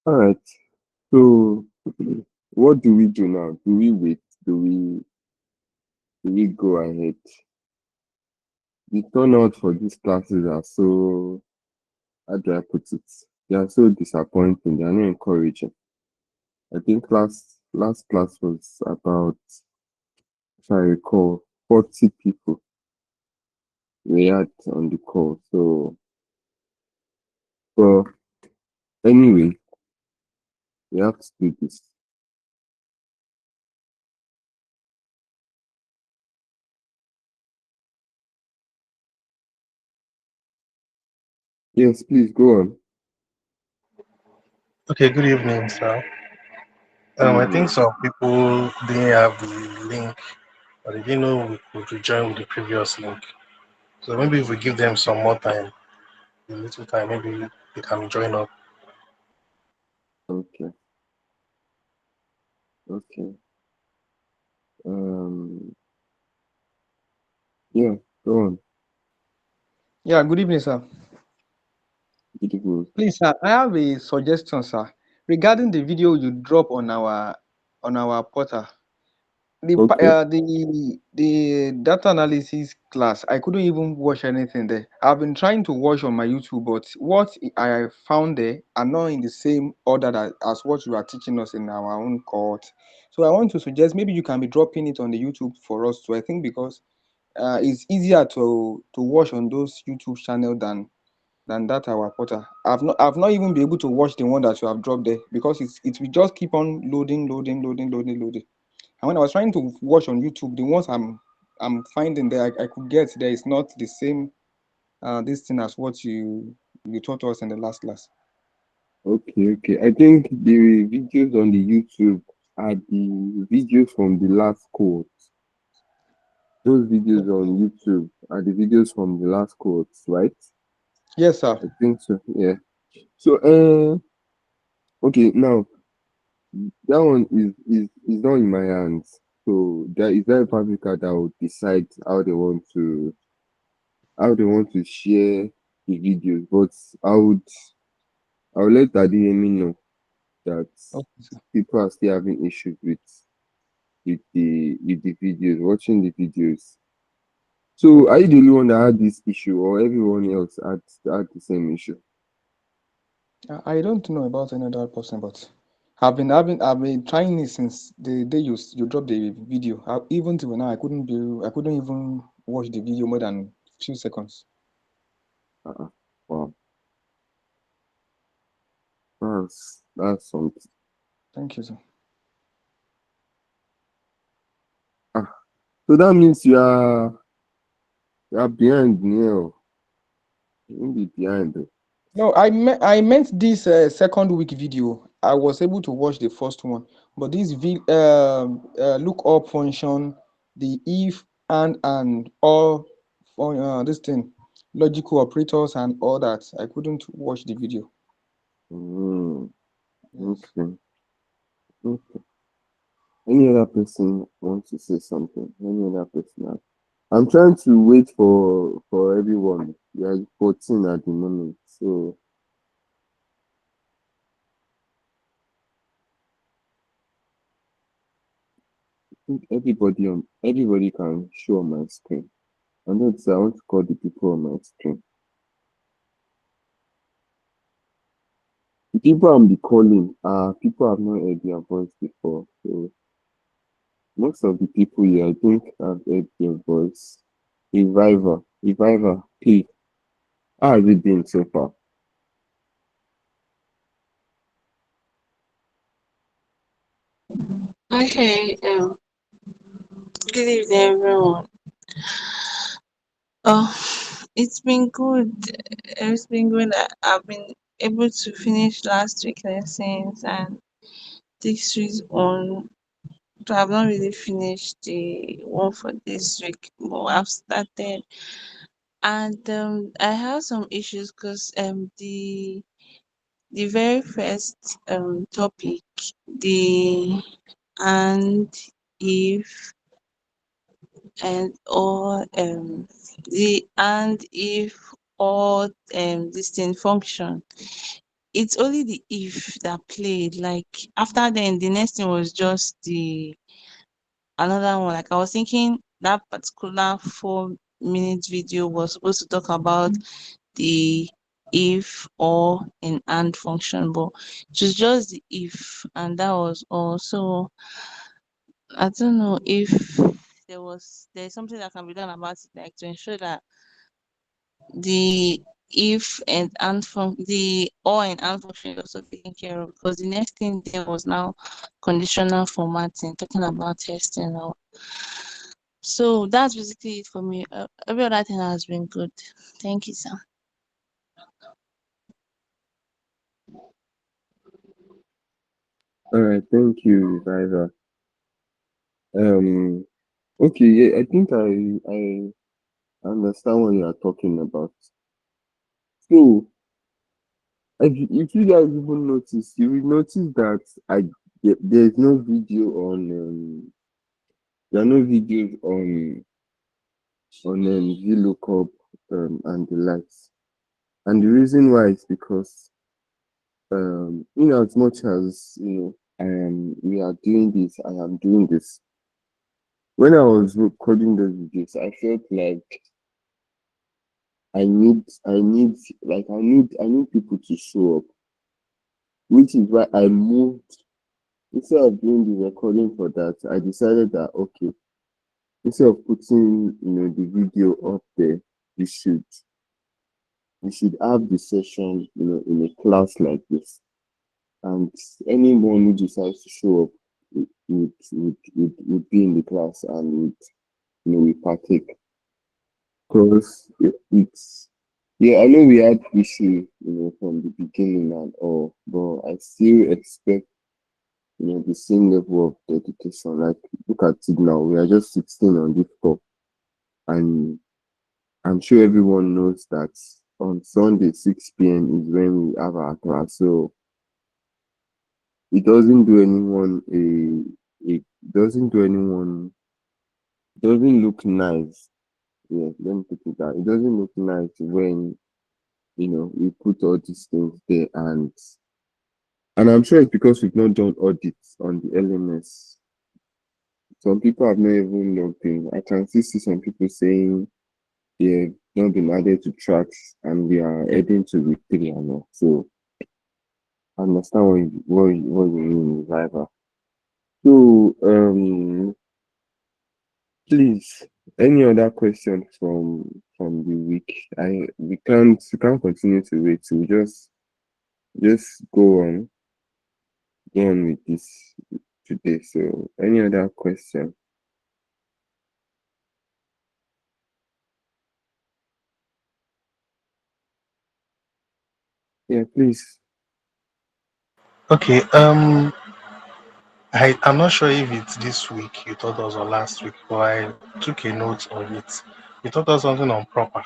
All right. So, what do we do now? Do we wait? Do we go ahead? The turnout for these classes are so, how do I put it? They are so disappointing. They are not encouraging. I think last class was about, if I recall, 40 people we had on the call. So, but anyway, we have to do this. Yes, please go on. Okay, good evening, sir. Good I think evening. some people didn't have the link or they didn't know we could rejoin with the previous link. So maybe if we give them some more time, a little time, maybe they can join up. Okay, okay. Um, yeah, go on. Yeah, good evening, sir. Beautiful. Please, sir, I have a suggestion, sir, regarding the video you drop on our portal. Okay, The data analysis class, I couldn't even watch anything there. I've been trying to watch on my YouTube, but what I found there are not in the same order as what you are teaching us in our own court. So I want to suggest maybe you can be dropping it on the YouTube for us too. I think because it's easier to watch on those YouTube channel than that our portal. I've not even been able to watch the one that you have dropped there because it will just keep on loading. And when I was trying to watch on YouTube, the ones I'm finding there, I could get there is not the same this thing as what you taught us in the last class. okay. I think the videos on the YouTube are the videos from the last course. Those videos on YouTube are the videos from the last course, right? Yes, sir. I think so. Yeah. So, okay. Now that one is not in my hands. So there is that Fabrica that will decide how they want to share the videos. But I would I will let Adeyemi know that Okay, sir. people are still having issues with the videos, watching the videos. So are Okay, you sir. the only one that had this issue, or everyone else had the same issue? I don't know about any other person, but I've been trying it since the day you dropped the video. Even till now, I couldn't even watch the video more than few seconds. Uh-uh. Wow, that's something. Thank you, sir. Ah, so that means you are behind Neil. You won't be behind though. No, I meant this second week video. I was able to watch the first one, but look up function, the if and all for this thing, logical operators and all that. I couldn't watch the video. Mm, Yes. okay. Okay. Any other person wants to say something? Any other person? I'm trying to wait for everyone. We are 14 at the moment, so I think everybody can show on my screen. And that's I want to call the people on my screen. The people I'm be calling are people I've not heard their voice before. So most of the people here, I think I've heard their voice. Reviver, P. How have you been so far? Okay, good evening, everyone. Oh, it's been good. It's been good. I've been able to finish last week lessons and this week's on. So I've not really finished the one for this week, but I've started. And I have some issues because the very first topic, the and if and or the and if or this thing function it's only the if that played. Like after then, the next thing was just the another one. Like I was thinking that particular 4 minute video was supposed to talk about the if or in and function, but it was just the if, and that was all. So I don't know if there's something that can be done about it, like to ensure that the if and the or and function is also taken care of, because the next thing there was now conditional formatting, talking about testing now. So that's basically it for me. Every other thing has been good. Thank you, sir. All right, thank you, Riva. Um, okay, yeah, I think I understand what you are talking about. So, if you guys even notice, you will notice that there is no video on there are no videos on VLOOKUP and the likes. And the reason why is because in as much as we are doing this, I am doing this. When I was recording those videos, I felt like I need people to show up, which is why I moved. Instead of doing the recording for that, I decided that okay, instead of putting the video up there, we should we should have the session in a class like this, and anyone who decides to show up would be in the class and would we partake. Because it's yeah, I know we had issue from the beginning and all, but I still expect the same level of dedication. Like look at it now, we are just 16 on this call, and I'm sure everyone knows that on Sunday 6 p.m. is when we have our class. So it doesn't do anyone it doesn't do anyone doesn't look nice. Yeah, let me put it that. It doesn't look nice when we put all these things there, and I'm sure it's because we've not done audits on the LMS. Some people have not even logged in. I can still see some people saying they've not been added to tracks and we are heading to week 3 and all. So I understand what you mean, Viva. So please, any other questions from the week? We can't continue to wait. So we just go on with this today. So any other question? Yeah, please. Okay. I'm not sure if it's this week you taught us or last week, but I took a note of it. You taught us something on proper.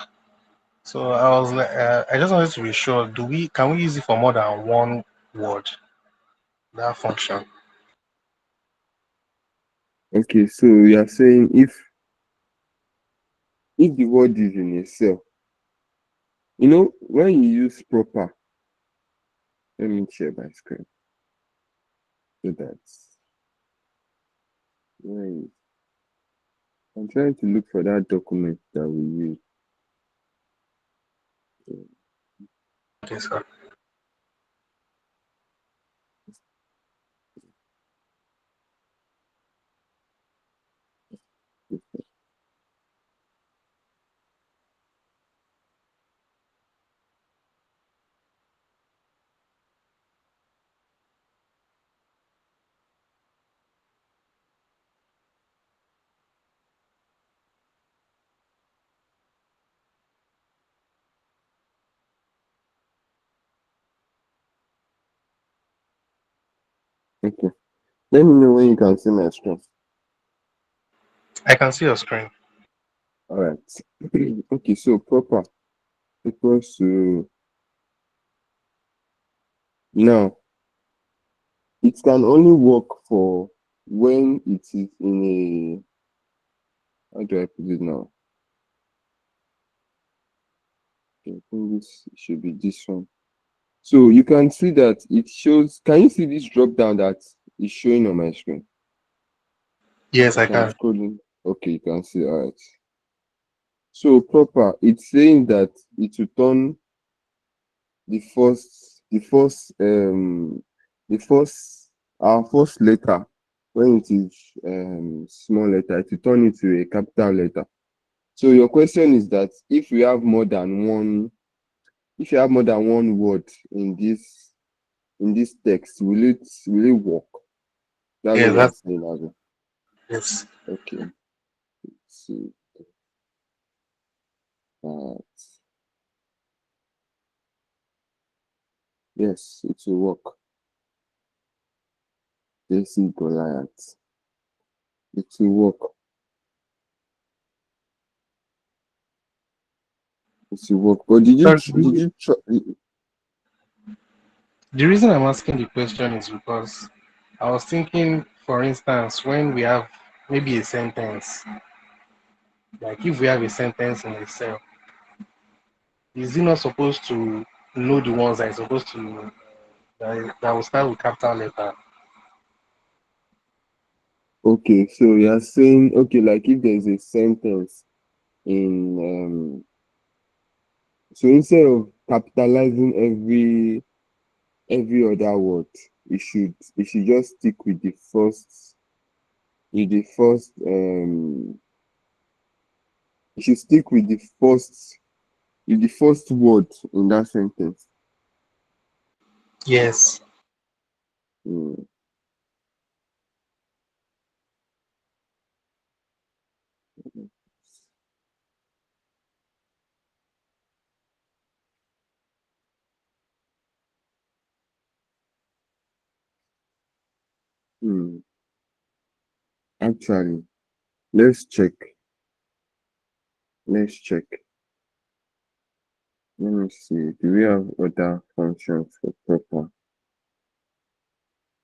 So I was like, I just wanted to be sure. Can we use it for more than one word? That function. Okay, so you are saying if the word is in a cell, when you use proper, let me share my screen so that when I'm trying to look for that document that we use. Okay, sir. Okay. Let me know when you can see my screen. I can see your screen. All right. Okay, so proper equals to now. It can only work for when it is in a how do I put it now? I think this should be this one. So you can see that it shows. Can you see this drop down that is showing on my screen? Yes, I Okay, I'm can. scrolling. Okay, you can see. All right. So proper, it's saying that it will turn the first, the first, our first letter when it is small letter, it will turn into a capital letter. So your question is that if you have more than one, if you have more than one word in this text, will it work? That's Yeah, what you're that's saying, Abby. yes. Okay. Let's see. Uh, yes, it will work. JC Goliath. It will work. It will work. But Sorry, did you try? the reason I'm asking the question is because I was thinking, for instance, when we have maybe a sentence, like if we have a sentence in Excel, is it not supposed to know the ones that is supposed to that will start with capital letter? Okay, so you're saying okay, like if there's a sentence in so instead of capitalizing every other word, it should just stick with the first it should stick with the first word in that sentence. Yes. Mm, mm. Actually, let's check. Let's check. Let me see. Do we have other functions for proper?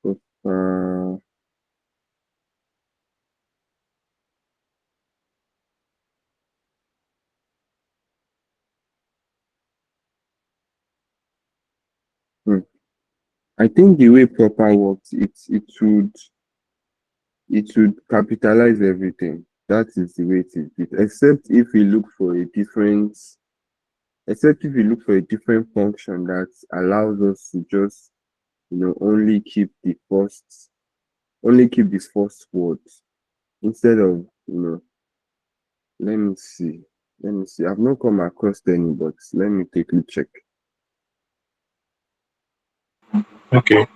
Proper. Hmm. I think the way proper works, it would capitalize everything. That is the way it is. Except if we look for a different, except if we look for a different function that allows us to just, only keep the first word instead of, let me see. Let me see. I've not come across any, but let me quickly check. Okay.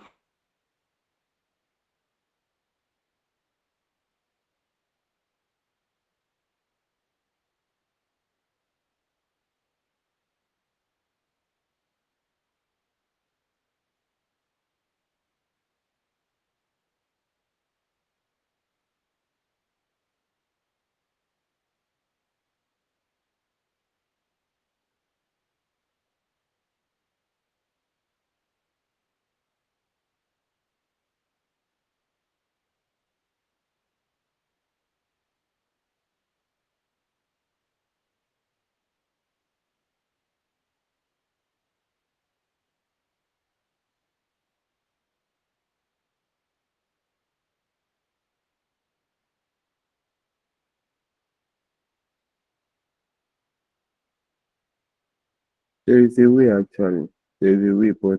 There is a way actually. There is a way, but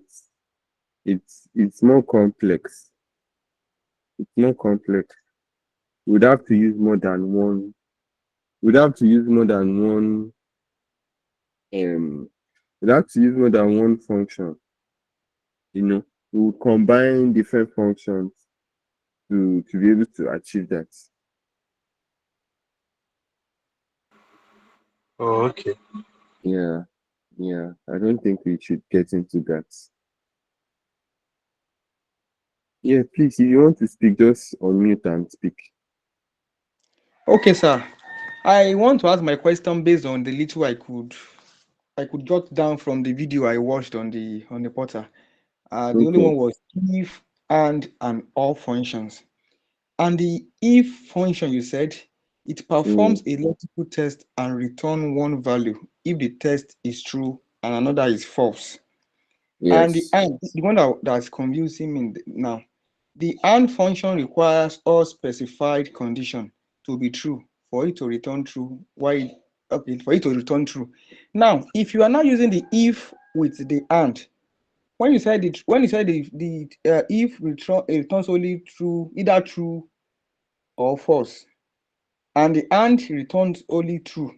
it's more complex. It's more complex. We'd have to use more than one. We'd have to use more than one. Um, we'd have to use more than one function. We would combine different functions to be able to achieve that. Oh, okay. Yeah, yeah. I don't think we should get into that. Yeah, please, if you want to speak, just unmute and speak. Okay, sir. I want to ask my question based on the little I could jot down from the video I watched on the portal. The only Okay. one was if and all functions. And the if function you said it Mm, performs a logical test and return one value if the test is true and another is false. And the Yes. and the one that's confusing me now. The and function requires all specified condition to be true for it to return true. Why? Okay, for it to return true. Now, if you are now using the if with the and, when you said the if returns only true, either true or false, and the and returns only true.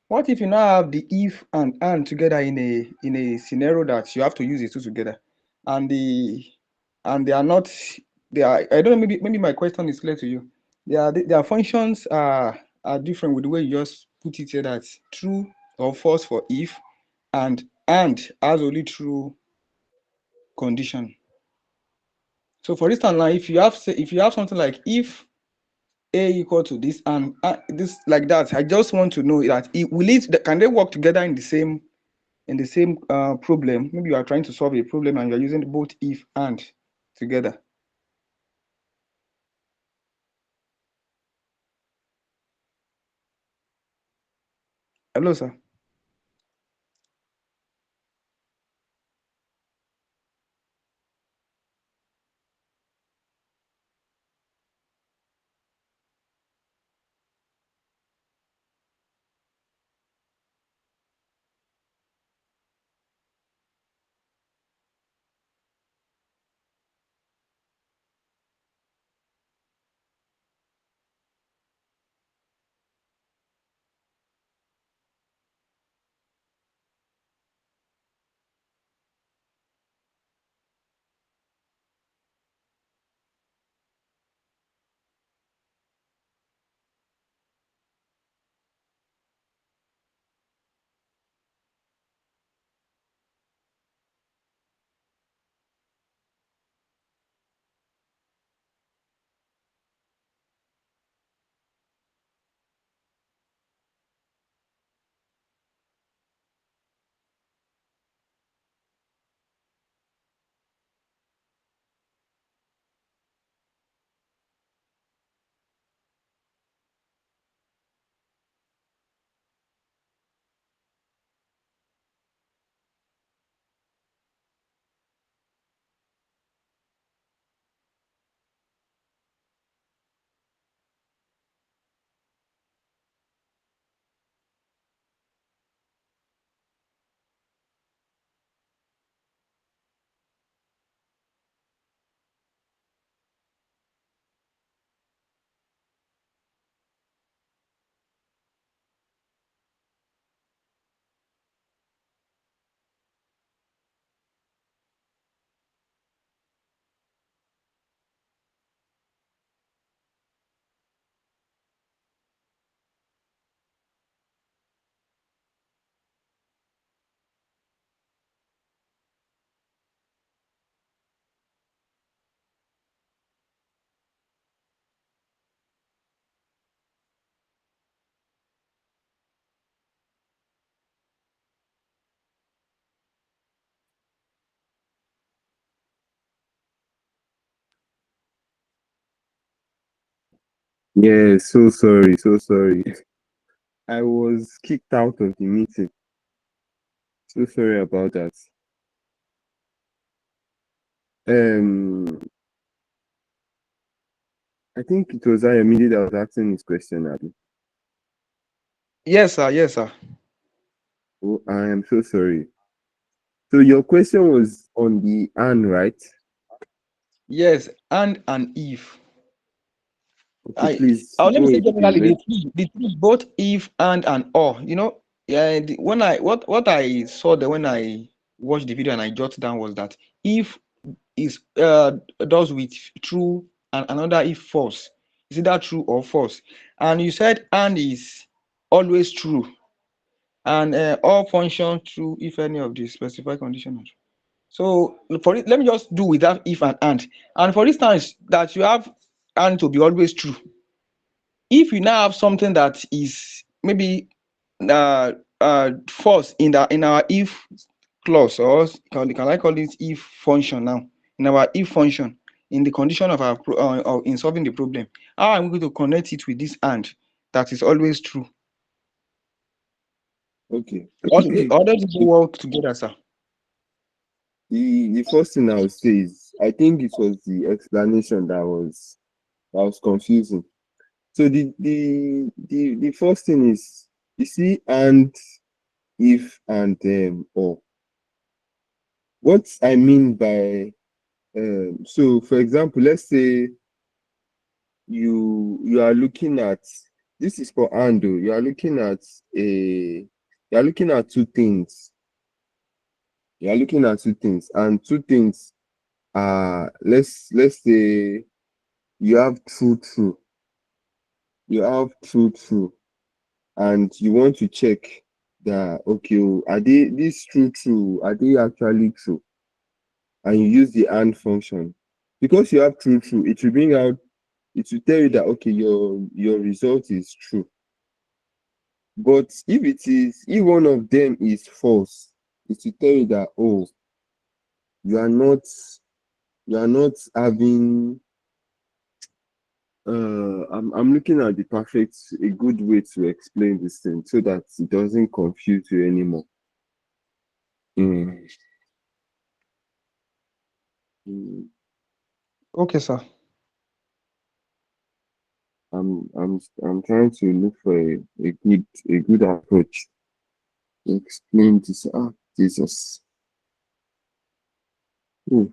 What if you now have the if and together in a scenario that you have to use the two together, and they are not they are I don't know, maybe my question is clear to you. Their functions are different with the way you just put it here, that true or false for if, and has only true condition. So for instance, now if you have something like if a equal to this and this like that, I just want to know that can they work together in the same problem? Maybe you are trying to solve a problem and you are using both if and together. Hello, sir. Yeah, so sorry, so sorry. I was kicked out of the meeting. So sorry about that. Um, I think it was Ayomide that was asking this question, Abby. Yes, sir. Yes, sir. Oh, I am so sorry. So your question was on the and, right? Yes, and if. Okay, I please Let me go say again. generally the three, both if and or. Yeah. When what I saw there when I watched the video and I jotted down was that if is does with true and another if false. Is it that true or false? And you said and is always true, and all function true if any of the specified condition are true. So for it, let me just do without if and for instance that you have and to be always true. If you now have something that is maybe false in our if clause, or can I call it if function now, in our if function, in the condition of our in solving the problem, how am I going to connect it with this and that is always true? Okay. Or does it work together, sir? The first thing I would say is I think it was the explanation that was confusing. So the first thing is you see and if and or. What I mean by so for example, let's say you are looking at this is for and you are looking at a you are looking at two things. You are looking at two things, and two things are let's say you have true. You have true, and you want to check that okay, are they this true? Are they actually true? And you use the and function. Because you have true, it will bring out it will tell you that okay, your result is true. But if one of them is false, it will tell you that oh, you are not you are not having I'm looking at a good way to explain this thing so that it doesn't confuse you anymore. Mm. Mm. Okay, sir. I'm trying to look for a good approach to explain this. Ah, Jesus. Hmm.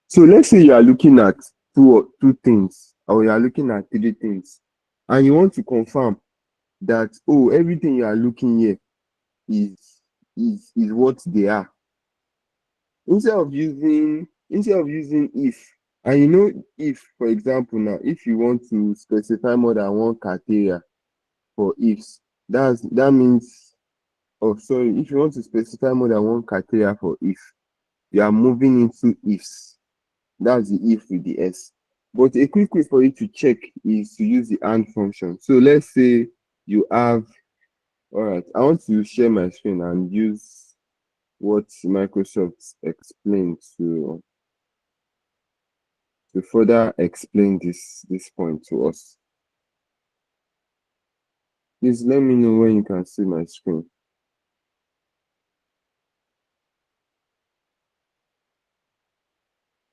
So let's say you are looking at two things, or you are looking at three things, and you want to confirm that oh, everything you are looking here is is what they are. Instead of using if, and if for example now, if you want to specify more than one criteria for ifs, that means oh sorry, if you want to specify more than one criteria for if, you are moving into ifs. That's the if with the S. But a quick way for you to check is to use the AND function. So let's say you have, all right, I want to share my screen and use what Microsoft explained to further explain this point to us. Please let me know when you can see my screen.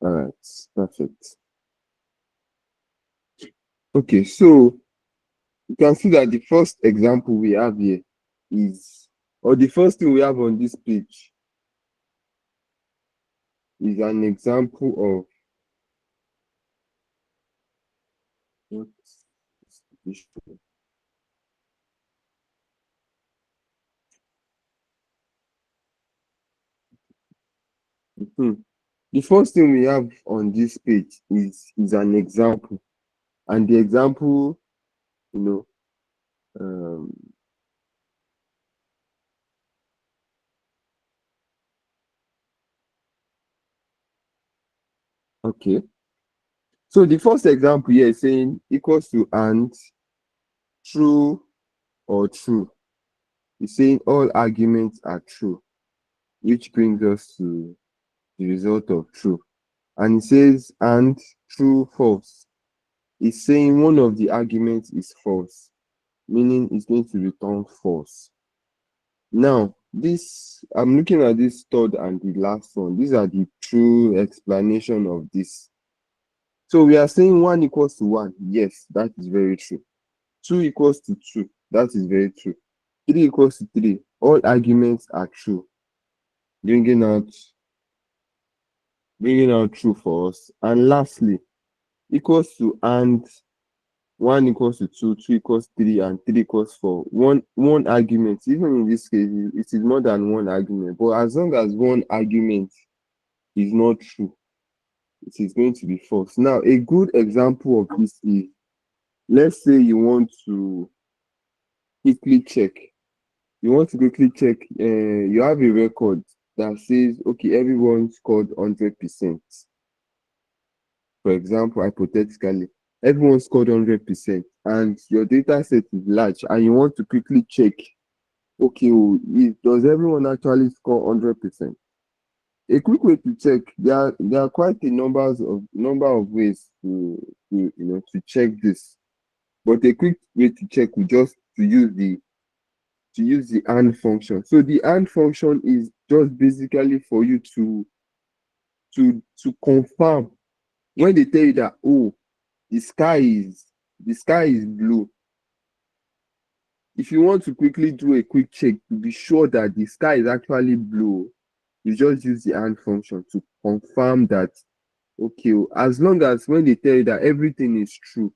All right, perfect. Okay, so you can see that the first example we have here or the first thing we have on this page is an example of what is this? The first thing we have on this page is an example, and the example, you know, um, okay. So the first example here is saying equals to and true or true. It's saying all arguments are true, which brings us to the result of true. And it says and true false. It's saying one of the arguments is false, meaning it's going to return false. Now, I'm looking at this third and the last one. These are the true explanation of this. So we are saying 1 equals to 1. Yes, that is very true. 2 equals to 2. That is very true. 3 equals to 3. All arguments are true. Bringing out true for us. And lastly, equals to and 1 equals to 2, 2 equals 3, and 3 equals 4. One argument, even in this case, it is more than one argument. But as long as one argument is not true, it is going to be false. Now, a good example of this is, let's say you want to quickly check. You want to quickly check, you have a record that says, okay, everyone scored 100%. For example, hypothetically, everyone scored 100%, and your data set is large, and you want to quickly check, okay, does everyone actually score 100%? A quick way to check, there are quite a number of ways to check this. But a quick way to check would just to use to use the and function. So the and function is just basically for you to confirm when they tell you that, oh, the sky is blue. If you want to quickly do a quick check to be sure that the sky is actually blue, you just use the and function to confirm that, okay, as long as when they tell you that everything is true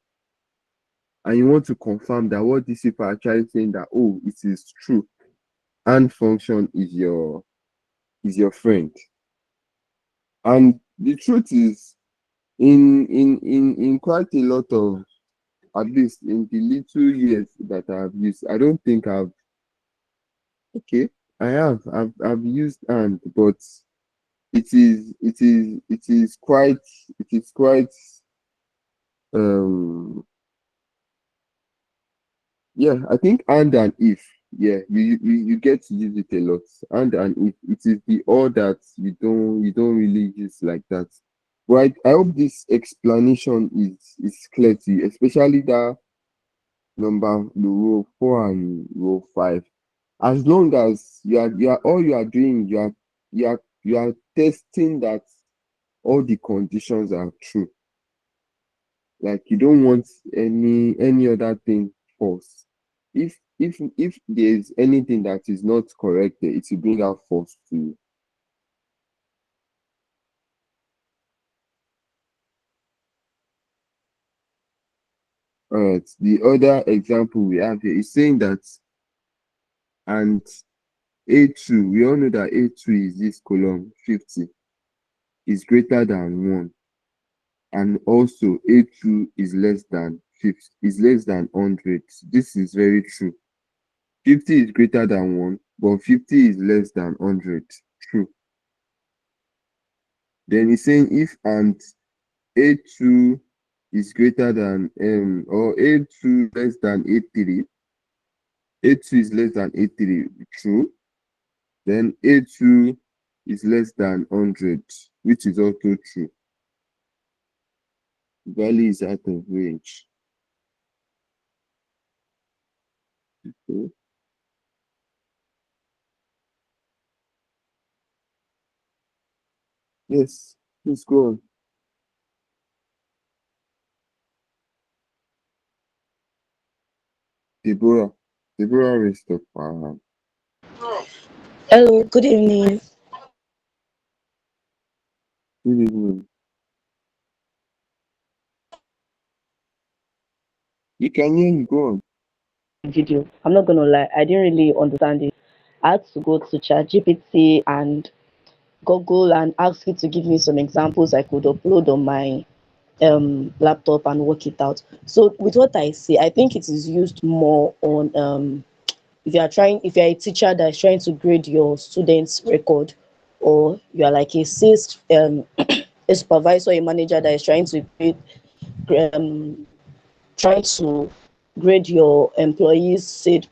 and you want to confirm that what these people are actually saying that, oh, it is true, and function is your friend. And the truth is, in quite a lot of, at least in the little years that I've used, I don't think I've, okay, I've used and, but it is quite um yeah, I think and if, yeah, you get to use it a lot. And if it is the all that you don't really use like that. But I hope this explanation is clear to you, especially that number the row 4 and row 5. As long as you are all you are doing, you are testing that all the conditions are true. Like you don't want any other thing false. If there's anything that is not correct there, it will bring out false to you. All right. The other example we have here is saying that, and A2, we all know that A2 is this column 50 is greater than 1, and also A2 is less than 50, is less than 100. This is very true. 50 is greater than 1, but 50 is less than 100. True. Then he's saying if and A2 is greater than or A2 less than A3, A2 is less than A3, true. Then A2 is less than 100, which is also true. Value is out of range. Okay. Yes, please go on. Deborah. Deborah raised up her hand. Hello, good evening. Good evening. You can hear you, go on. Video. I'm not gonna lie, I didn't really understand it. I had to go to ChatGPT and Google and ask it to give me some examples I could upload on my laptop and work it out. So with what I see, I think it is used more on if you're a teacher that is trying to grade your students' record, or you are like a sales a supervisor, a manager that is trying to um trying to grade your employees'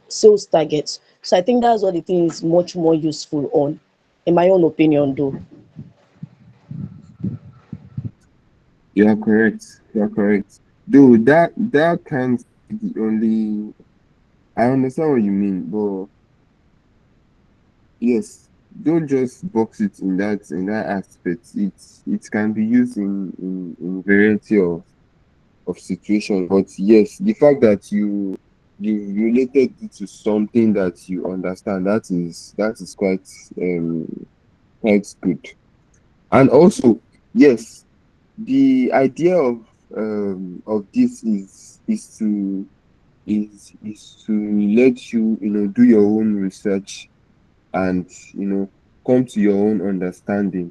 sales targets. So I think that's what the thing is much more useful on, in my own opinion, though. You are correct. You are correct. Though that can't be the only. I understand what you mean, but yes, don't just box it in that aspect. It can be used in variety of situations. But yes, the fact that you related it to something that you understand, that is quite good. And also, yes, the idea of this is to let you do your own research and come to your own understanding.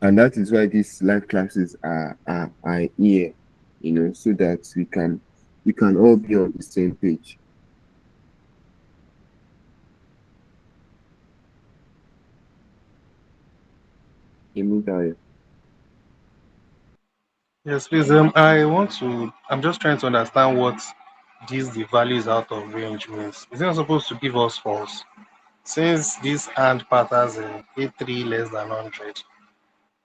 And that is why these live classes are here, so that we can all be on the same page. Emitayo. Yes, please. I'm just trying to understand what the values out of range means. Is it not supposed to give us false? Since this and patterns in A3 less than 100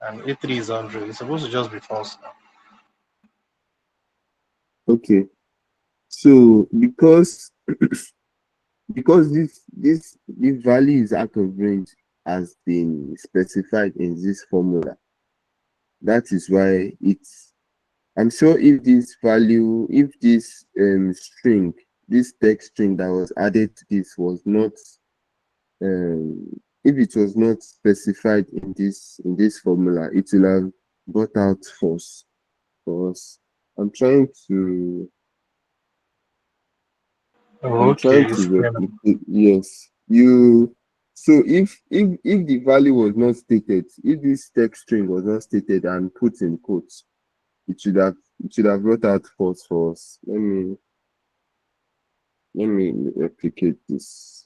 and A3 is 100, it's supposed to just be false now. Okay, so because because this value is out of range has been specified in this formula. That is why it's I'm sure if this value, if this string, this text string that was added to this was not if it was not specified in this formula, it will have brought out false for us. I'm trying to I'm trying Okay, to it's clear now. replicate. Yes, you. So if the value was not stated, if this text string was not stated and put in quotes, it should have brought out false for us. Let me replicate this.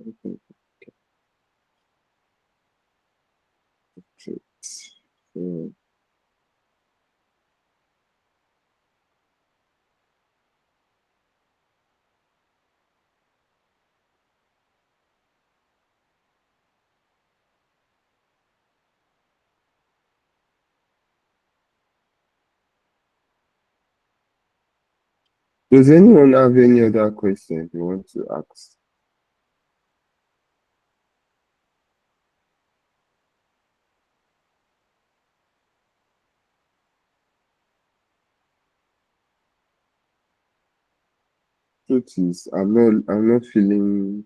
Okay, so, does anyone have any other questions you want to ask? Truth is, I'm not feeling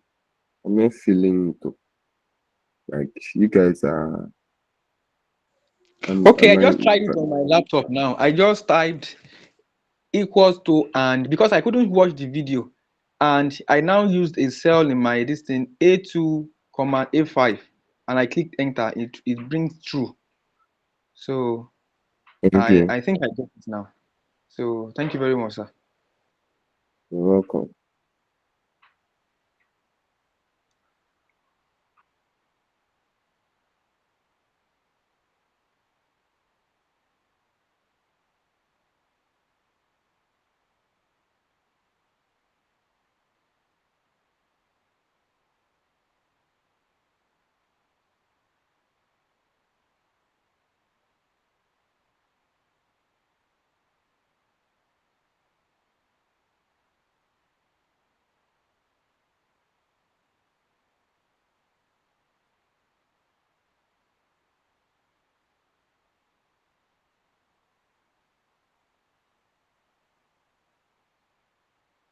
it. Like you guys are, Okay, I am I? just tried it on my laptop now. I just typed equals to, and because I couldn't watch the video, and I now used a cell in my this thing A2 comma A5, and I clicked enter. It brings true. So Okay, I think I get it now. So thank you very much, sir. you're welcome.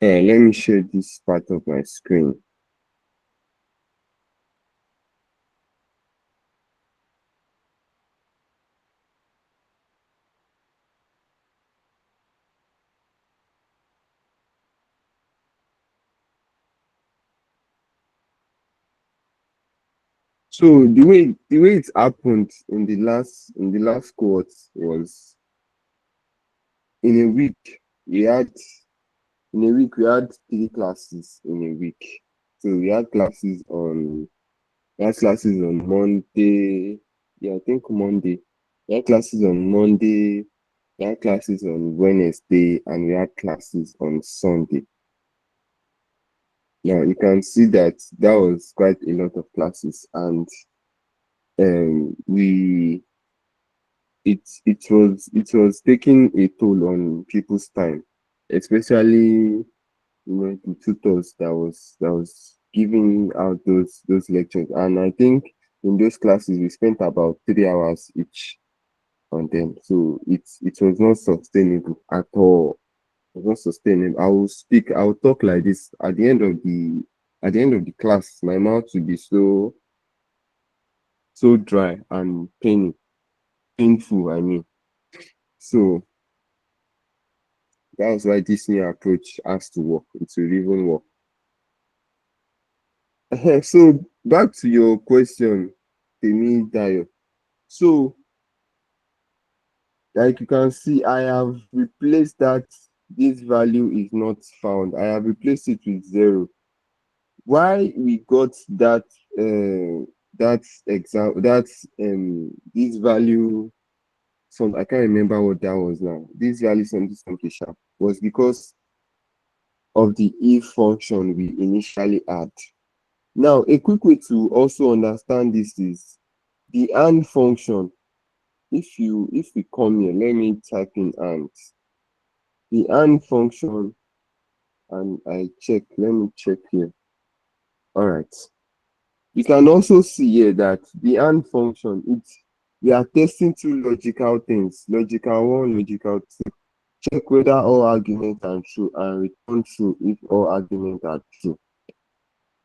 Let me share this part of my screen. So the way it happened in the last cohort was in a week we had we had 3 classes in a week. So we had classes on Monday. Yeah, I think Monday. We had classes on Monday. We had classes on Wednesday, and we had classes on Sunday. Now you can see that that was quite a lot of classes, and we it was taking a toll on people's time, especially the tutors that was giving out those lectures. And I think in those classes we spent about 3 hours each on them. So it was not sustainable at all. It was not sustainable. I will talk like this at the end of the class, my mouth will be so dry and painful, I mean. So that's why this new approach has to work. It will even work. So back to your question, Temi Dayo. So like you can see, I have replaced that this value is not found. I have replaced it with 0. Why we got that example this value, some I can't remember what that was now. This value something sharp was because of the if function we initially had. Now, a quick way to also understand this is the and function. If we come here, let me type in and. the and function, and I check. Let me check here. All right. You can also see here that the and function, we are testing two logical things, logical one, logical two. Check whether all arguments are true and return true if all arguments are true.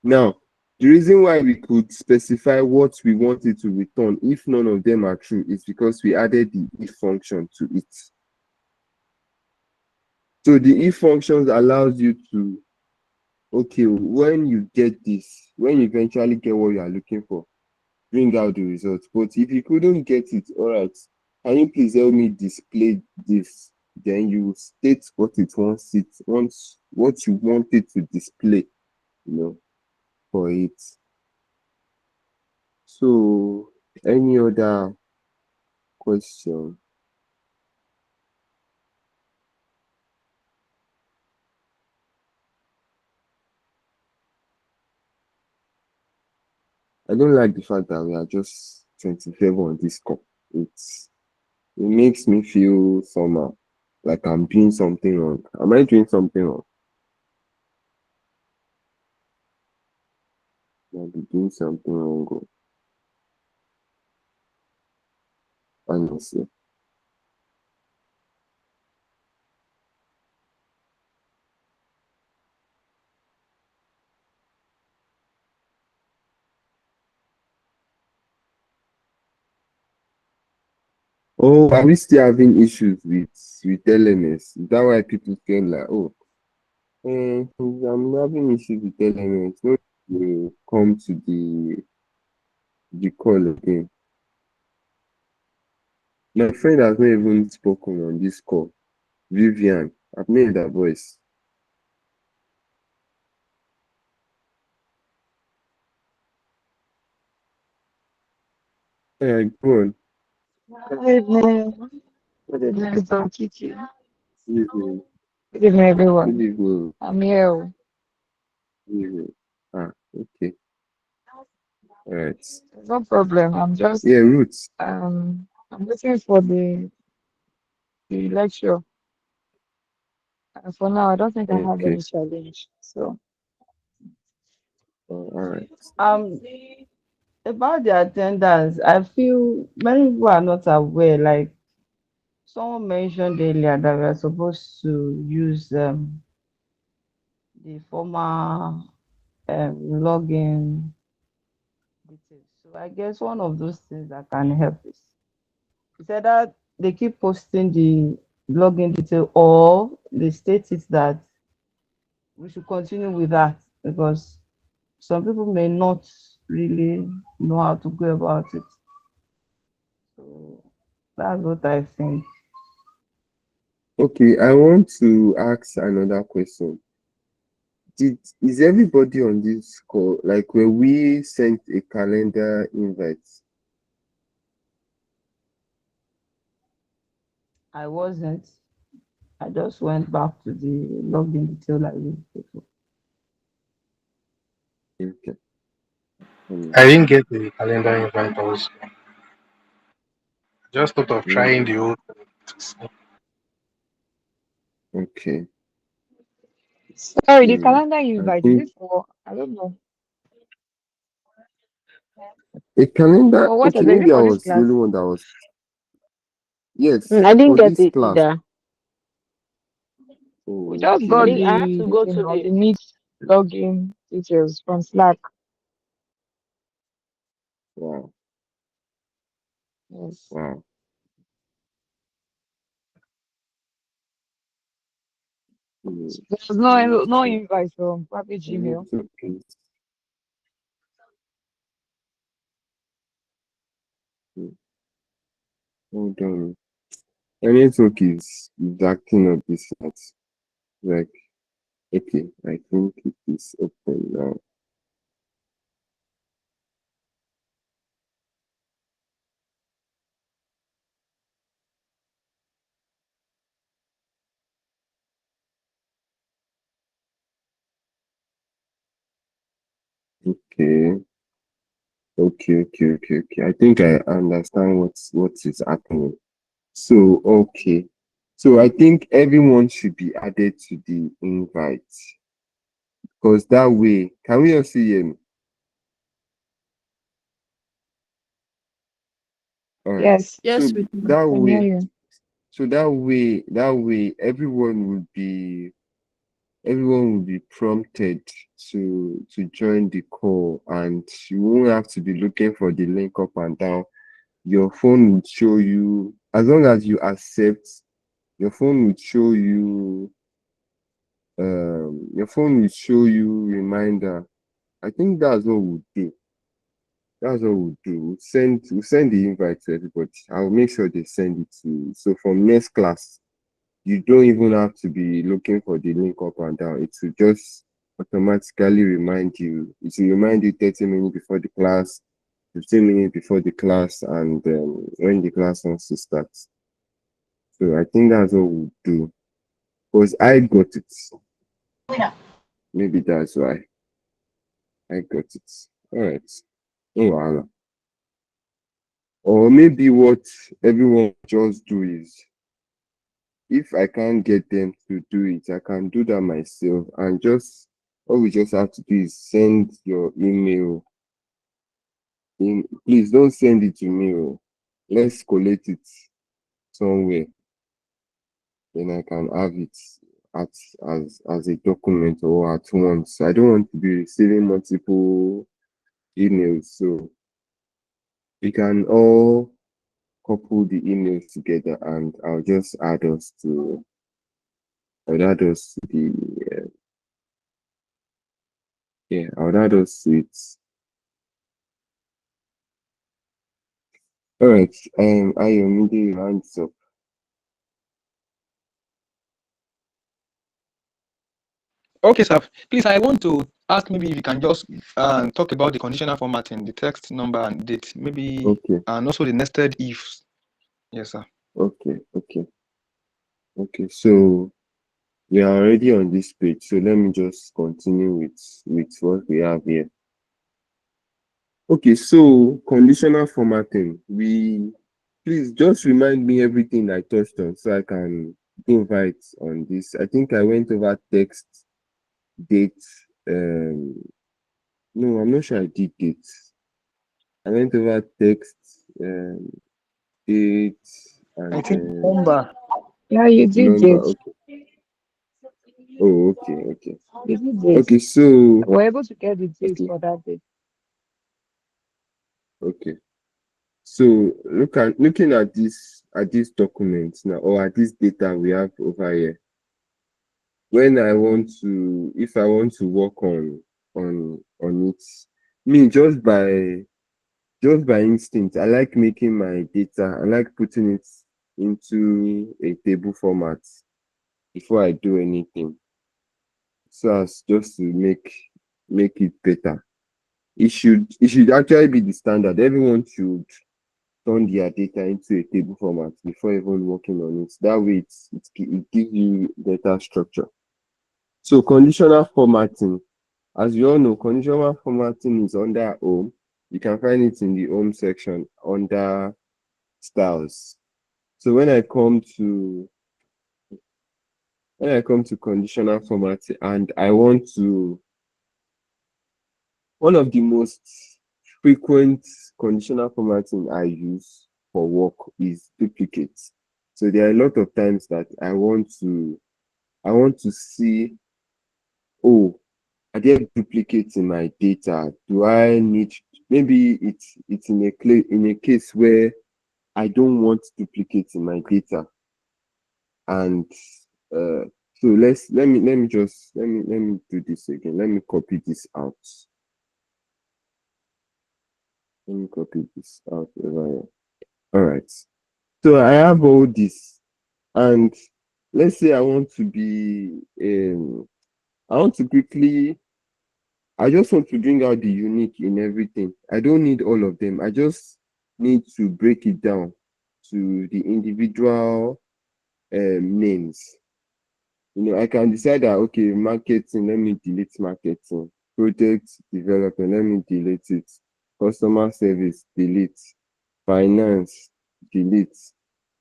Now, the reason why we could specify what we want it to return if none of them are true is because we added the if function to it. So the if functions allows you to, okay, when you get this, when you eventually get what you are looking for, bring out the results. But if you couldn't get it, all right, can you please help me display this? Then you state what wants what you want it to display, for it. So any other question? I don't like the fact that we are just 25 on this call. It makes me feel somehow like I'm doing something wrong. Am I doing something wrong? I'll be doing something wrong, honestly. Oh, are we still having issues with LMS? Is that why people feel like, oh, I'm having issues with LMS? No, you come to the call again. My friend has not even spoken on this call. Vivian, I've made that voice. Go on. Good evening. Good evening, Don Kiki. Good evening. Good evening, Good everyone. evening. I'm here. Good evening. Okay. All right. No problem. I'm just Yeah, Roots. I'm waiting for the lecture. And for now, I don't think I have Okay. any challenge. So All right. Um, about the attendance, I feel many people are not aware. Like someone mentioned earlier that we are supposed to use the former login details. So I guess one of those things that can help is said that they keep posting the login detail or they state it that we should continue with that because some people may not really know how to go about it. So that's what I think. Okay, I want to ask another question. Is everybody on this call, like when we sent a calendar invite? I wasn't. I just went back to the login detail I used before. Okay. I didn't get the calendar invite also. Just thought of trying Mm, the old. okay. sorry, the Mm, calendar I invite is think it for I don't know. a calendar, For what okay, is it maybe I for this was the class? only one that was, yes, I didn't for get this it class. either. We Oh, just got okay. I have the to this go thing to now, the the meet login details from Slack. Wow. Yes. Wow. Mm, There's I need no to, invite from probably I need Gmail. to please. Mm, hold on. My network is acting up this night. Like, okay, I think it is open now. Okay. Okay. I think I understand what is happening. So, okay. So I think everyone should be added to the invite because that way, can we also hear me? All right. Yes, So Yes, we can. that can hear way, you. everyone will be prompted to join the call, and you won't have to be looking for the link up and down. Your phone would show you, as long as you accept, your phone would show you reminder. I think that's what we'll do. That's what we'll do. We'll send the invite to everybody. I'll make sure they send it to you. So from next class, you don't even have to be looking for the link up and down. It will just automatically remind you. It will remind you 30 minutes before the class, 15 minutes before the class, and when the class wants to start. So I think that's what we'll do. Because I got it. Maybe that's why I got it. All right. No wahala. Or maybe what everyone just do is, if I can't get them to do it, I can do that myself, and just all we just have to do is send your email in. Please don't send it to me. Oh. Let's collect it somewhere. Then I can have it at as a document or at once. I don't want to be receiving multiple emails. So we can all couple the emails together, and I'll add us to the I'll add us to it. All right. I am meeting your hands up. Okay, sir. Please, I want to ask maybe if you can just talk about the conditional formatting, the text, number, and date, maybe, Okay. and also the nested ifs. Yes, sir. Okay. So we are already on this page. So let me just continue with what we have here. Okay. So conditional formatting. Please just remind me everything I touched on so I can invite on this. I think I went over text, date. No, I'm not sure I did date. I went over text, date, I and think number. Yeah, you did number. it. Okay. Oh, okay. You did it. Okay, so We're able to get the date okay, for that day. okay. So looking at this document now, or at this data we have over here, when if I want to work on it, me just by instinct, I like making my data, I like putting it into a table format before I do anything. So as just to make it better. It should actually be the standard. Everyone should turn their data into a table format before even working on it. That way it gives you better structure. So conditional formatting, as you all know, conditional formatting is under home. You can find it in the home section under styles. So when I come to conditional formatting, and I want to, one of the most frequent conditional formatting I use for work is duplicates. So there are a lot of times that I want to see, oh, are there duplicates in my data? Do I need, maybe it's in a case where I don't want duplicates in my data, and uh, so let me do this again. Let me copy this out. Let me copy this out over here. All right. So I have all this, and let's say I want to quickly, I just want to bring out the unique in everything. I don't need all of them. I just need to break it down to the individual names. I can decide that, okay, marketing, let me delete marketing. Project development, let me delete it. Customer service, delete. Finance, delete.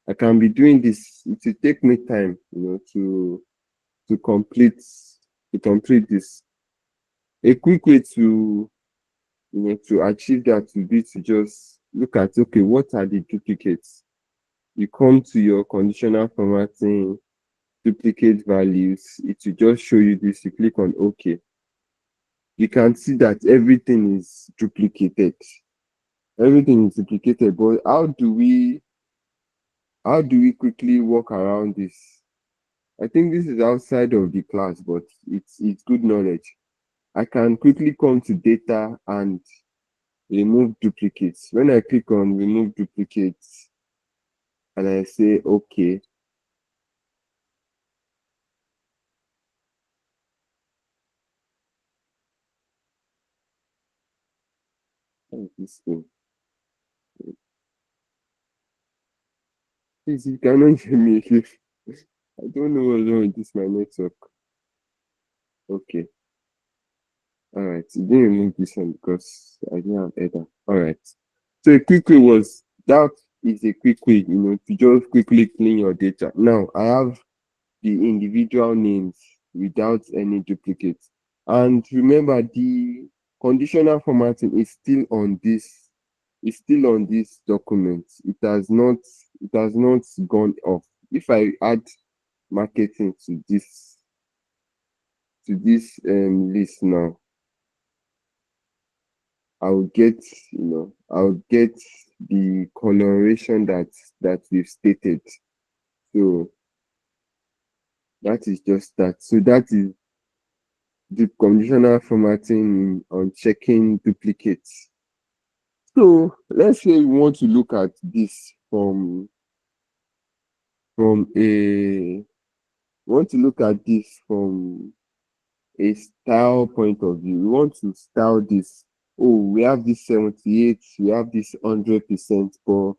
I can be doing this. It will take me time, to complete this. A quick way to achieve that would be to just look at, okay, what are the duplicates? You come to your conditional formatting, duplicate values. It will just show you this. You click on OK. You can see that everything is duplicated. Everything is duplicated. But how do we quickly work around this? I think this is outside of the class, but it's good knowledge. I can quickly come to data and remove duplicates. When I click on remove duplicates and I say okay, what is this thing? Please, you cannot hear me. I don't know what's wrong with this my network. Okay. All right. You didn't remove this one because I didn't have header. All right. So a quick way was that is a quick way, to just quickly clean your data. Now I have the individual names without any duplicates. And remember, the conditional formatting is still on this document. It has not gone off. If I add marketing to this list now, I'll get the coloration that we've stated. So that is just that. So that is the conditional formatting on checking duplicates. So let's say we want to look at this from a want to look at this from a style point of view. We want to style this. Oh, we have this 78, we have this 100%, but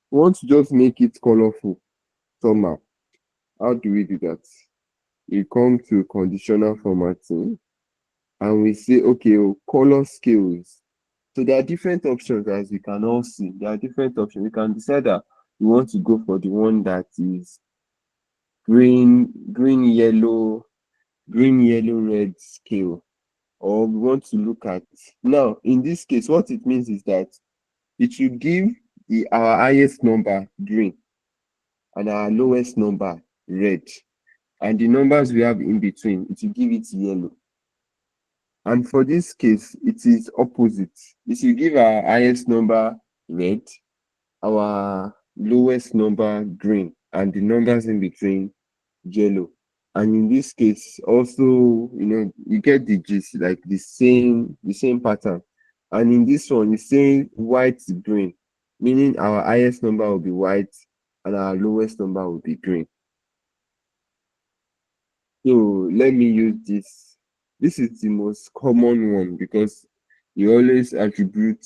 we want to just make it colorful somehow. How do we do that? We come to conditional formatting and we say, okay, color scales. So there are different options, as we can all see. There are different options. We can decide that we want to go for the one that is green, yellow, red scale, or we want to look at now. In this case, what it means is that it should give our highest number green and our lowest number red, and the numbers we have in between, it will give it yellow. And for this case, it is opposite. It will give our highest number red, our lowest number green, and the numbers in between yellow. And in this case, also, you get the gist, like the same pattern. And in this one, it's saying white green, meaning our highest number will be white and our lowest number will be green. So let me use this. This is the most common one because you always attribute,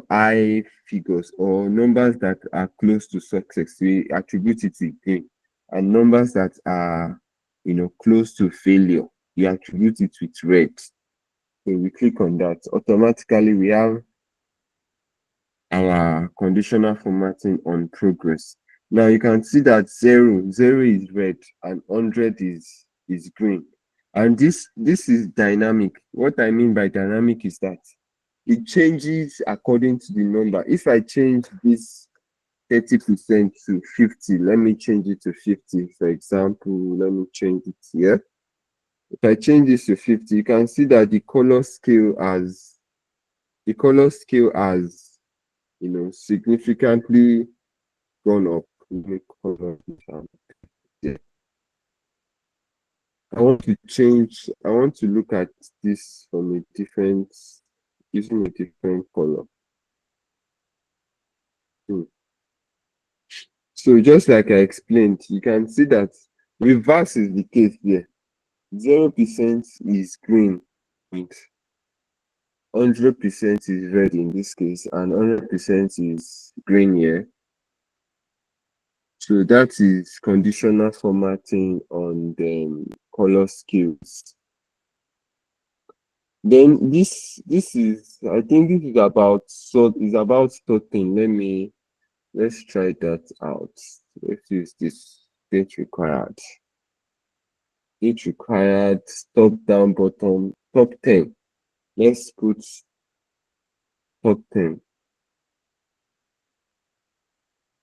high figures or numbers that are close to success. We attribute it to green, and numbers that are, close to failure, you attribute it with red. So we click on that. Automatically, we have our conditional formatting on progress. Now you can see that zero is red and 100 is green. And this is dynamic. What I mean by dynamic is that it changes according to the number. If I change this 30% to 50, let me change it to 50. For example, let me change it here. If I change this to 50, you can see that the color scale has significantly gone up. Let me color this out. Yeah. I want to look at this from using a different color. So just like I explained, you can see that reverse is the case there. 0% is green, and 100% is red in this case, and 100% is green here. So that is conditional formatting on the color schemes. Then this is, I think this is about sorting. Let's try that out. Let's use this date required. Date required, top down, bottom, top 10. Let's put top 10.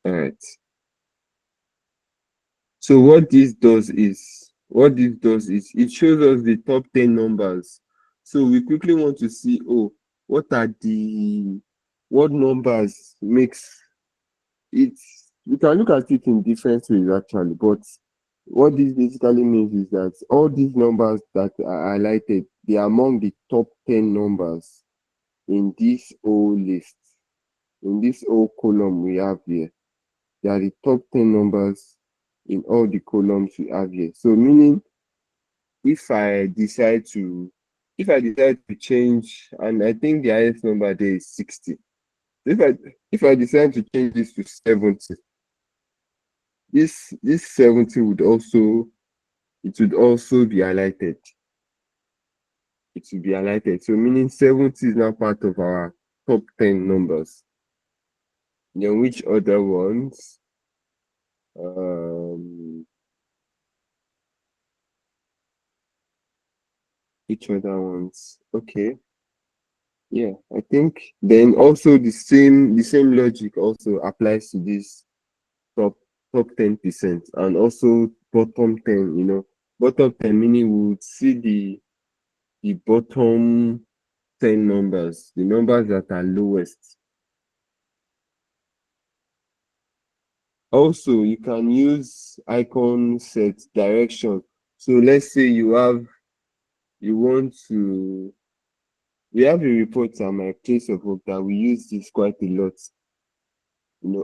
All right. So what this does is it shows us the top 10 numbers. So we quickly want to see, oh, what numbers makes it. We can look at it in different ways actually, but what this basically means is that all these numbers that are highlighted, they are among the top 10 numbers in this whole list, in this whole column we have here. They are the top 10 numbers in all the columns we have here. So meaning if I decide to change, and I think the highest number there is 60. If I decide to change this to 70, this 70 would also be highlighted. It will be highlighted. So meaning 70 is now part of our top 10 numbers. Then which other ones? Which other ones? Okay. Yeah, I think then also the same logic also applies to this top 10%, and also bottom 10, bottom 10 meaning we would see the bottom 10 numbers, the numbers that are lowest. Also, you can use icon set direction. So let's say you want to we have a report at my place of work that we use this quite a lot.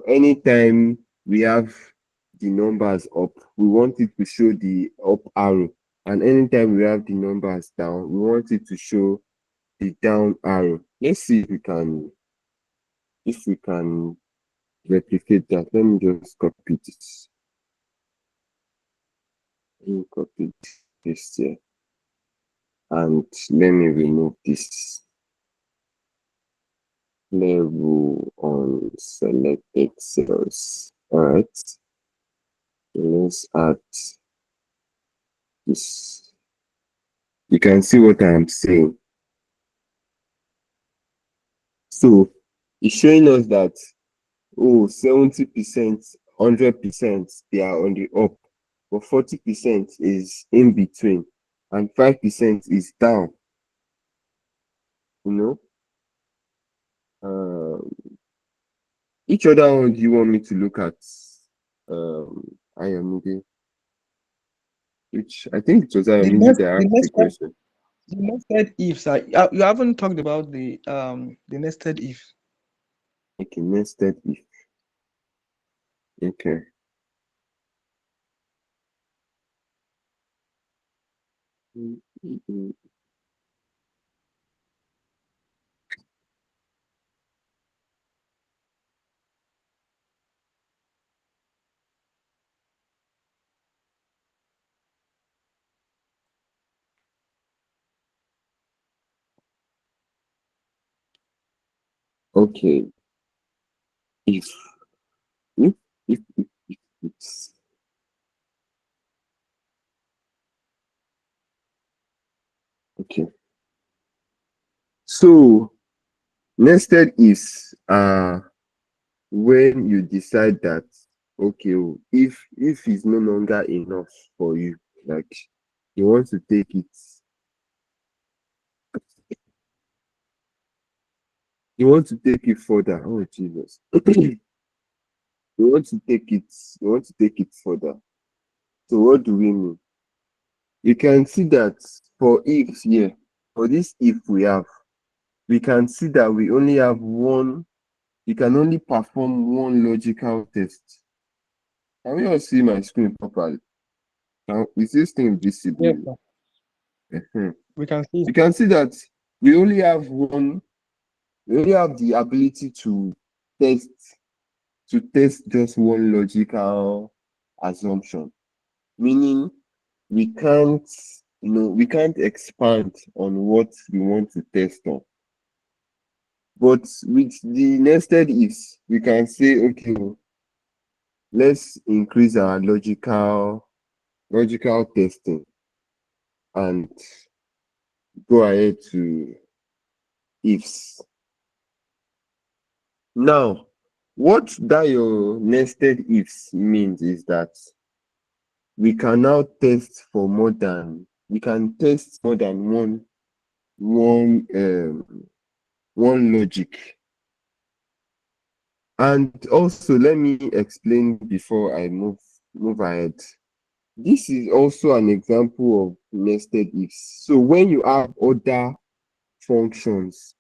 Anytime we have the numbers up, we want it to show the up arrow. And anytime we have the numbers down, we want it to show the down arrow. Let's see if we can replicate that. Let me just copy this. Let me copy this here. And let me remove this label on selected cells. Alright. Let's add this. You can see what I am saying. So it's showing us that 70%, 100%, they are on the up, but 40% is in between, and 5% is down. Each other one do you want me to look at? Ayomide, which I think it was The Ayomide next, that the asked the next one, question. the nested ifs. You haven't talked about the nested if. Okay, nested if. Okay. Okay. If if if it's okay. So nested ifs are when you decide that, okay, if it's no longer enough for you, like you want to take it, further. Oh Jesus. You want to take it further. So what do we mean? You can see that for ifs here, for this if we can see that we only have one, you can only perform one logical test. Can we all see my screen properly? Now, is this thing Yes, visible? sir. We can see. You can see that we only have the ability test to test just one logical assumption, meaning we can't expand on what we want to test on. But with the nested ifs, we can say, okay, let's increase our logical testing and go ahead to ifs. Now, what that your nested ifs means is that we can now test for we can test more than one logic. And also, let me explain before I move ahead. This is also an example of nested ifs. So when you have other functions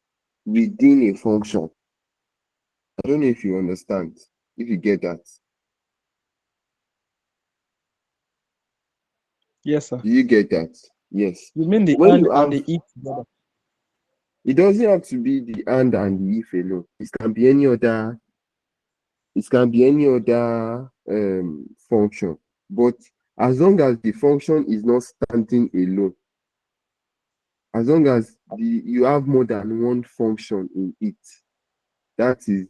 within a function, I don't know if you understand, if you get that. Yes, sir. Do you get that? Yes. You mean the When and you and have, the if together? it doesn't have to be the and the if alone. It can be any other function. But as long as the function is not standing alone, as long as you have more than one function in it, that is,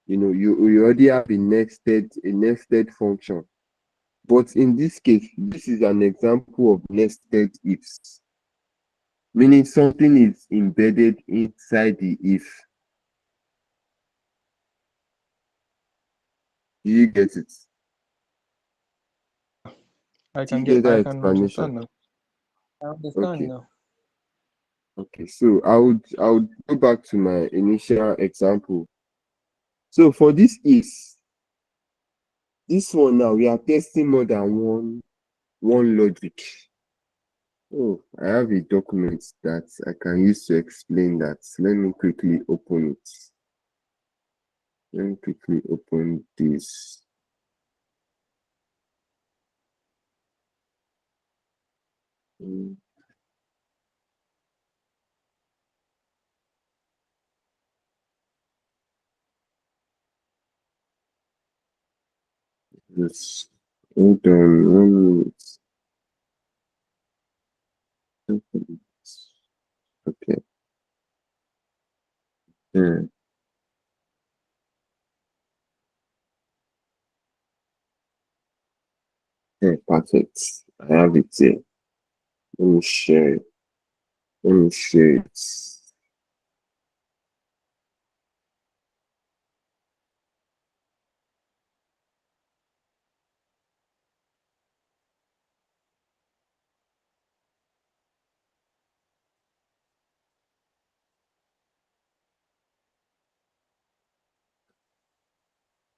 you already have a nested function. But in this case, this is an example of nested ifs, meaning something is embedded inside the if. Do you get it? Do you get I that can explanation? understand now. I understand Okay. now. Okay. So I would go back to my initial example. So for this one now, we are testing more than one logic. Oh, I have a document that I can use to explain that. Let me quickly open it. Let me quickly open this. Mm, Yes. Hold on 1 minute. Okay. Yeah. Yeah, perfect. I have it here. Let me share it. Let me share it.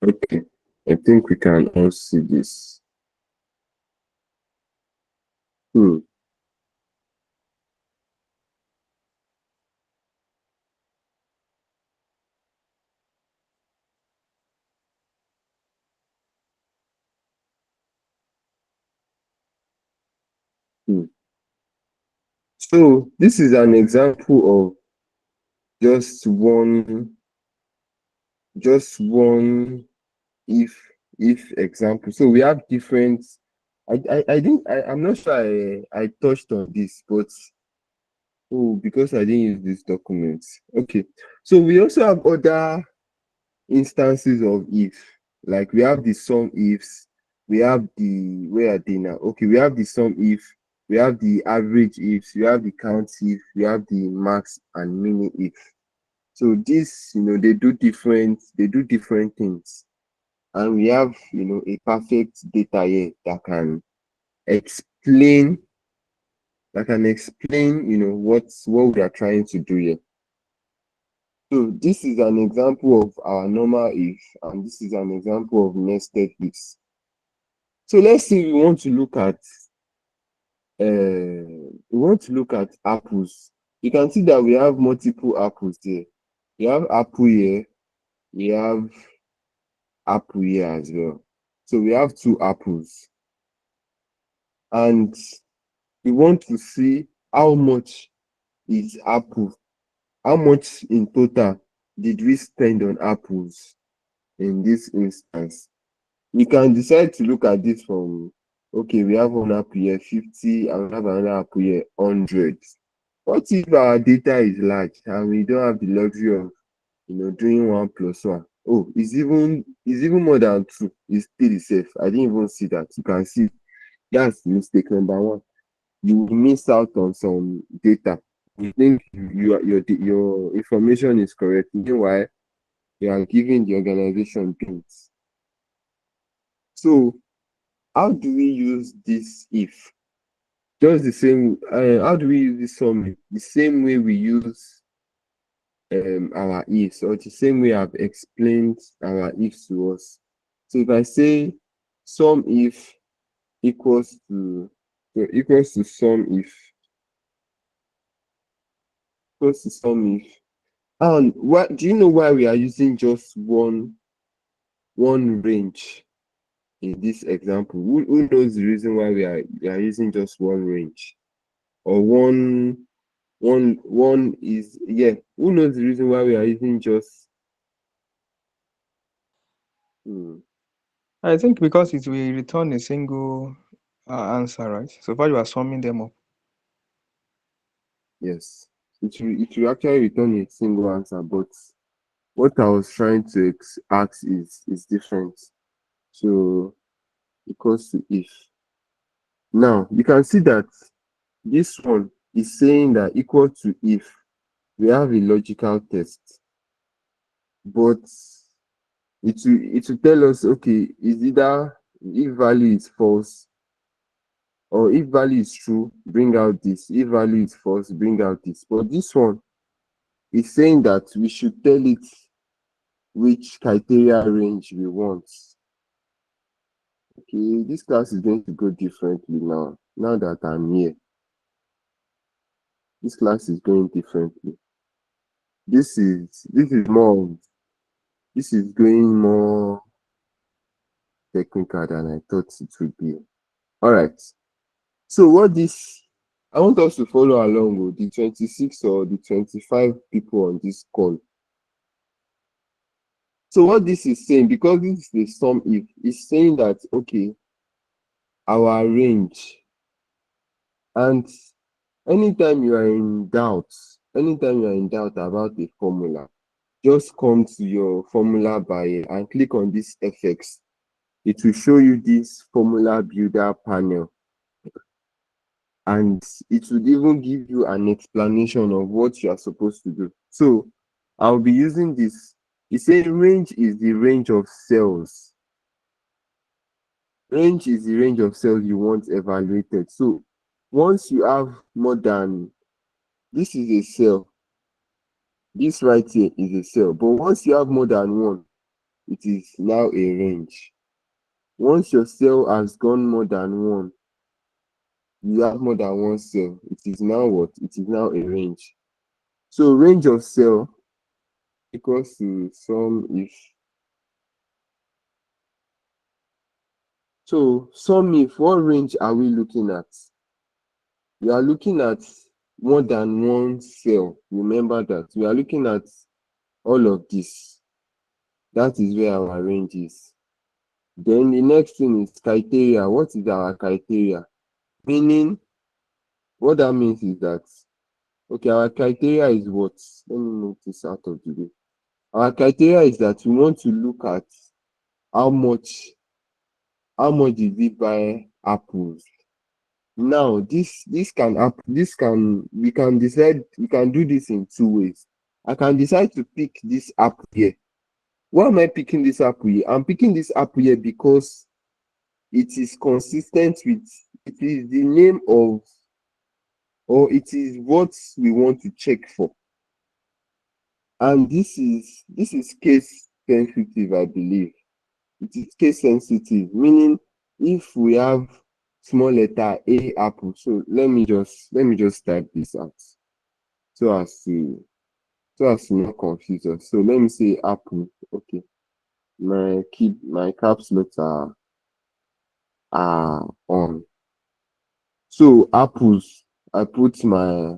Okay. I think we can all see this. Hmm. Hmm. So this is an example of just one if example. So we have different. I'm not sure I touched on this, but because I didn't use this document. Okay. So we also have other instances of if, like we have the sum ifs, we have the where are they now? Okay, we have the sum if, we have the average ifs, we have the count if, we have the max and mini if. So this, they do different things. And we have, a perfect data here explain that can explain, what we are trying to do here. So this is an example of our normal if, and this is an example of nested ifs. So let's say we want to look at apples. You can see that we have multiple apples here. We have apple here, we have apple here as well. So we have two apples, and we want to see how much is apple, how much in total did we spend on apples in this instance. We can decide to look at this from, okay, we have one apple here 50 and we have another apple here 100. What if our data is large and we don't have the luxury of doing 1 plus 1? Oh, it's even more than 2. It's 3 safe. I didn't even see that. You can see that's mistake number 1. You will miss out on some data. You think your information is correct. Meanwhile, you are giving the organization things. So how do we use this if? Just the same. How do we use this summary? The same way we use our ifs, or the same way I've explained our ifs to us. So if I say sum if equals to sum if equals to sum if. And what do you know why we are using just one range in this example? Who knows the reason why we are using just one range? Or one is, yeah, who knows the reason why we are using just I think because it will return a single answer, right? So far you are summing them up. yes, it will actually return a single answer, but what I was trying to ask is different. So equals to if. Now you can see that this one is saying that equal to if we have a logical test, but it will tell us, okay, is either if value is false, or if value is true, bring out this. If value is false, bring out this. But this one is saying that we should tell it which criteria range we want. Okay, this class is going to go differently now. Now that I'm here, this class is going differently. This is going more technical than I thought it would be. All right. So I want us to follow along with the 26 or the 25 people on this call. So what this is saying, because this is the sum if, it's saying that, okay, our range, and anytime you are in doubt about a formula, just come to your formula bar and click on this FX. It will show you this formula builder panel, and it would even give you an explanation of what you are supposed to do. So I'll be using this. It's saying range is the range of cells. Range is the range of cells you want evaluated. So once you have more than, this is a cell, this right here is a cell, but once you have more than one, it is now a range. Once your cell has gone more than one, you have more than one cell, it is now what? It is now a range. So range of cell equals to sum if. So sum if, what range are we looking at? We are looking at more than one cell. Remember that. We are looking at all of this. That is where our range is. Then the next thing is criteria. What is our criteria? Meaning, what that means is that, okay, our criteria is what? Let me move this out of the way. Our criteria is that we want to look at how much did we buy apples. Now, we can decide, we can do this in two ways. I can decide to pick this apple here. Why am I picking this apple here? I'm picking this apple here because it is consistent with, it is the name of, or it is what we want to check for. And this is case sensitive, I believe. It is case sensitive, meaning if we have small letter A apple. So let me just type this out so as to not confuse us. So let me say apple. Okay. My caps locks are on. So apples, I put my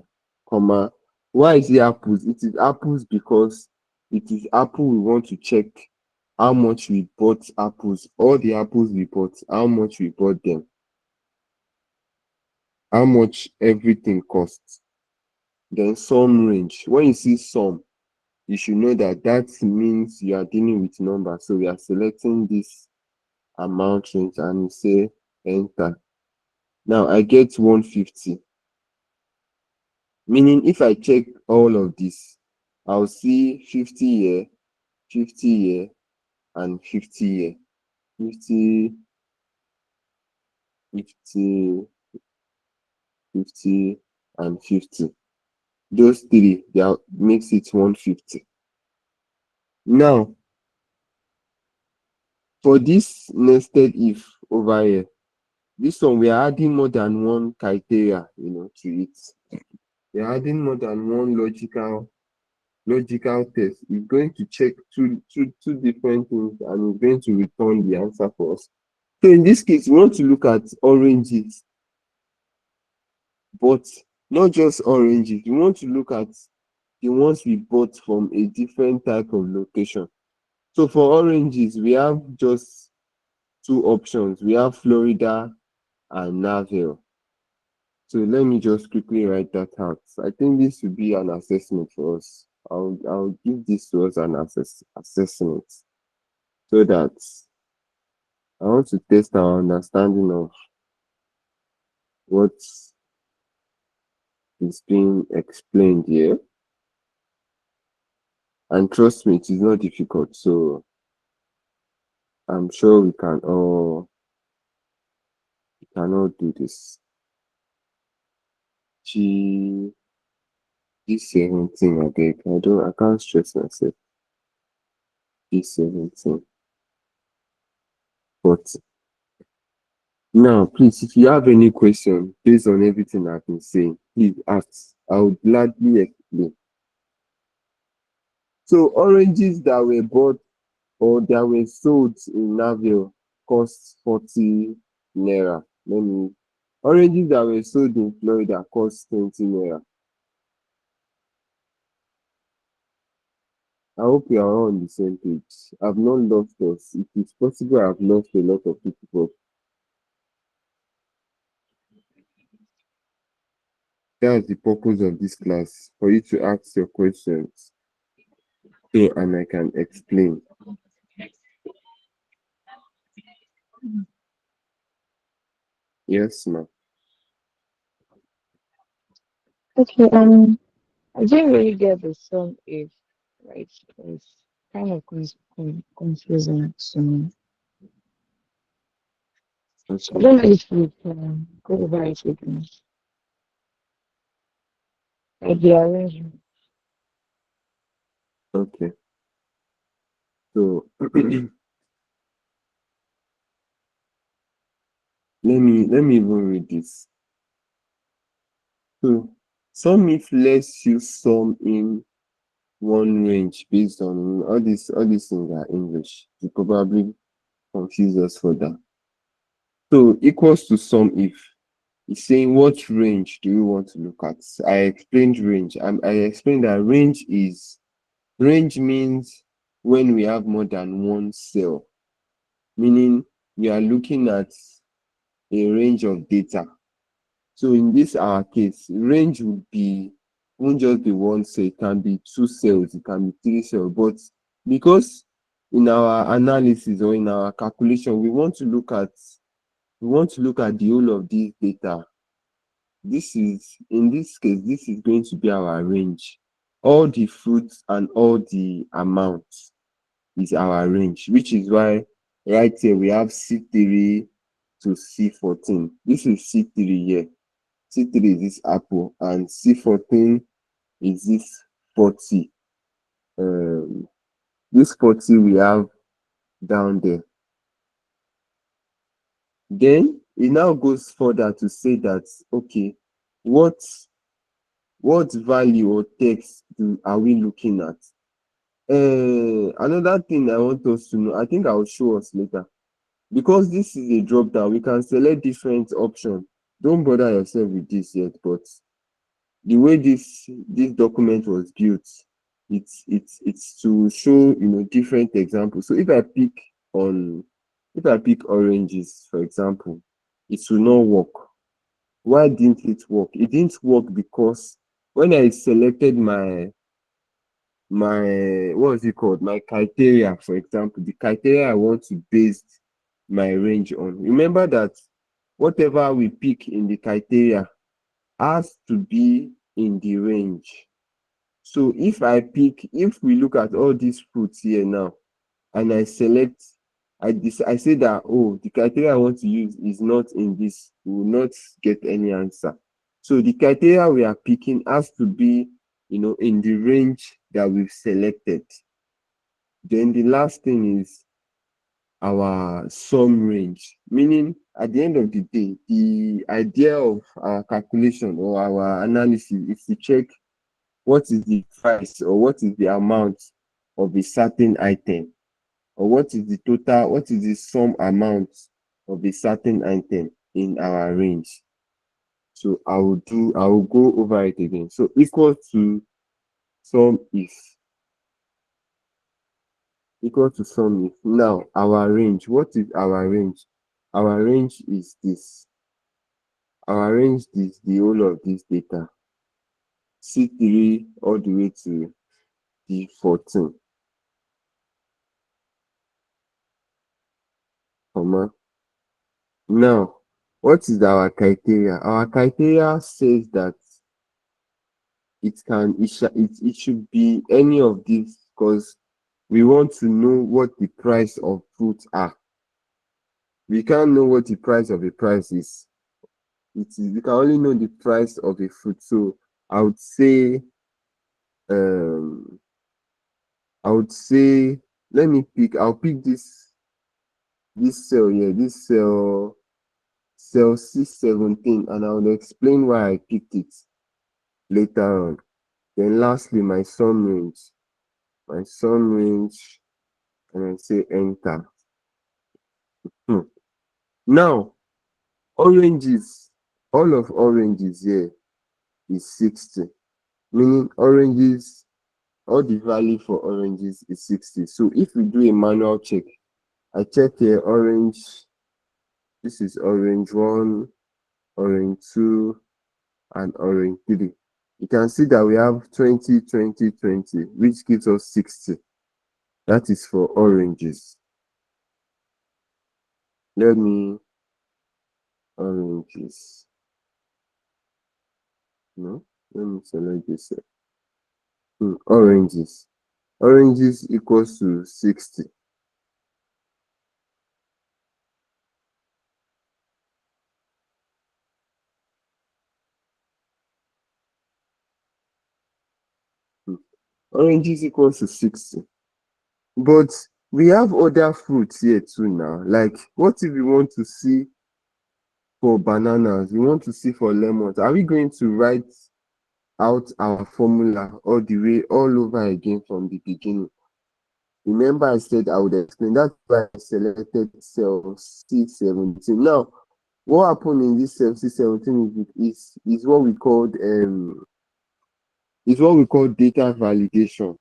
comma. Why is it apples? It is apples because it is apple we want to check how much we bought apples. All the apples we bought, how much we bought them, how much everything costs. then sum range. When you see sum, you should know that that means you are dealing with numbers. So we are selecting this amount range and you say enter. Now I get 150. Meaning if I check all of this, I'll see 50 here, 50 here, and 50 here. 50, 50, 50, and 50. Those three, that makes it 150. Now, for this nested if over here, this one we are adding more than one criteria, to it. We are adding more than one logical test. It's going to check two different things and it's going to return the answer for us. So in this case, we want to look at oranges, but not just oranges. We want to look at the ones we bought from a different type of location. So for oranges, we have just two options. We have Florida and Nashville. So let me just quickly write that out. I think this will be an assessment for us. I'll give this to us an assessment so that I want to test our understanding of what is being explained here. And trust me, it is not difficult. So I'm sure we can all do this. G17, I beg. I can't stress myself. G17. But now, please, if you have any question based on everything I've been saying, please ask. I would gladly explain. So oranges that were bought or that were sold in Naville cost 40 naira. Oranges that were sold in Florida cost 20 naira. I hope we are all on the same page. I've not lost us. If it's possible, I've lost a lot of people, but that's the purpose of this class, for you to ask your questions so and I can explain. Yes, ma'am. Okay, I didn't really get the sum if, right? It's kind of confusing to me. So I Okay. don't know if we can go over it again. Like the arrangement. Okay. So let me even read this. So some if lets you sum in one range based on all these things are English to probably confuse us further. So equals to sum if. It's saying what range do you want to look at? I explained range. I explained that range means when we have more than one cell, meaning we are looking at a range of data. So in this our case, range won't just be one cell, it can be two cells, it can be three cells. But because in our analysis or in our calculation, we want to look at the whole of this data. In this case, this is going to be our range. All the fruits and all the amounts is our range, which is why right here we have C3 to C14. This is C3 here. C3 is this apple and C14 is this 40. This 40 we have down there. Then it now goes further to say that, okay, what value or text are we looking at? Another thing I want us to know, I think I'll show us later. Because this is a drop down, we can select different options. Don't bother yourself with this yet, but the way this document was built, it's to show different examples. So if I pick oranges, for example, it will not work. Why didn't it work? It didn't work because when I selected my what is it called? My criteria, for example, the criteria I want to base my range on. Remember that whatever we pick in the criteria has to be in the range. So if we look at all these fruits here now, and I select, I say that, oh, the criteria I want to use is not in this, we will not get any answer. So the criteria we are picking has to be, in the range that we've selected. Then the last thing is our sum range, meaning at the end of the day, the idea of our calculation or our analysis is to check what is the price or what is the amount of a certain item, or what is the sum amount of a certain item in our range. So I will go over it again. So equal to sum if, now our range. What is our range? Our range is this. Our range is the whole of this data, C3 all the way to D14, comma. Now, what is our criteria? Our criteria says that it should be any of these, because we want to know what the price of fruits are. We can't know what the price of a price is. We can only know the price of a fruit. So I would say um I would say I'll pick this cell here, this cell C17, and I'll explain why I picked it later on. Then lastly, my sum range. And I say enter. Now, oranges, all of oranges here is 60, meaning oranges, all the value for oranges is 60. So if we do a manual check, I check here orange, this is orange 1, orange 2, and orange 3. You can see that we have 20, 20, 20, which gives us 60. That is for oranges. Let me oranges. No, let me select this. Oranges. Oranges equals to 60. Oranges equals to 60. But we have other fruits here too now. Like, what if we want to see for bananas? We want to see for lemons. Are we going to write out our formula all over again from the beginning? Remember, I said I would explain. That's why I selected cell C17. Now, what happened in this cell C17 is what we called data validation,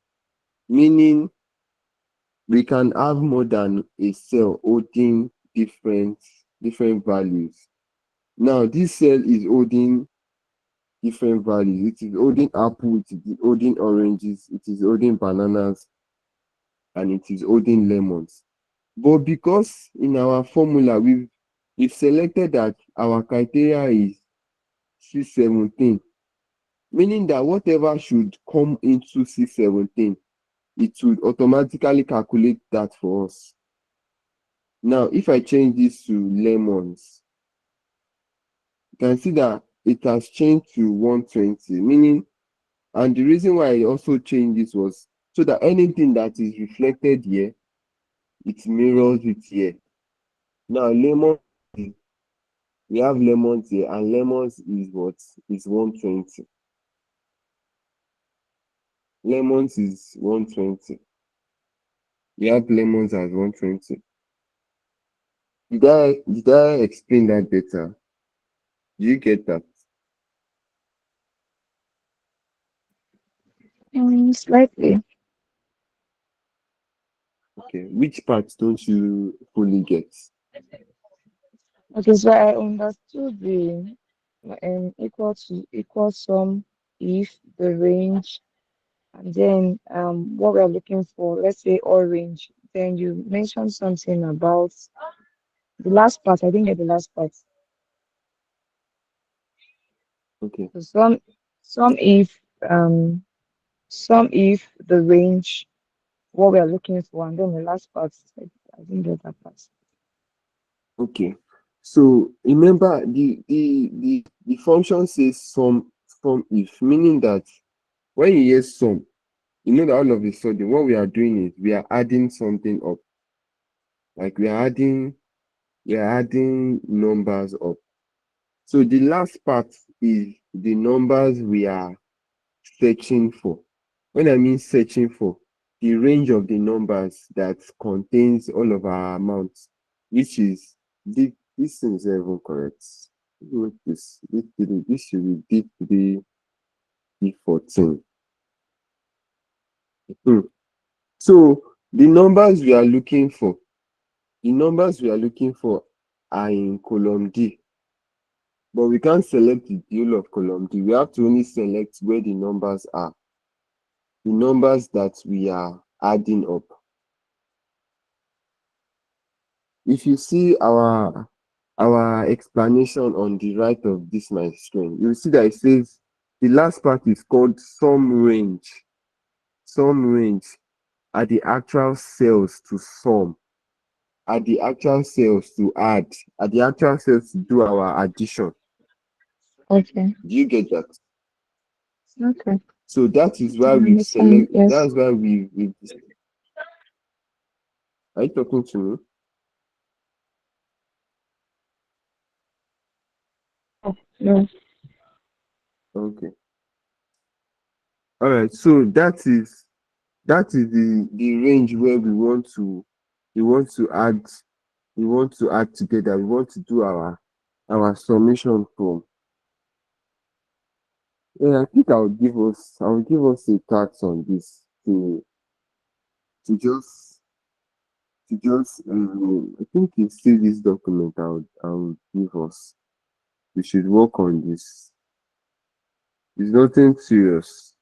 meaning we can have more than a cell holding different values. Now, this cell is holding different values. It is holding apple, it is holding oranges, it is holding bananas, and it is holding lemons. But because in our formula we've selected that our criteria is C17, meaning that whatever should come into C17, it would automatically calculate that for us. Now, if I change this to lemons, you can see that it has changed to 120, meaning, and the reason why I also changed this was so that anything that is reflected here, it mirrors it here. Now, we have lemons here, and lemons is what? Is 120. Lemons is 120. We have lemons as 120. Did I explain that better? Do you get that? Slightly. Okay. Which part don't you fully get? Okay, so I understood the equal sum if, the range, and then what we are looking for, let's say orange. Then you mentioned something about the last part. I didn't get the last part. Okay. So some if um some if the range, what we are looking for, and then the last part, I didn't get that part. Okay. So remember the function says some if, meaning that when you hear some, you know that all of a sudden what we are doing is we are adding something up. Like we are adding numbers up. So the last part is the numbers we are searching for. When I mean searching for, the range of the numbers that contains all of our amounts, which is this thing is not even correct. Look this should be D3, D14. So the numbers we are looking for are in column D, but we can't select the whole of column D. We have to only select where the numbers are, the numbers that we are adding up. If you see our explanation on the right of this my screen, you will see that it says the last part is called sum range. Sum range are the actual cells to sum, are the actual cells to add, are the actual cells to do our addition. Okay. Do you get that? Okay. So that is I why we've understand. select. Yes. That's why we. Are you talking to me? Oh, no. Okay. All right. So that is the range where we want to add together. We want to do our summation from. Yeah, I think I will give us a tax on this to just I think you see this document I would give us. We should work on this. It's nothing serious.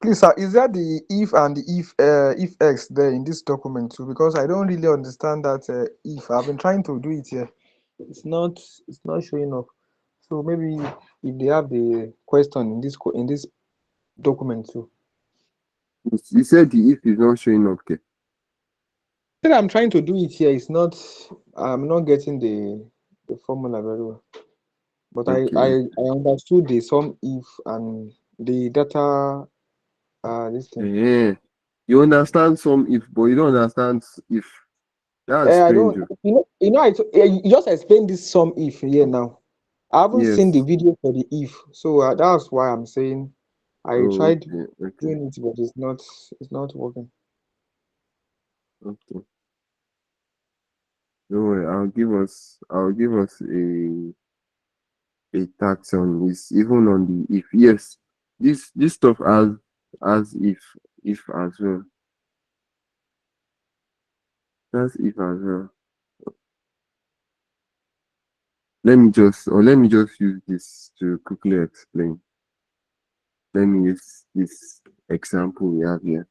Please, sir, is there the if and the if x there in this document too? Because I don't really understand that if. I've been trying to do it here. It's not showing up. So maybe if they have the question in this document too. You said the if is not showing up. Okay. Then I'm trying to do it here. I'm not getting the formula very well. But Okay. I understood the sum if and the data this thing. Yeah. You understand some if, but you don't understand if. That's I strange. don't Oh. you just explained this sum if here now. I haven't seen the Yes. video for the if, so that's why I'm saying I Oh, tried okay. Okay. doing it, but it's not working. Okay. Don't worry. I'll give us a tax on this, even on the if. Yes. This stuff as if as well. That's if as well. Let me just use this to quickly explain. Let me use this example we have here.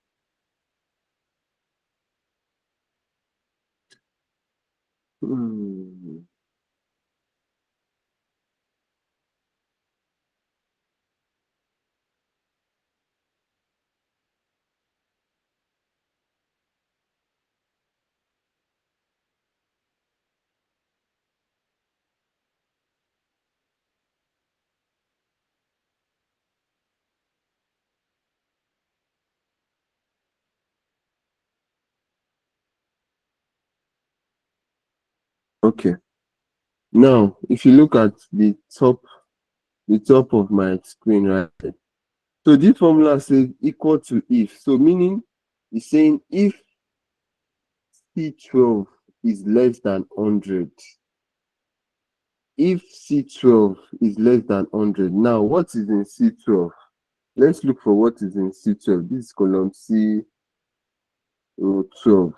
Hmm. Okay. Now, if you look at the top of my screen right there. So this formula says equal to if. So meaning it's saying if C12 is less than 100. If C12 is less than 100. Now, what is in C12? Let's look for what is in C12. This is column C12.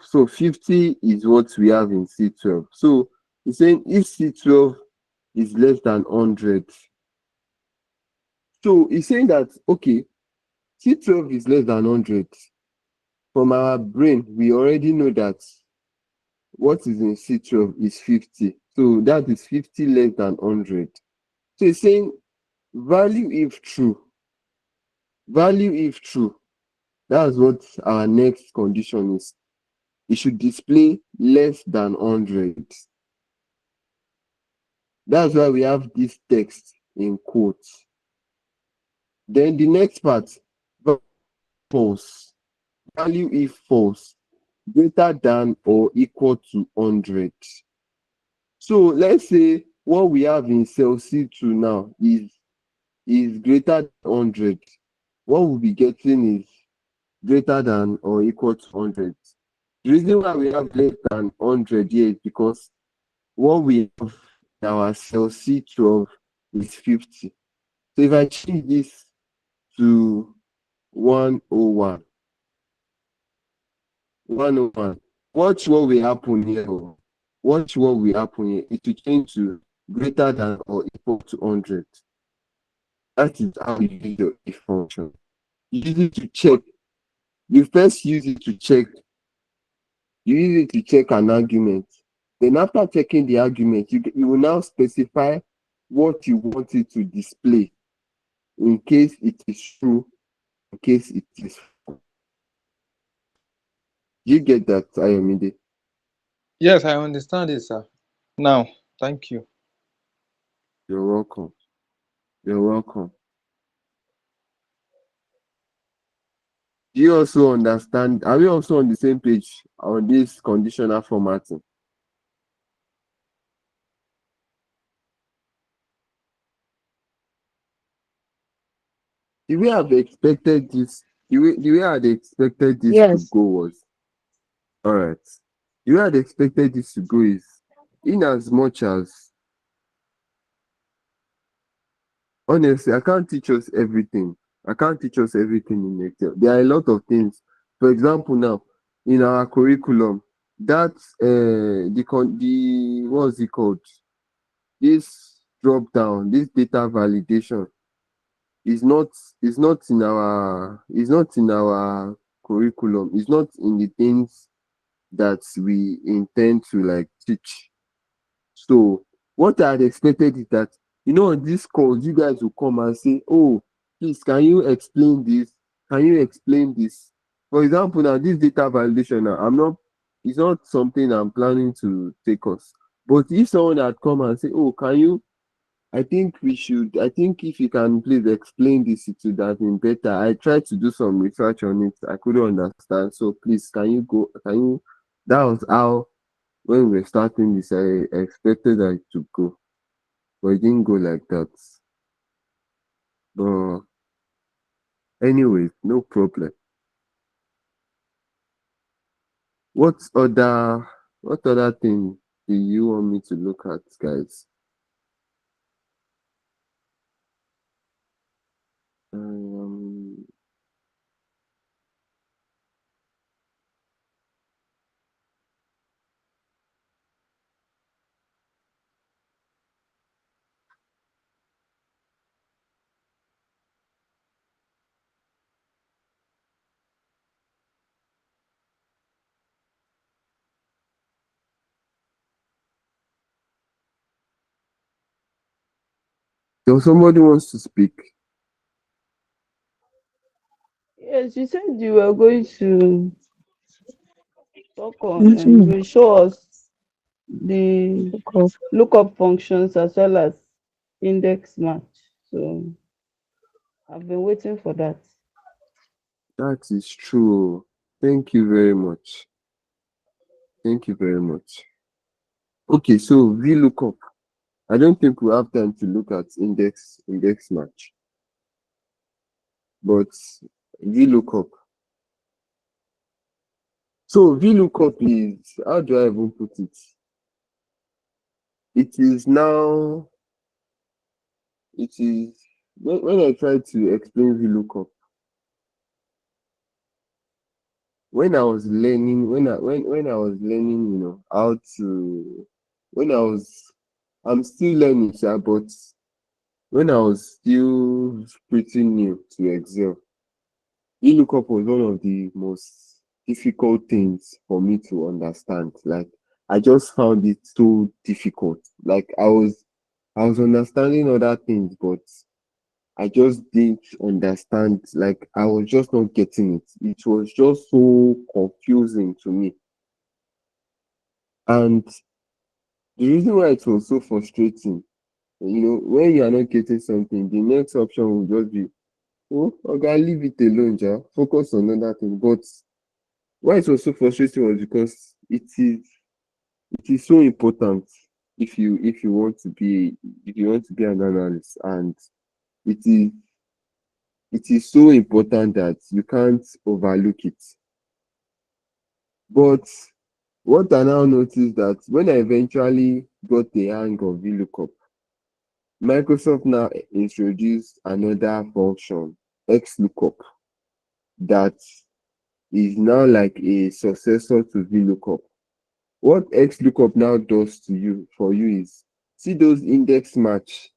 So 50 is what we have in C12. So it's saying if C12 is less than 100. So it's saying that, okay, C12 is less than 100. From our brain, we already know that what is in C12 is 50. So that is 50 less than 100. So it's saying value if true. Value if true. That's what our next condition is. It should display less than 100. That's why we have this text in quotes. Then the next part, false. Value if false, greater than or equal to 100. So let's say what we have in cell C2 now is greater than 100. What we'll be getting is greater than or equal to 100. The reason why we have less than 100 here is because what we have in our cell C12 is 50. So if I change this to 101, 101, watch what will happen here. Watch what will happen here. It will change to greater than or equal to 100. That is how you use your if function. You use it to check. You first use it to check. You use it to check an argument. Then after checking the argument, you will now specify what you want it to display in case it is true, in case it is false. You get that, Ayomide? Yes, I understand it, sir. Now, thank you. You're welcome. You're welcome. Do you also understand? Are we also on the same page on this conditional formatting? The way I've expected this, the way I'd expected this to Yes. go was, all right. The way I'd expected this to go is, in as much as, honestly, I can't teach us everything. I can't teach us everything in Excel. There are a lot of things. For example, now in our curriculum, that the what's it called? This drop down, this data validation is not is not in our curriculum. It's not in the things that we intend to like teach. So what I had expected is that, on this call, you guys will come and say, oh, please, can you explain this? Can you explain this? For example, now this data validation now, it's not something I'm planning to take us. But if someone had come and say, oh, can you, I think if you can please explain this, it would have been better. I tried to do some research on it. I couldn't understand. So please, that was how, when we were starting this, I expected it to go, but it didn't go like that. But anyways, no problem. What other what other thing do you want me to look at, guys? Um, so somebody wants to speak. Yes, you said you were going to talk on and you Mm-hmm. will show us the Okay. lookup functions as well as index match. So I've been waiting for that. That is true. Thank you very much. Thank you very much. Okay, so VLOOKUP. I don't think we have time to look at index match, but VLOOKUP. So VLOOKUP is, how do I even put it? It is now, it is, when I try to explain VLOOKUP, when I was learning, when I was learning, how to, when I was I'm still learning, sha, but when I was still pretty new to Excel, VLOOKUP was one of the most difficult things for me to understand. Like I just found it so difficult. Like I was understanding other things, but I just didn't understand. Like I was just not getting it. It was just so confusing to me. And the reason why it was so frustrating, when you are not getting something, the next option will just be, oh, okay, leave it alone, ja. Focus on other things. But why it was so frustrating was because it is so important if you want to be an analyst, and it is it is so important that you can't overlook it. But what I now noticed that when I eventually got the hang of VLOOKUP, Microsoft now introduced another function, XLOOKUP, that is now like a successor to VLOOKUP. What XLOOKUP now does for you is, see those index match,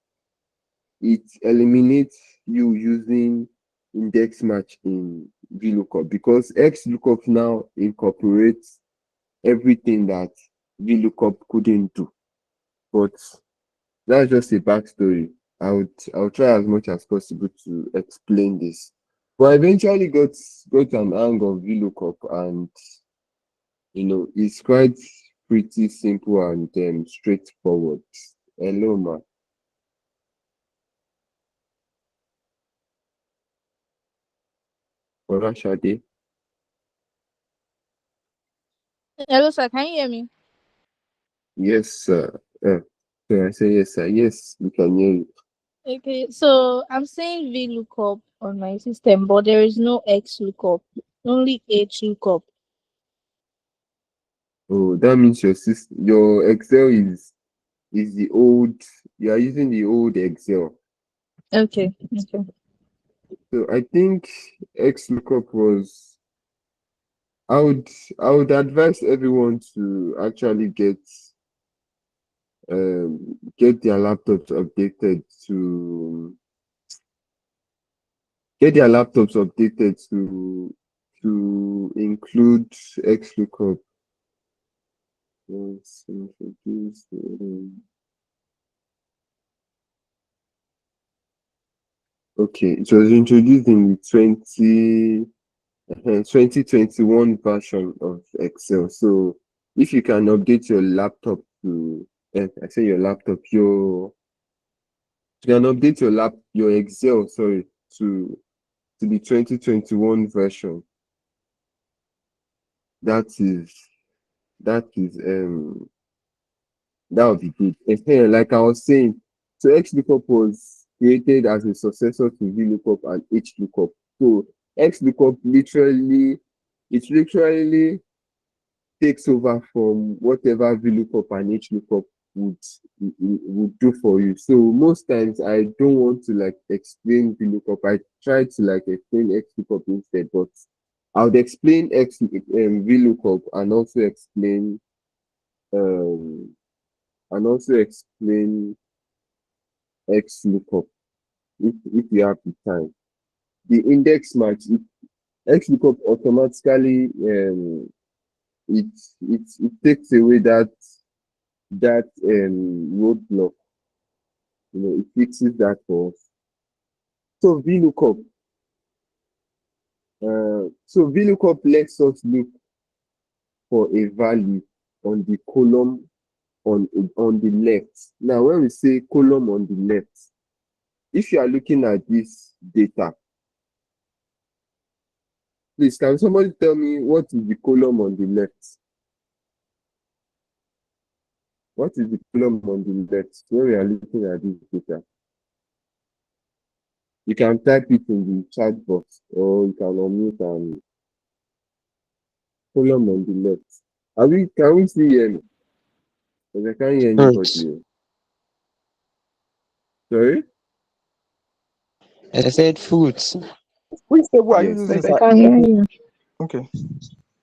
it eliminates you using index match in VLOOKUP because XLOOKUP now incorporates everything that VLOOKUP couldn't do. But that's just a backstory. I'll try as much as possible to explain this. But I eventually got an hang of VLOOKUP, and it's quite pretty simple and straightforward. Hello, ma. Shade. Hello, sir. Can you hear me? Yes, sir. So I say yes, sir. Yes, we can hear you. Okay, so I'm saying VLOOKUP on my system, but there is no XLOOKUP, only HLOOKUP. Oh, that means your Excel is the old. You are using the old Excel. Okay, okay. So I think XLOOKUP was. I would I would advise everyone to actually get their laptops updated to include XLOOKUP. Let's introduce, okay, it was introduced in the 2021 version of Excel. So if you can update your laptop to, I say your laptop, you can update your Excel, sorry, to the 2021 version. That is that is that would be good. Like I was saying, so XLOOKUP was created as a successor to VLOOKUP and HLOOKUP. So XLOOKUP literally takes over from whatever VLOOKUP and HLOOKUP would would do for you. So most times I don't want to like explain VLOOKUP. I try to like explain XLOOKUP instead, but I would explain VLOOKUP um and also explain XLOOKUP if you have the time. The index match, XLOOKUP automatically it takes away that roadblock. It fixes that for us. So VLOOKUP lets us look for a value on the column on the left. Now, when we say column on the left, if you are looking at this data, please can somebody tell me what is the column on the left? What is the column on the left when we are looking at this data? You can type it in the chat box or you can unmute and column on the left. Can we see him? Because I can't hear Fruits. anybody. Sorry? I said fruits. Which table are you Yes. using, I sir? can hear you. Okay.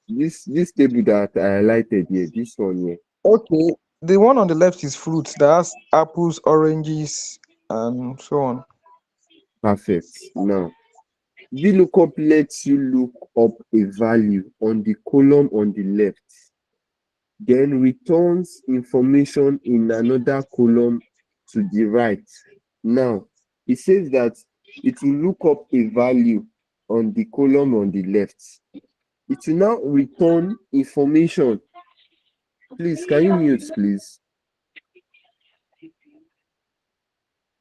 This table that I highlighted here, this one here. Okay. The one on the left is fruits that has apples, oranges, and so on. Perfect. Now, VLOOKUP lets you look up a value on the column on the left, then returns information in another column to the right. Now, it says that it will look up a value on the column on the left. It will now return information. Please, can you mute, please?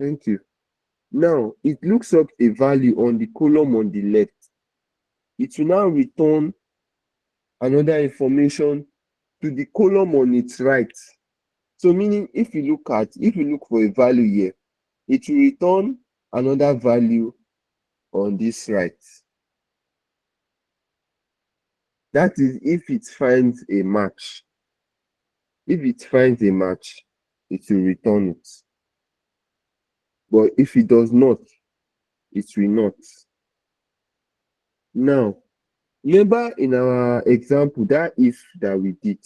Thank you. Now, it looks up a value on the column on the left. It will now return another information to the column on its right. So meaning if you look for a value here, it will return another value on this right. That is if it finds a match. If it finds a match, it will return it. But if it does not, it will not. Now, remember in our example, that if that we did,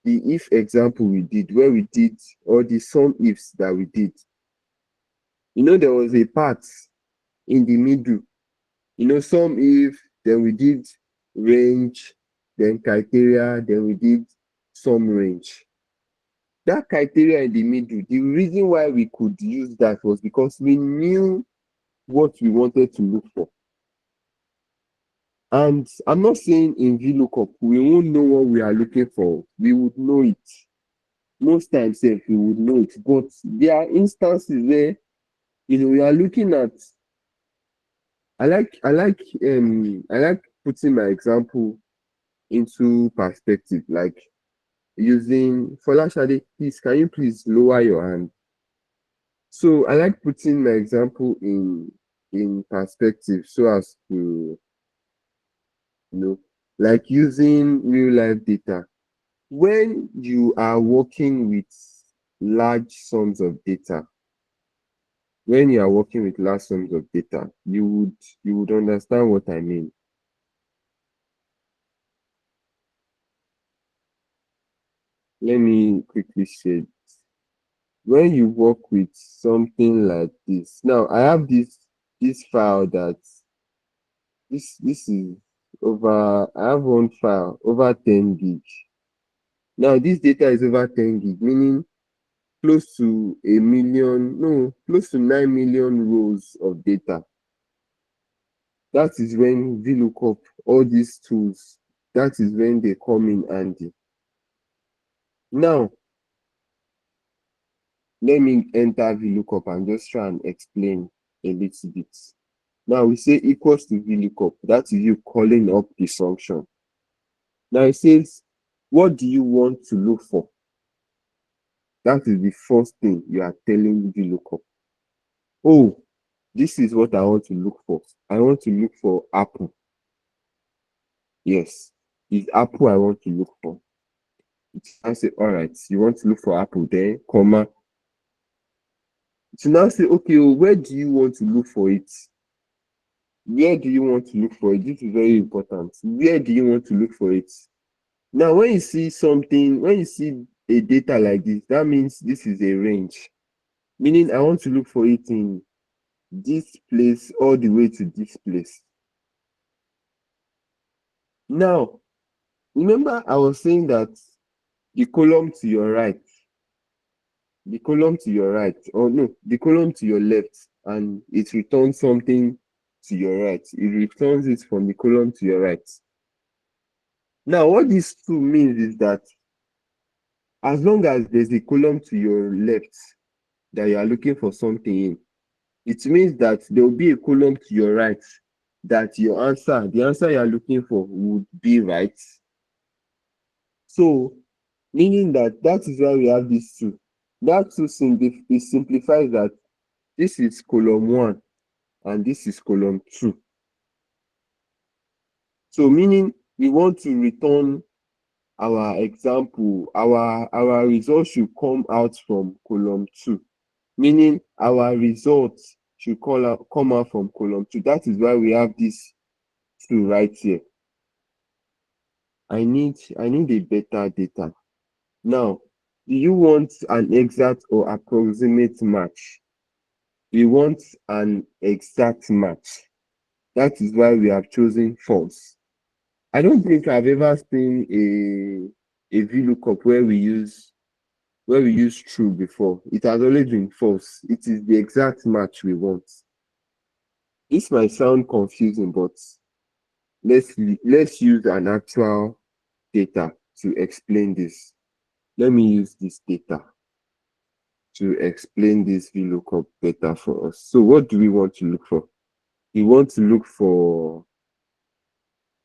the if example we did, where we did all the some ifs that we did, there was a part in the middle, some if, then we did range, then criteria, then we did some range. That criteria in the middle, the reason why we could use that was because we knew what we wanted to look for. And I'm not saying in VLOOKUP, we won't know what we are looking for. We would know it. Most times, we would know it. But there are instances where, we are looking at. I like putting my example into perspective, like using Folashade, please, can you please lower your hand? So I like putting my example in perspective so as to, like using real life data. When you are working with large sums of data, you would understand what I mean. Let me quickly say it. When you work with something like this, now I have this file that this is over. I have one file over 10 gig. Now this data is over 10 gig, meaning close to 9 million rows of data. That is when VLOOKUP, all these tools, that is when they come in handy. Now, let me enter VLOOKUP and just try and explain a little bit. Now we say equals to VLOOKUP. That is you calling up the function. Now it says, what do you want to look for? That is the first thing you are telling VLOOKUP. Oh, this is what I want to look for. I want to look for apple. Yes, it's apple I want to look for. I say, all right, you want to look for apple there, comma. So now say, okay, where do you want to look for it? Where do you want to look for it? This is very important. Where do you want to look for it? Now, when you see a data like this, that means this is a range. Meaning I want to look for it in this place all the way to this place. Now, remember I was saying that the column to your right, the column to your left, and it returns something to your right. It returns it from the column to your right. Now, what this two means is that as long as there's a column to your left that you are looking for something in, it means that there will be a column to your right that the answer you are looking for would be right. So, meaning that is why we have these two. That two simplifies that this is column 1 and this is column 2. So, meaning we want to return our example, our results should come out from column 2, meaning our results should come out from column 2. That is why we have this 2 right here. I need a better data. Now, do you want an exact or approximate match? We want an exact match. That is why we have chosen false. I don't think I've ever seen a VLOOKUP where we use true before. It has always been false. It is the exact match we want. This might sound confusing, but let's use an actual data to explain this. Let me use this data to explain this VLOOKUP better for us. So what do we want to look for? We want to look for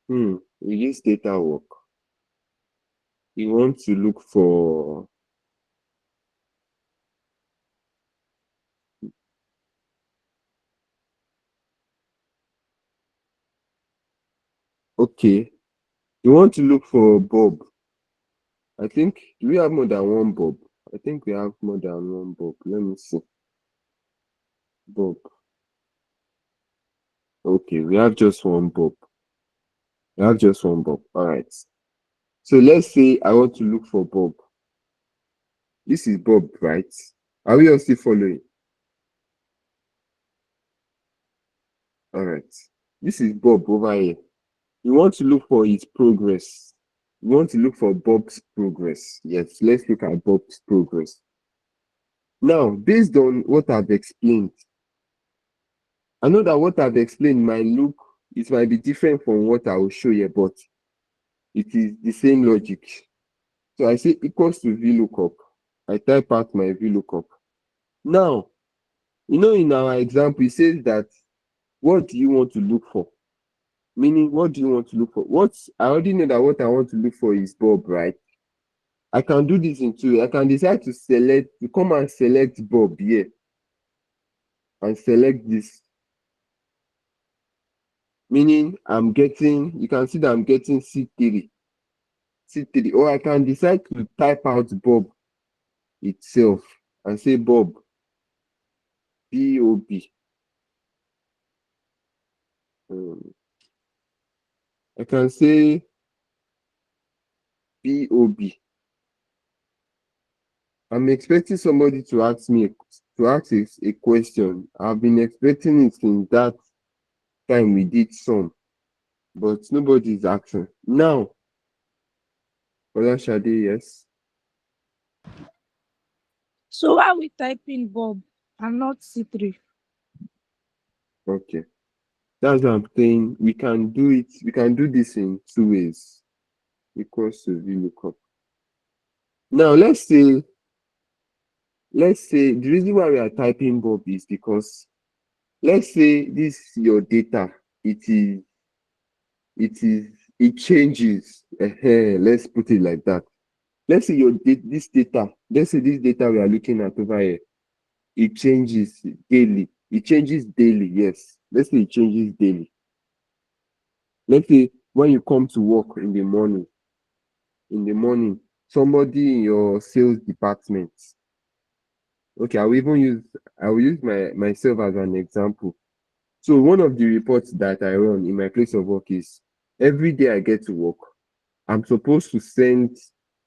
will this data work? We want to look for okay. We want to look for Bob. I think do we have more than one Bob? I think we have more than one Bob. Let me see. Bob. Okay, we have just one Bob. We have just one Bob. All right. So let's say I want to look for Bob. This is Bob, right? Are we all still following? All right. This is Bob over here. We want to look for his progress. We want to look for Bob's progress. Yes, let's look at Bob's progress. Now, based on what I've explained, I know that what I've explained it might be different from what I will show you, but it is the same logic. So I say equals to VLOOKUP. I type out my VLOOKUP. Now, in our example, it says that what do you want to look for? Meaning, what do you want to look for? I already know that what I want to look for is Bob, right? I can do this in two. I can decide to come and select Bob here and select this. Meaning you can see that I'm getting C3. C3. Or I can decide to type out Bob itself and say Bob, B-O-B. I can say B-O-B. I'm expecting somebody to ask a question. I've been expecting it since that time we did some, but nobody is asking. Now, Shade, yes. So why we type in Bob and not C3? Okay. That's what I'm saying. We can do it. We can do this in two ways. Equals to VLOOKUP. Now let's say the reason why we are typing Bob is because let's say this is your data. It changes. Let's put it like that. Let's say this data. Let's say this data we are looking at over here. It changes daily. It changes daily. Yes. Let's say it changes daily. Let's say when you come to work in the morning, somebody in your sales department. Okay, I will use myself as an example. So one of the reports that I run in my place of work is every day I get to work, I'm supposed to send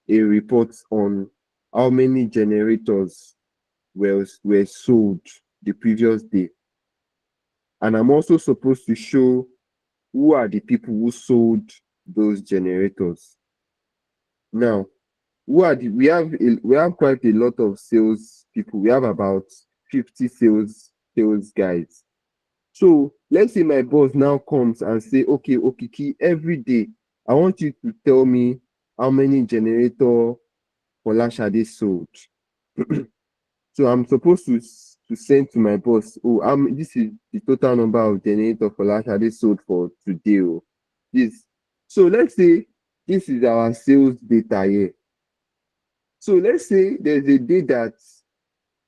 a report on how many generators were sold the previous day. And I'm also supposed to show who are the people who sold those generators. Now, we have quite a lot of sales people. We have about 50 sales guys. So let's say my boss now comes and say, okay, Okiki, every day I want you to tell me how many generator Folashade sold. So I'm supposed to send to my boss, this is the total number of generator Folashade sold for today. This. So let's say this is our sales data here. So let's say there's a day that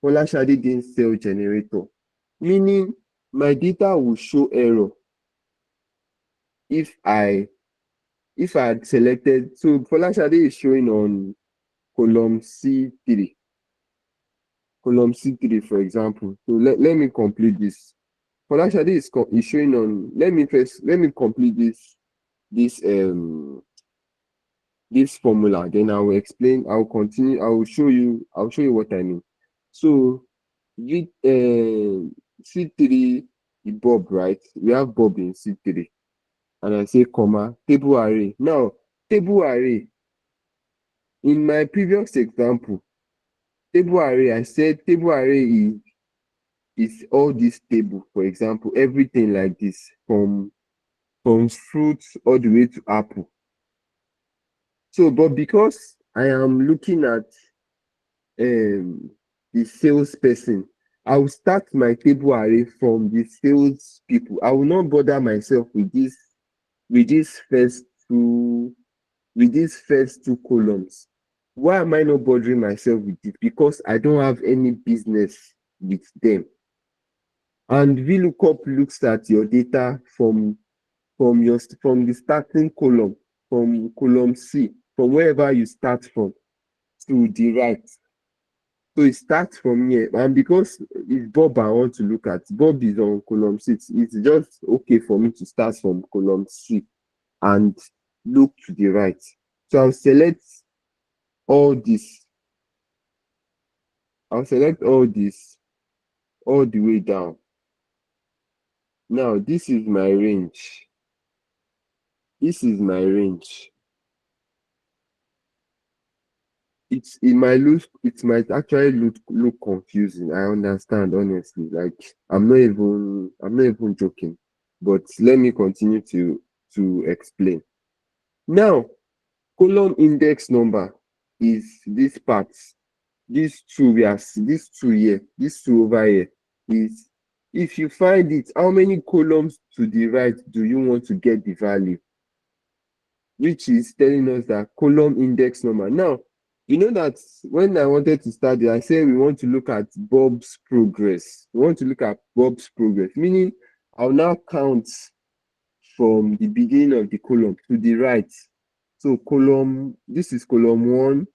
Folashade didn't sell generator, meaning my data will show error if I had selected. So Folashade is showing on column C3. Column C3, for example. So let me complete this. Folashade is showing on. Let me complete this this formula, then I will explain, I will continue, I'll show you what I mean. So with C3 Bob, right? We have Bob in C3, and I say comma table array. Now, table array, in my previous example, table array, I said table array is all this table, for example, everything like this, from fruits all the way to apple. So, but because I am looking at um the salesperson, I will start my table array from the sales people. I will not bother myself with this first two with these first two columns. Why am I not bothering myself with it? Because I don't have any business with them. And VLOOKUP looks at your data from the starting column, from column C, from wherever you start from to the right. So it starts from here. And because it's Bob I want to look at, Bob is on column 6. It's just okay for me to start from column C and look to the right. So I'll select all this. I'll select all this all the way down. Now, this is my range. This is my range. It might actually look confusing. I understand, honestly. Like, I'm not even joking. But let me continue to explain. Now, column index number is this part. These two here, these two over here is, if you find it, how many columns to the right do you want to get the value? Which is telling us that column index number. Now, you know that when I wanted to start it, I said we want to look at Bob's progress. We want to look at Bob's progress, meaning I'll now count from the beginning of the column to the right. So this is column 1,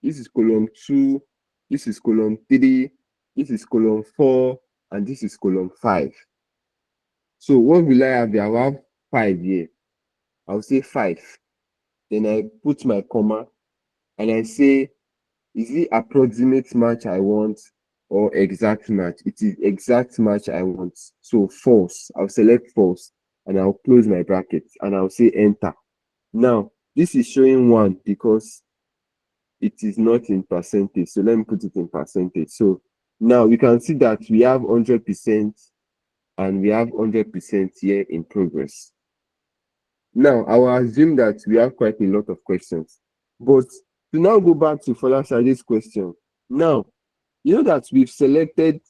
this is column 2, this is column 3, this is column 4, and this is column 5. So what will I have here? I will have 5 here. I'll say 5. Then I put my comma and I say, is it approximate match I want or exact match? It is exact match I want. So false. I'll select false and I'll close my bracket and I'll say enter. Now, this is showing 1 because it is not in percentage. So let me put it in percentage. So now we can see that we have 100% and we have 100% here in progress. Now, I will assume that we have quite a lot of questions. But to now go back to Folashade's question, now, you know that we selected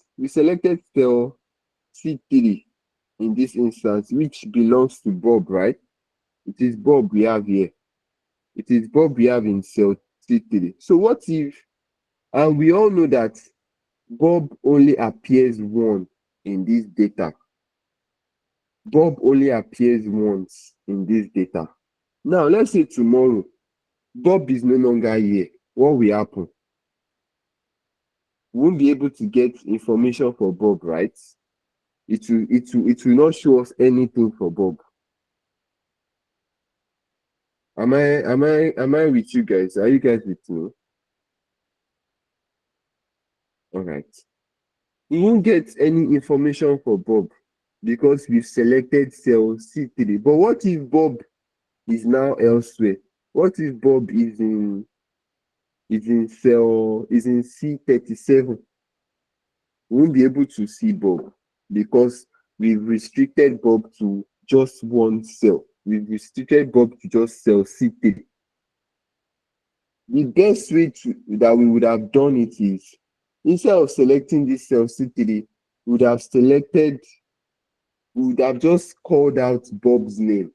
cell C3 in this instance, which belongs to Bob, right? It is Bob we have here. It is Bob we have in cell C3. So what if, and we all know that Bob only appears once in this data. Bob only appears once in this data. Now, let's say tomorrow, Bob is no longer here. What will happen? We won't be able to get information for Bob, right? It will not show us anything for Bob. Am I with you guys? Are you guys with me? All right. We won't get any information for Bob because we've selected cell C3. But what if Bob is now elsewhere? What if Bob is in C37? We won't be able to see Bob because we've restricted Bob to just one cell. We've restricted Bob to just cell C3. The best way that we would have done it is, instead of selecting this cell C3, we would have just called out Bob's name.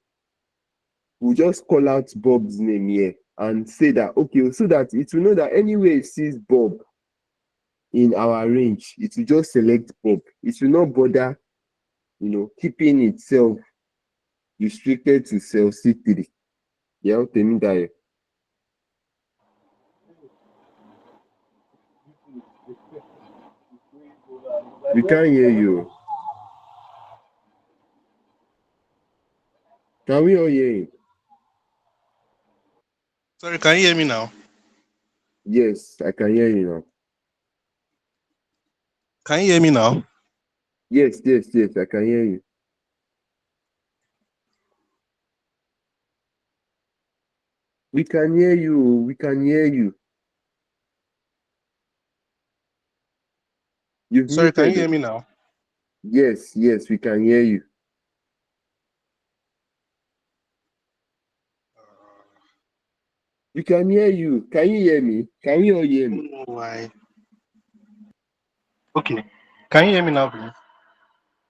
We'll just call out Bob's name here and say that, okay, so that it will know that anywhere it sees Bob in our range, it will just select Bob. It will not bother, keeping itself restricted to cell C3. Yeah, tell me that. We can't hear you. Can we all hear him? Sorry, can you hear me now? Yes, I can hear you now. Can you hear me now? Yes, yes, yes, I can hear you. We can hear you. We can hear you. You've Sorry, can you muted. hear Oh. me now? Yes, yes, we can hear you. We can hear you. Can you hear me? Can you all I hear me? don't know why. Okay. Can you hear me now, please?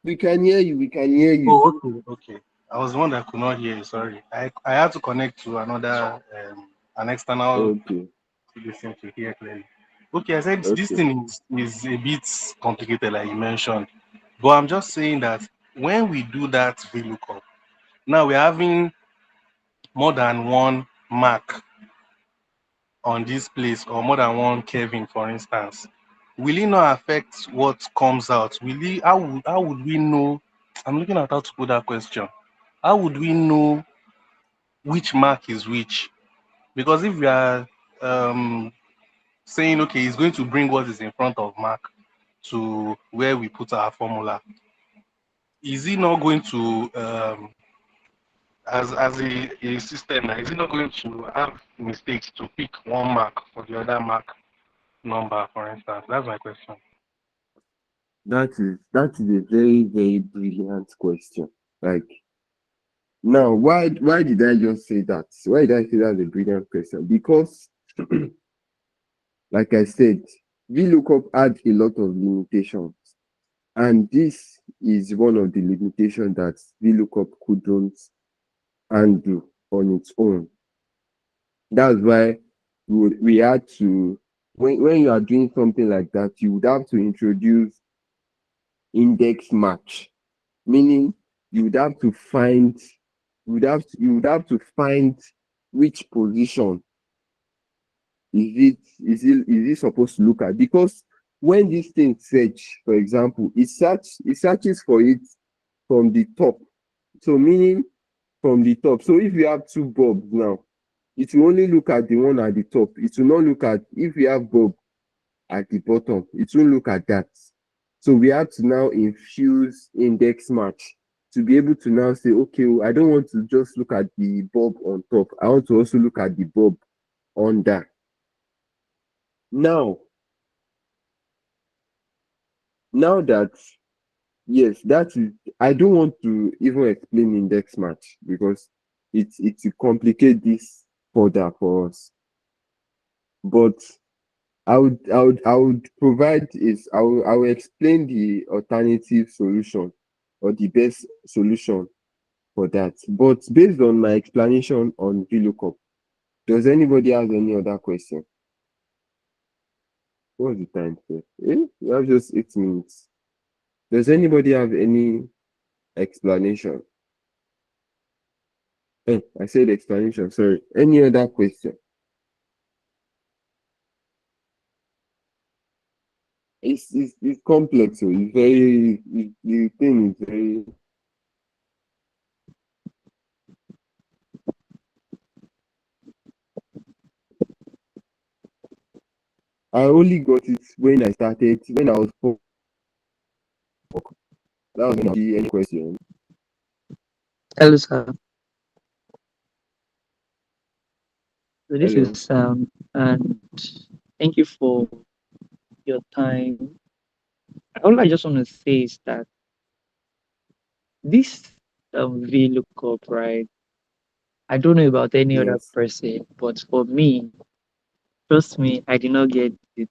We can hear you. We can hear you. Oh, okay, okay. I was the one that could not hear you. Sorry. I had to connect to another an external Okay, listen to hear clearly. Okay, I said this okay. thing is a bit complicated, like you mentioned. But I'm just saying that when we do that VLOOKUP, now we're having more than one mark on this place or more than one Kevin, for instance. Will it not affect what comes out? How would we know? I'm looking at how to put that question. How would we know which mark is which? Because if we are um, saying, okay, it's going to bring what is in front of mark to where we put our formula, is it not going to, as a system, is it not going to have mistakes to pick one mark for the other mark number, for instance? That's my question. That is a very, very brilliant question. Like now, why did I just say that? Why did I say that's a brilliant question? Because like I said, VLOOKUP had a lot of limitations. And this is one of the limitations that VLOOKUP couldn't handle on its own. That's why we had to, when you are doing something like that, you would have to introduce index match, meaning you would have to find, you would have to find which position is it supposed to look at, because when this thing search, for example, it searches for it from the top, so meaning from the top. So if you have two bulbs now, it will only look at the one at the top. It will not look at, if you have bulb at the bottom, it won't look at that. So we have to now infuse index match to be able to now say, okay, I don't want to just look at the bulb on top, I want to also look at the bulb under. Now, now that, yes, that is, I don't want to even explain index match because it will complicate this further for us. But I would provide is I will explain the alternative solution or the best solution for that. But based on my explanation on VLOOKUP, does anybody have any other question? What's the time, sir? We have just 8 minutes. Does anybody have any explanation? I said explanation, sorry. Any other question? It's complex, so it's very, the thing is very, I only got it when I started, when I was four. That was when I see any question. Hello, sir. So this is Hello. Sam, and thank you for your time. All I just want to say is that this VLOOKUP, right? I don't know about any other Yes. person, but for me, trust me, I did not get it.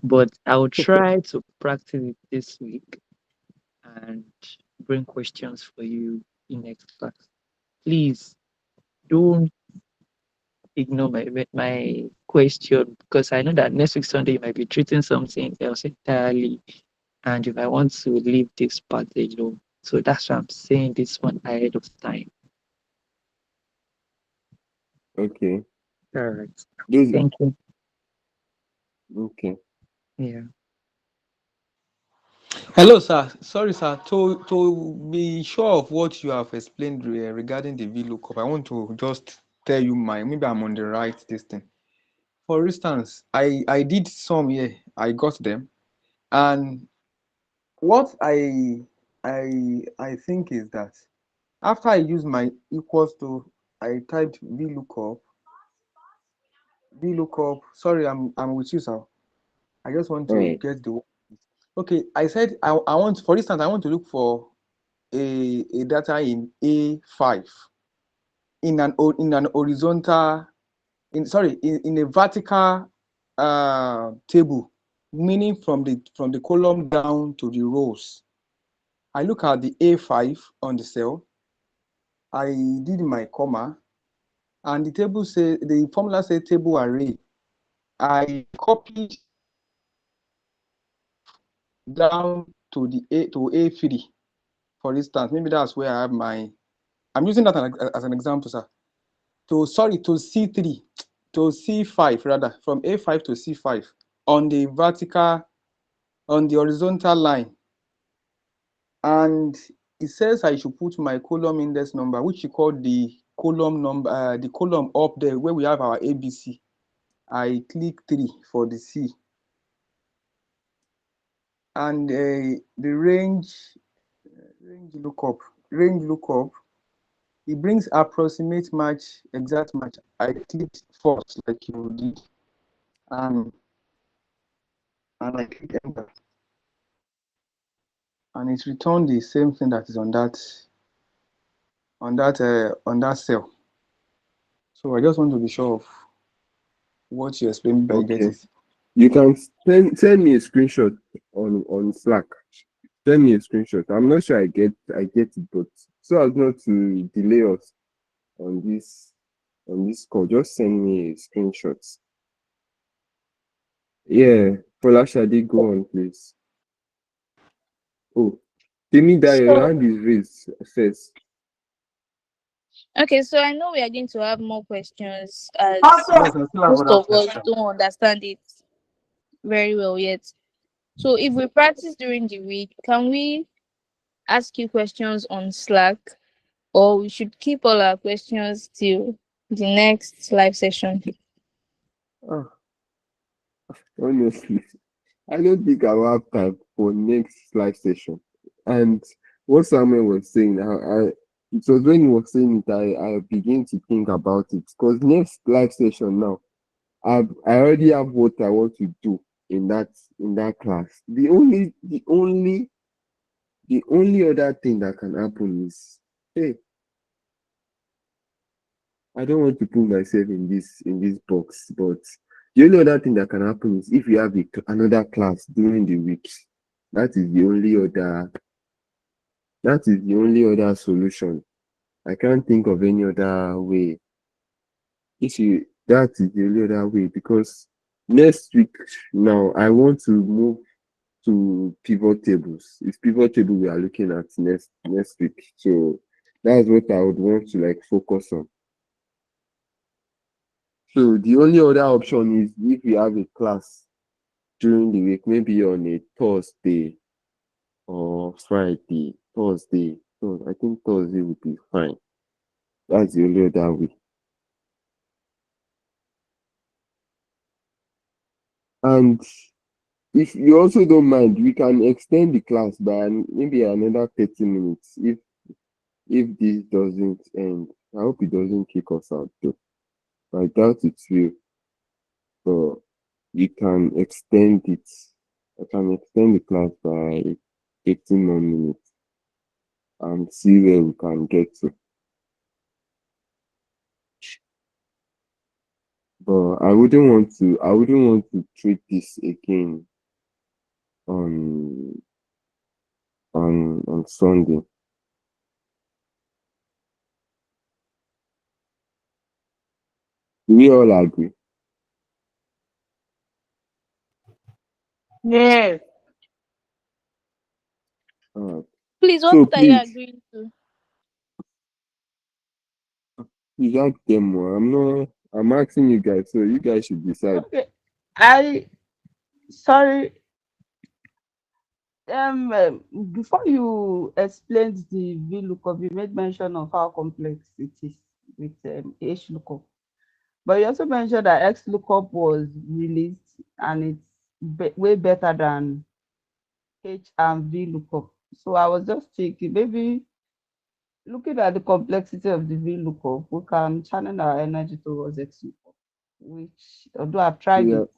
But I will try to practice it this week and bring questions for you in next class. Please don't ignore my question because I know that next week Sunday you might be treating something else entirely, and you might want to leave this part alone. So that's why I'm saying this one ahead of time. Okay. All right. Those, Thank you. okay. Yeah. Hello, sir. Sorry, sir. To be sure of what you have explained regarding the VLOOKUP, I want to just tell you mine. Maybe I'm on the right this thing. For instance, I did some here. I got them, and what I think is that after I use my equals to, I typed VLOOKUP. Sorry, I'm with you, sir. I just want All to right. get the. Okay, I said I want, for instance, I want to look for a data in A5 in an horizontal, in a vertical table, meaning from the column down to the rows. I look at the A5 on the cell. I did my comma, and the formula says table array. I copied down to the A3, for instance. Maybe that's where I have my. I'm using that as an example, sir. To C3, to C5 rather, from A5 to C5 on the horizontal line, and it says I should put my column index number, which you call the column number, the column up there where we have our ABC. I click 3 for the C, and the range lookup, it brings approximate match, exact match. I clicked false like you did, and I click enter, and it returned the same thing that is on that cell. So I just want to be sure of what you explained by get Okay. it. You can send me a screenshot on Slack. Send me a screenshot. I'm not sure I get it, but so as not to delay us on this call, just send me a screenshot. Yeah, Folashade, go on, please. Oh, Temi that your So hand is raised first. okay, so I know we are going to have more questions as Yes, I still have most other of us questions. don't understand it very well yet. So if we practice during the week, can we ask you questions on Slack, or we should keep all our questions till the next live session? Ah, honestly, I don't think I will have time for next live session. And what Samuel was saying, it was when he was saying it, I begin to think about it. Because next live session now, I already have what I want to do in that class. The only other thing that can happen is, hey, I don't want to put myself in this box, but the only other thing that can happen is if you have another class during the week. That is the only other that is the only other solution. I can't think of any other way. If you That is the only other way, because next week now I want to move to pivot tables. It's pivot table we are looking at next week. So that's what I would want to like focus on. So the only other option is if we have a class during the week, maybe on a Thursday or Friday. Thursday. So I think Thursday would be fine. That's the only other way. And if you also don't mind, we can extend the class by maybe another 30 minutes if this doesn't end. I hope it doesn't kick us out though. I doubt it will, but we can extend it. I can extend the class by 18 more minutes and see where we can get to. But I wouldn't want to treat this again on on Sunday. Do we all agree? Yes. Alright. Please, what So are you please, agreeing to? please ask them more. I'm asking you guys, so you guys should decide. Okay. I sorry. Before you explained the VLOOKUP, you made mention of how complex it is. with H lookup. But you also mentioned that X lookup was released and it's way better than H and V lookup. So I was just thinking, maybe looking at the complexity of the V lookup, we can channel our energy towards X lookup, which although I've tried Yeah. it,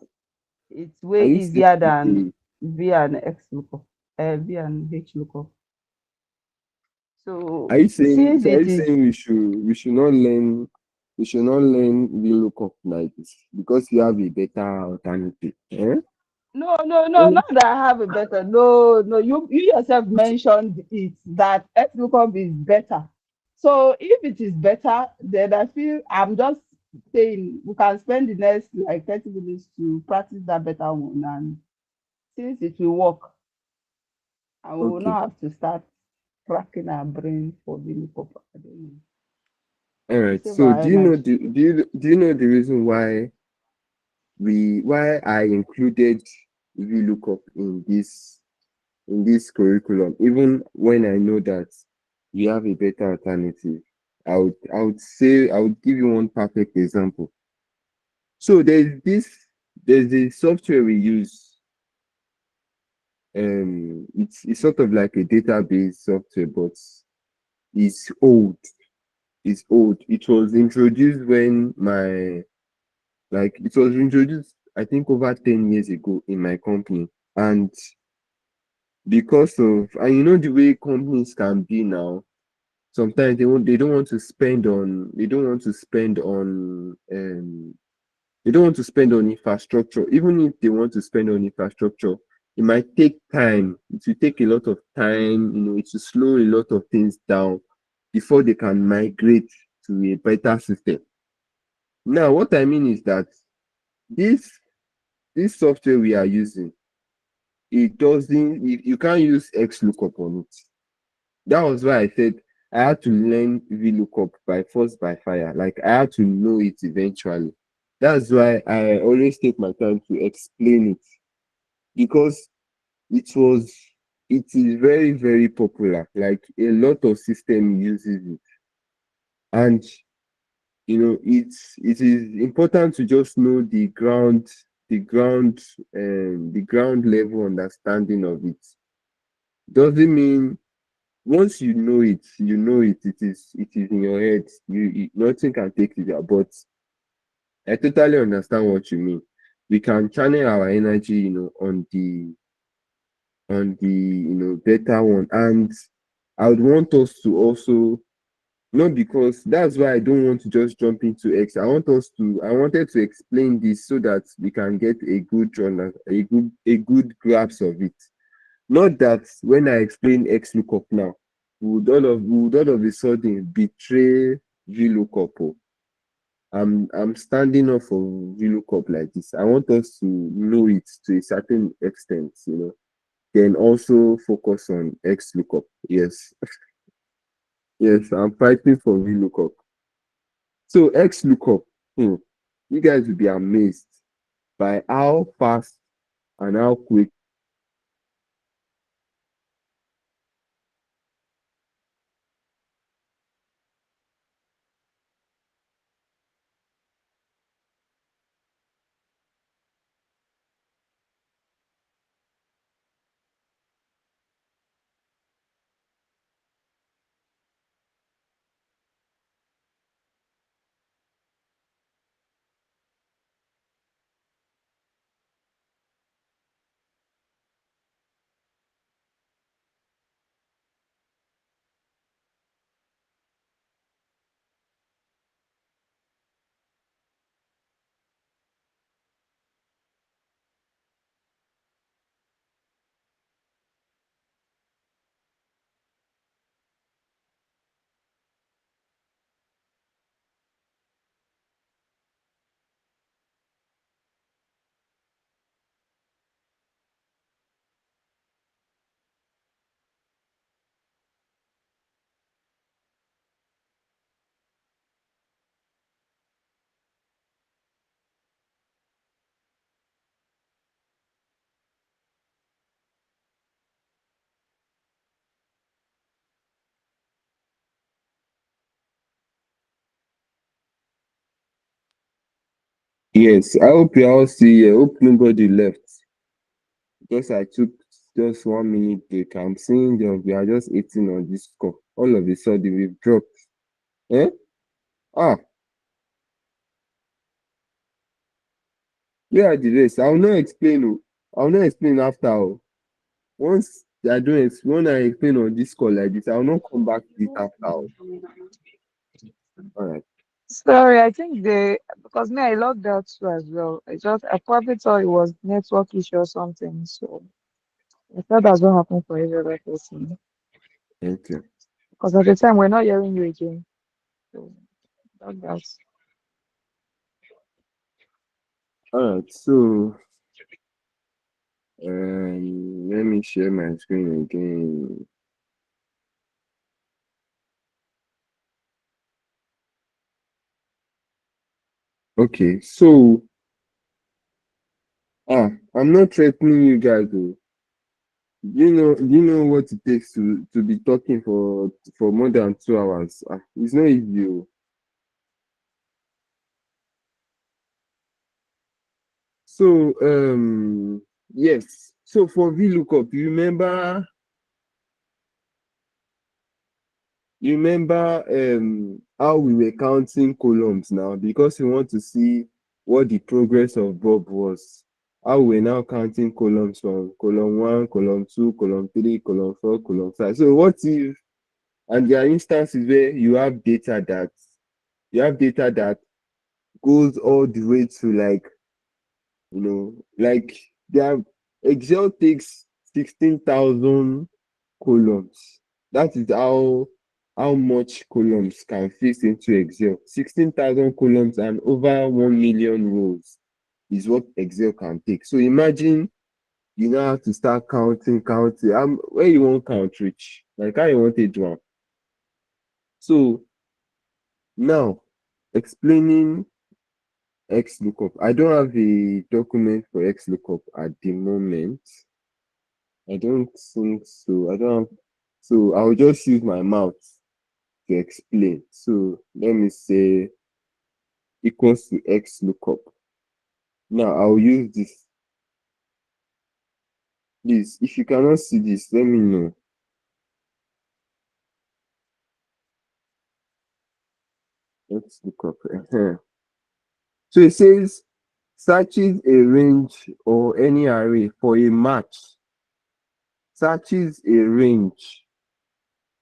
it's Are way you saying easier than we V and X lookup, V and H lookup. So are you saying since so are it you is saying we should not learn VLOOKUP like this because you have a better alternative? Eh? no, Eh? not that I have a better. No, you yourself mentioned it that X lookup is better. So if it is better, then I feel I'm just saying we can spend the next like 30 minutes to practice that better one. And since it will work, and we will Okay. not have to start cracking our brain for the lookup. I don't know. All To right. save So our do you know energy. the reason why I included VLOOKUP in this curriculum, even when I know that we have a better alternative? I would give you one perfect example. So there's a software we use. It's sort of like a database software, but it's old. It's old. It was introduced when my like it was introduced I think over 10 years ago in my company. And you know the way companies can be now, sometimes they don't want to spend on infrastructure. Even if they want to spend on infrastructure, it might take time. It will take a lot of time, it will slow a lot of things down before they can migrate to a better system. Now, what I mean is that this this software we are using, it doesn't you can't use XLOOKUP on it. That was why I said I had to learn VLOOKUP by force by fire. Like I had to know it eventually. That's why I always take my time to explain it, because it was it is very, very popular. Like a lot of system uses it. And it is important to just know the ground level understanding of it. Doesn't mean once it is in your head. Nothing can take it out. But I totally understand what you mean. We can channel our energy, on the better one. And I would want us to also, not because that's why I don't want to just jump into X. I wanted to explain this so that we can get a good grasp of it. Not that when I explain X lookup now, we would all of a sudden betray VLOOKUP. Oh. I'm standing up for VLOOKUP like this. I want us to know it to a certain extent. Then also focus on X lookup. Yes, yes, I'm fighting for VLOOKUP. So X lookup, you guys will be amazed by how fast and how quick Yes, I hope you all see. I hope nobody left because I took just 1 minute break. I'm seeing them. We are just eating on this call. All of a sudden, we've dropped. Eh? Ah, where are the rest? I will not explain. Oh. I will not explain after. Oh. Once I don't when I explain on this call like this, I will not come back to it after. Oh. All right. Sorry, I think they because me I logged out too as well. I probably thought it was network issue or something. So I thought that's what happened for every other person. Thank you. Because at the time we're not hearing you again. So logged out. All right. So let me share my screen again. Okay. So I'm not threatening you guys. Though. Do you know what it takes to be talking for more than 2 hours? It's not easy. Oh. So yes. So for VLOOKUP, you remember how we were counting columns now because we want to see what the progress of Bob was. How we're now counting columns from column 1, column 2, column 3, column 4, column 5. So what if and there are instances where you have data that goes all the way to like their Excel takes 16,000 columns. That is how much columns can fit into Excel. 16,000 columns and over 1 million rows is what Excel can take. So imagine you now have to start counting. Where you want count reach? Like how you want it to am. So now explaining XLOOKUP. I don't have a document for XLOOKUP at the moment. I don't think so. I don't have, so I'll just use my mouth to explain. So let me say equals to XLOOKUP. Now I'll use this. Please, if you cannot see this, let me know. XLOOKUP. So it says searches a range or any array for a match. Searches a range.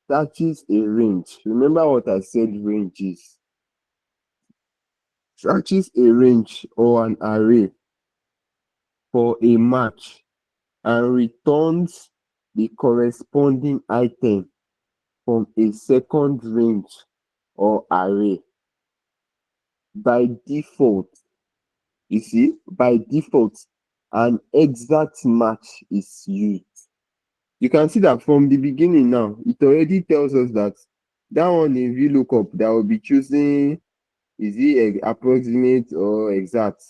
Searches a range. Remember what I said range is. Searches a range or an array for a match and returns the corresponding item from a second range or array. By default, you see, by default, an exact match is used. You can see that from the beginning now, it already tells us that one in VLOOKUP that will be choosing is it approximate or exact.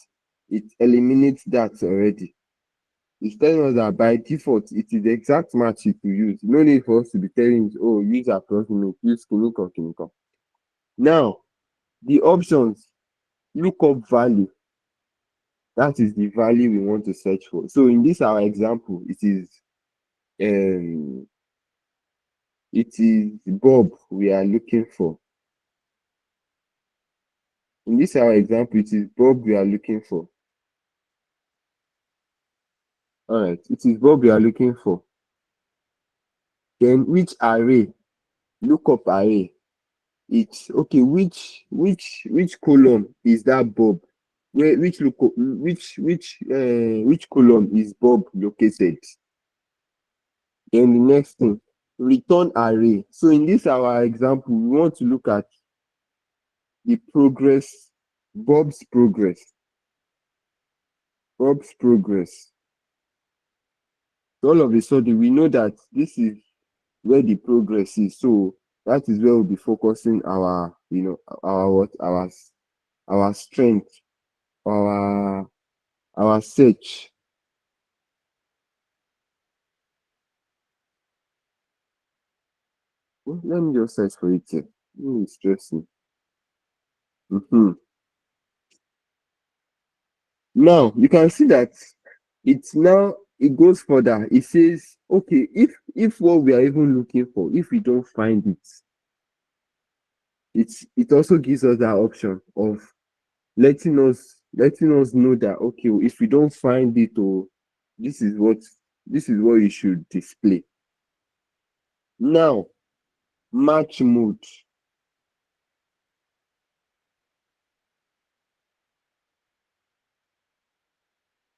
It eliminates that already. It's telling us that by default, it is the exact match it will use. No need for us to be telling it, oh, use approximate, use kinikon. Now, the options, look up value. That is the value we want to search for. So in this our example, um it is Bob we are looking for. In this our example, it is Bob we are looking for. All right, it is Bob we are looking for. Then which array? Look up array. It's okay. Which column is that Bob? Where which column is Bob located? Then the next thing, return array. So in this our example, we want to look at the progress, Bob's progress. Bob's progress. So all of a sudden, we know that this is where the progress is. So that is where we'll be focusing our strength, our search. Let me just search for it here. It's stressing. Now you can see that it goes further. It says, okay, if what we are even looking for, if we don't find it, it also gives us that option of letting us know that, okay, if we don't find it, or this is what this is what you should display. Now, match mode.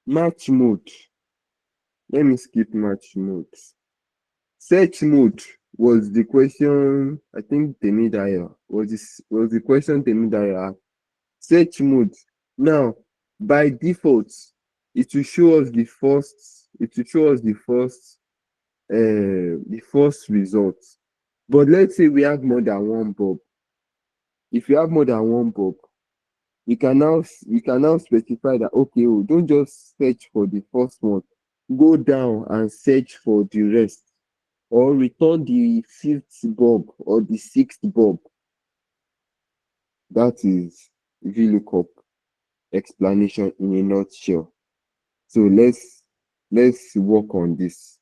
Match mode. Let me skip match mode. Search mode was the question, I think Temidayo was the question Temidayo asked. Search mode. Now, by default, it will show us the first result. But let's say we have more than one bulb. If you have more than one bulb, we can now specify that, okay, oh, don't just search for the first one. Go down and search for the rest, or return the fifth bulb or the sixth bulb. That is VLOOKUP explanation in a nutshell. So let's work on this.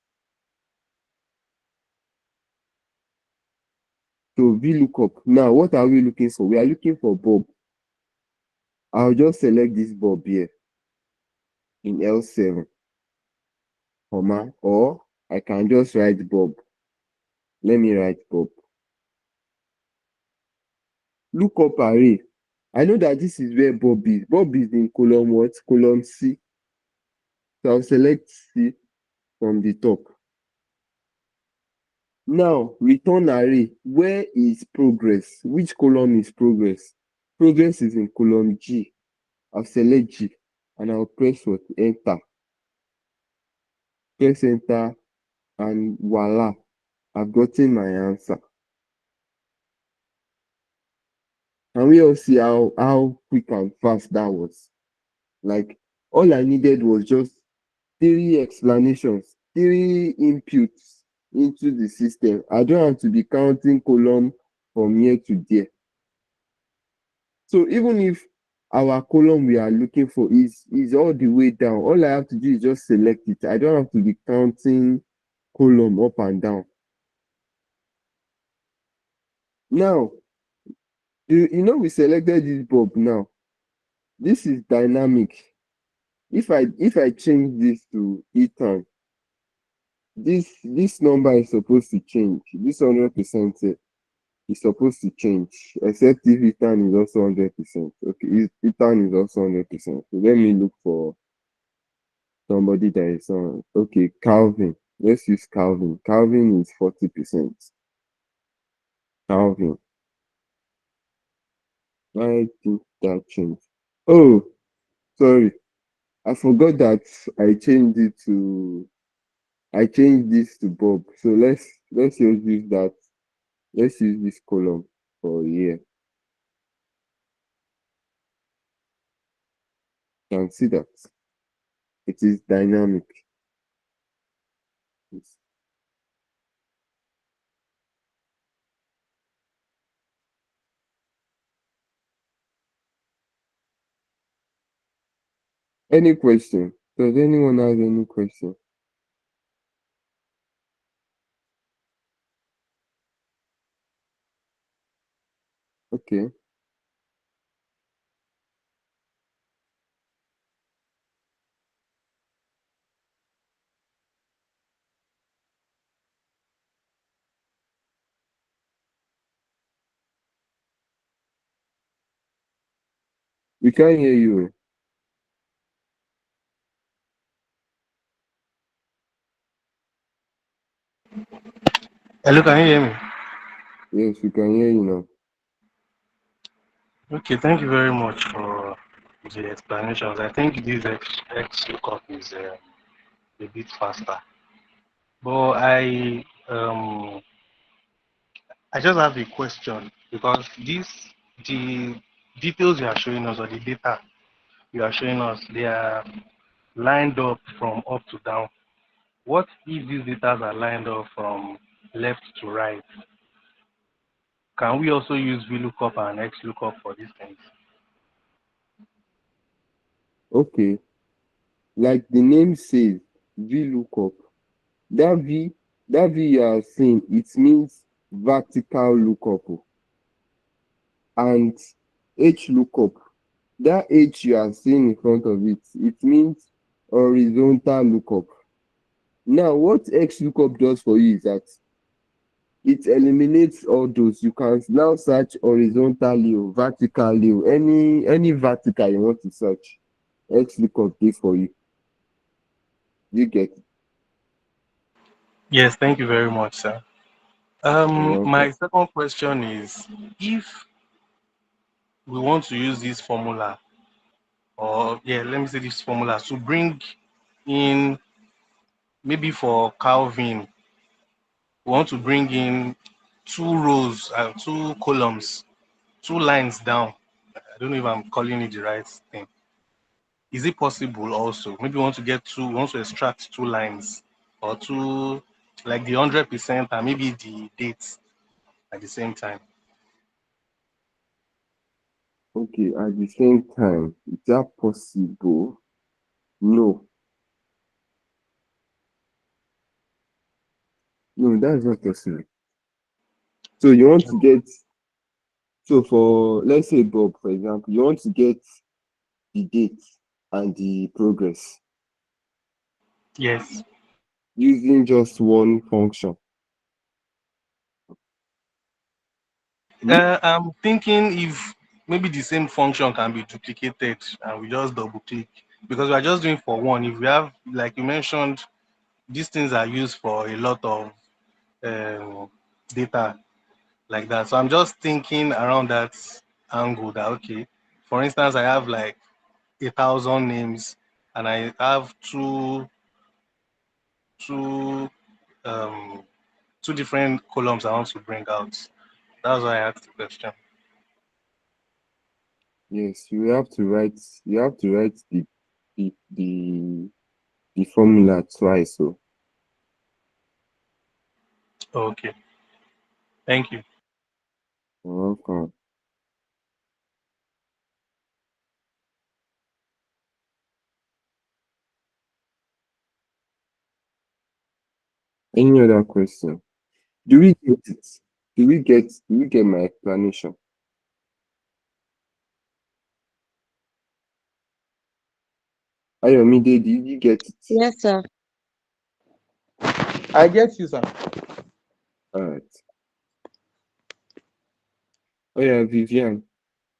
So VLOOKUP. Now, what are we looking for? We are looking for bulb. I'll just select this bulb here in L7, comma, or I can just write bulb. Let me write bulb. Lookup array. I know that this is where bulb is. Bulb is in column what? Column C. So I'll select C from the top. Now, return array. Where is progress? Which column is progress? Progress is in column G. I'll select G and I'll press what? Enter. Press enter and voila, I've gotten my answer. Can we all see how quick and fast that was? Like, all I needed was just 3 explanations, 3 inputs into the system. I don't have to be counting column from here to there. So even if our column we are looking for is all the way down, all I have to do is just select it. I don't have to be counting column up and down. Now, we selected this bulb now. This is dynamic. If I change this to ethan, this number is supposed to change. This 100% is supposed to change, except if ethan is also 100%. Okay, ethan is also 100%. So let me look for somebody that is on. Okay, Calvin. Let's use Calvin. Calvin is 40%. Calvin. I think that changed. Oh, sorry. I forgot that I changed this to Bob. So let's just use that. Let's use this column for here. You can see that it is dynamic. It's- Any question? Does anyone have any question? Okay. We can hear you. Hello, can you hear me? Yes, we can hear you now. Okay, thank you very much for the explanations. I think this X lookup is a bit faster. But I just have a question because the details you are showing us, or the data you are showing us, they are lined up from up to down. What if these data are lined up from left to right? Can we also use VLOOKUP and XLOOKUP for these things? Okay, like the name says, VLOOKUP. That V, that V you are seeing, it means vertical lookup. And H lookup, that H you are seeing in front of it, it means horizontal lookup. Now, what X lookup does for you is that it eliminates all those. You can now search horizontally or vertically or any vertical you want to search. X lookup dey for you. You get it. Yes, thank you very much, sir. You're My welcome. second question is, if we want to use this formula, or yeah, let me say this formula to bring in, maybe for Calvin, we want to bring in two rows, two columns, two lines down. I don't know if I'm calling it the right thing. Is it possible also? Maybe we want to get two, we want to extract two lines or two, like the 100% and maybe the dates at the same time. Okay, at the same time, is that possible? No, no, that's not possible. So you want to get, so for, let's say Bob, for example, you want to get the date and the progress Yes. using just one function. Hmm? I'm thinking if maybe the same function can be duplicated and we just double click, because we are just doing for one. If we have, like you mentioned, these things are used for a lot of data like that. So I'm just thinking around that angle that, okay, for instance, I have like 1,000 names and I have two um two different columns I want to bring out. That's why I asked the question. Yes, you have to write the the formula twice. So Okay, thank you. you're welcome. Any other question? Do we get it? Do we get my explanation? Ayomide, did you get it? Yes, sir. I get you, sir. All right. Oh yeah, Vivian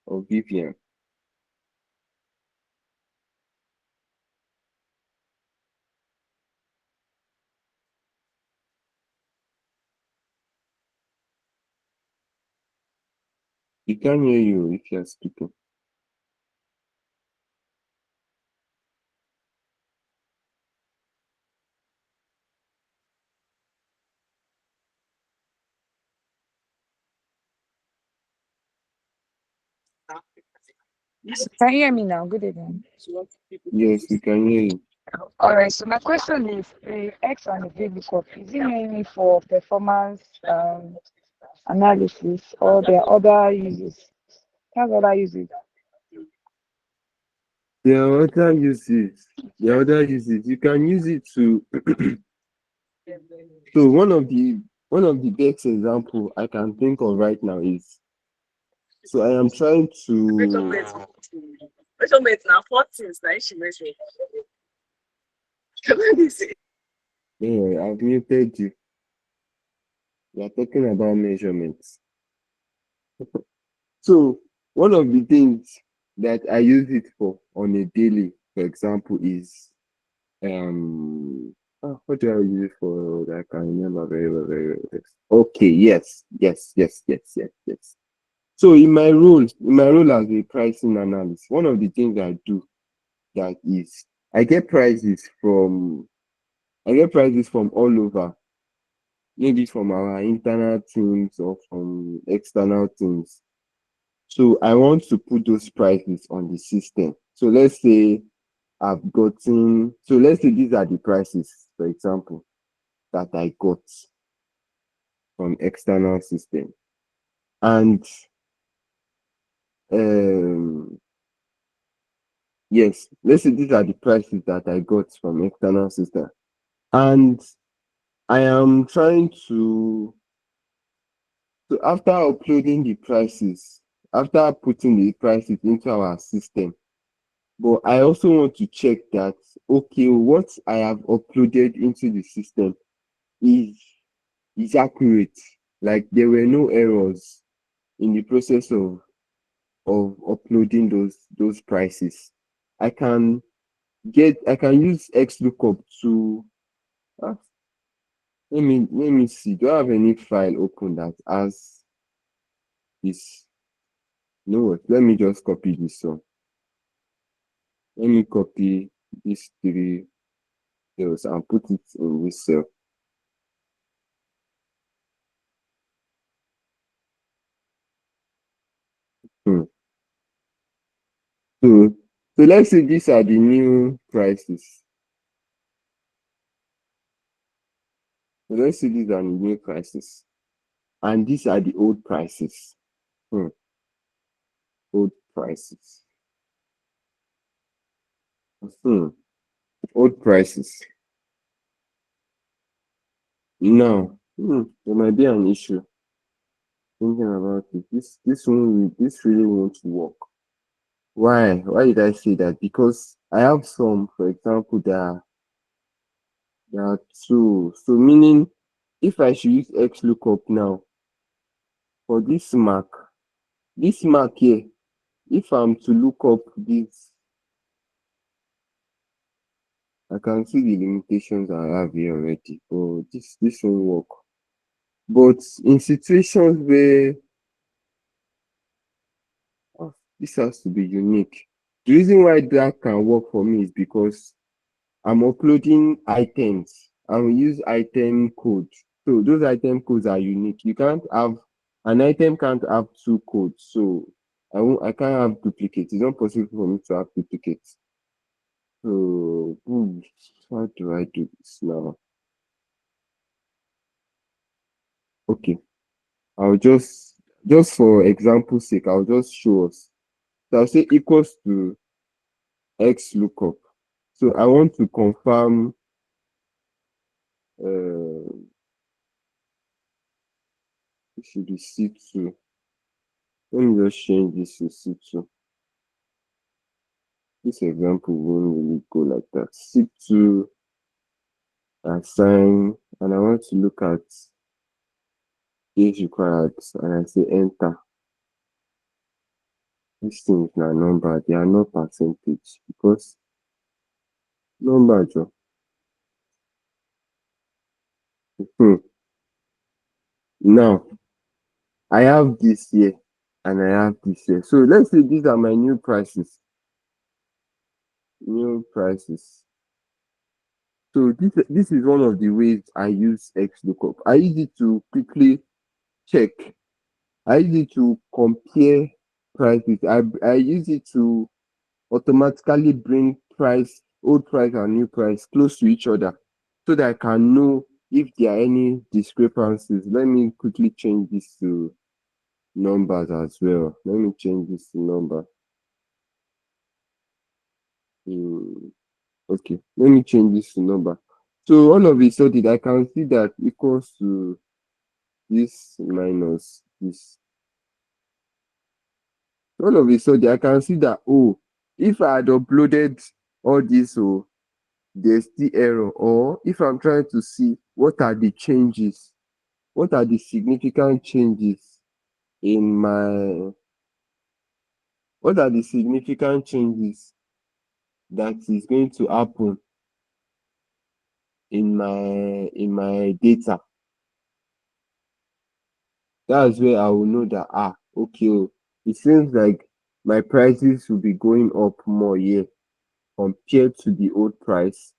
or Vivian. We can't hear you if you're speaking. Can you hear me now? Good evening. Yes, we can hear you. All right. So my question is, the X and the VLOOKUP, is it mainly for performance analysis, or there are other uses? Have other uses? There are other uses. There are other uses. You can use it to. So one of the best example I can think of right now is, so I am trying to. Yeah, I've muted you. We are talking about measurements. So one of the things that I use it for on a daily, for example, is what do I use it for that I can remember very well, very well. Yes. Okay, yes, yes, yes, yes, yes, yes. So in my role as a pricing analyst, one of the things I do that is I get prices from all over, maybe from our internal teams or from external teams. So I want to put those prices on the system. So let's say these are the prices, for example, that I got from external system. And um Yes, let's say these are the prices that I got from external system, and I am trying to. So after uploading the prices, after putting the prices into our system, but I also want to check that okay, what I have uploaded into the system is is accurate. Like there were no errors in the process of uploading those prices. I can I can use XLOOKUP to ah, let me see. Do I have any file open that has this? No, let me just copy this one. Let me copy these three cells and put it in this cell. Hmm. So let's say these are the new prices. So let's say these are the new prices. And these are the old prices. Hmm. Old prices. Hmm. Old prices. Now, there might be an issue thinking about it. This really won't work. Why? Why did I say that? Because I have some, for example, there are two. So meaning if I should use XLOOKUP now for this mark here, if I'm to look up this, I can see the limitations I have here already. Oh, this won't work. But in situations where this has to be unique. The reason why that can work for me is because I'm uploading items and we use item code. So those item codes are unique. You can't have an item can't have two codes. So I can't have duplicates. It's not possible for me to have duplicates. So how do I do this now? Okay. I'll just for example's sake, I'll just show us. So I'll say equals to X lookup. So I want to confirm it should be C2. Let me just change this to C2. This example won't really go like that. C2 assign, and I want to look at age required, and I say enter. These things are number, they are not percentage because number job. Now I have this here and I have this here. So let's say these are my new prices. New prices. So this is one of the ways I use XLOOKUP. I use it to quickly check. I use it to compare prices. I use it to automatically bring old price and new price close to each other so that I can know if there are any discrepancies. Let me quickly change this to numbers as well. Let me change this to number. Okay, let me change this to number. So all of a sudden I can see that equals to this minus this. All of a sudden I can see that oh, if I had uploaded all this, oh, there's the error. Or if I'm trying to see what are the changes, what are the significant changes in my, what are the significant changes that is going to happen in my data. That's where I will know that okay, oh, it seems like my prices will be going up more here compared to the old price,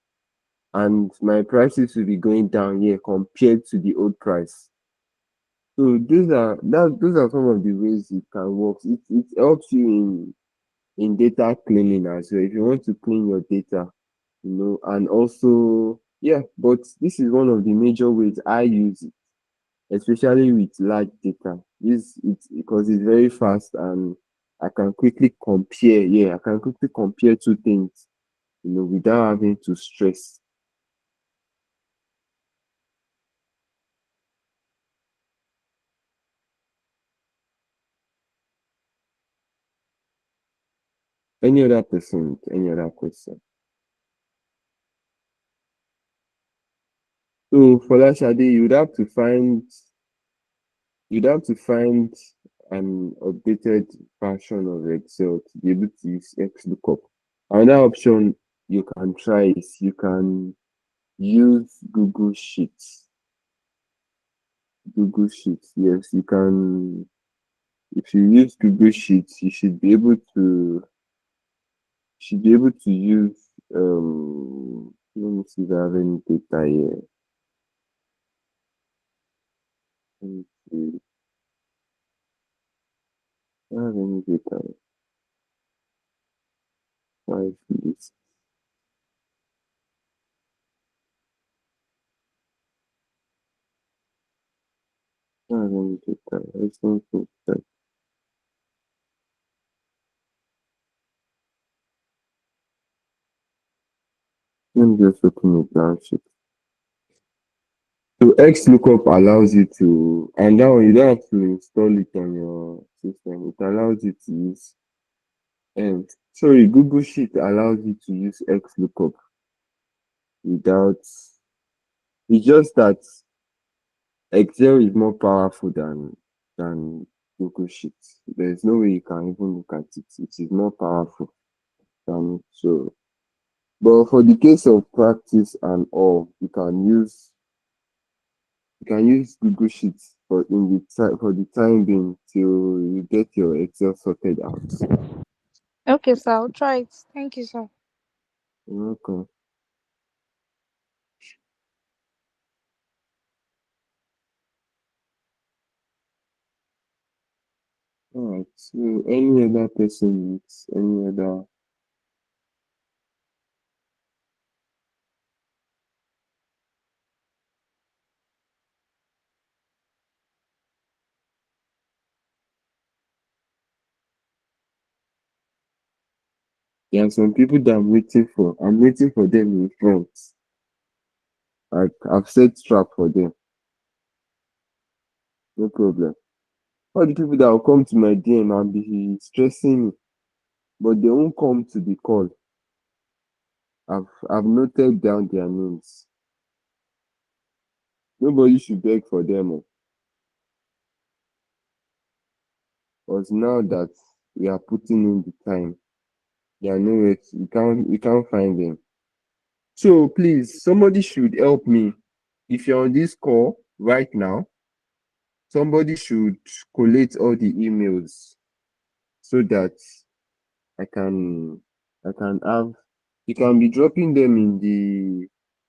and my prices will be going down here compared to the old price. So those are some of the ways it can work. It helps you in data cleaning as well. If you want to clean your data, and also yeah, but this is one of the major ways I use it, especially with large data. This it's because it's very fast and I can quickly compare. Yeah, I can quickly compare two things, without having to stress. Any other person with any other question? So for that Shade, you'd have to find an updated version of Excel to be able to use XLOOKUP. Another option you can try is you can use Google Sheets. Google Sheets, yes, you can. If you use Google Sheets, you should be able to use. Let me see if I have any data here. Let me see. I don't have any data. Five list. I don't have any data. I just don't think that. Let me just open a blank sheet. So XLOOKUP allows you to, and that one you don't have to install it on your system. It allows you to use, sorry, Google Sheet allows you to use XLOOKUP without. It's just that Excel is more powerful than Google Sheets. There's no way you can even look at it. It is more powerful than it. So, but for the case of practice and all, you can use Google Sheets for the time being till you get your Excel sorted out. Okay, sir, I'll try it. Thank you, sir. You're welcome. Alright, so any other person with any other, there are some people that I'm waiting for them in front. Like I've set trap for them, no problem. All the people that will come to my DM and be stressing me, but they won't come to the call. I've noted down their names. Nobody should beg for them. Because now that we are putting in the time, they are nowhere. We can't find them. So please, somebody should help me. If you're on this call right now, somebody should collate all the emails so that I can I can have you can be dropping them in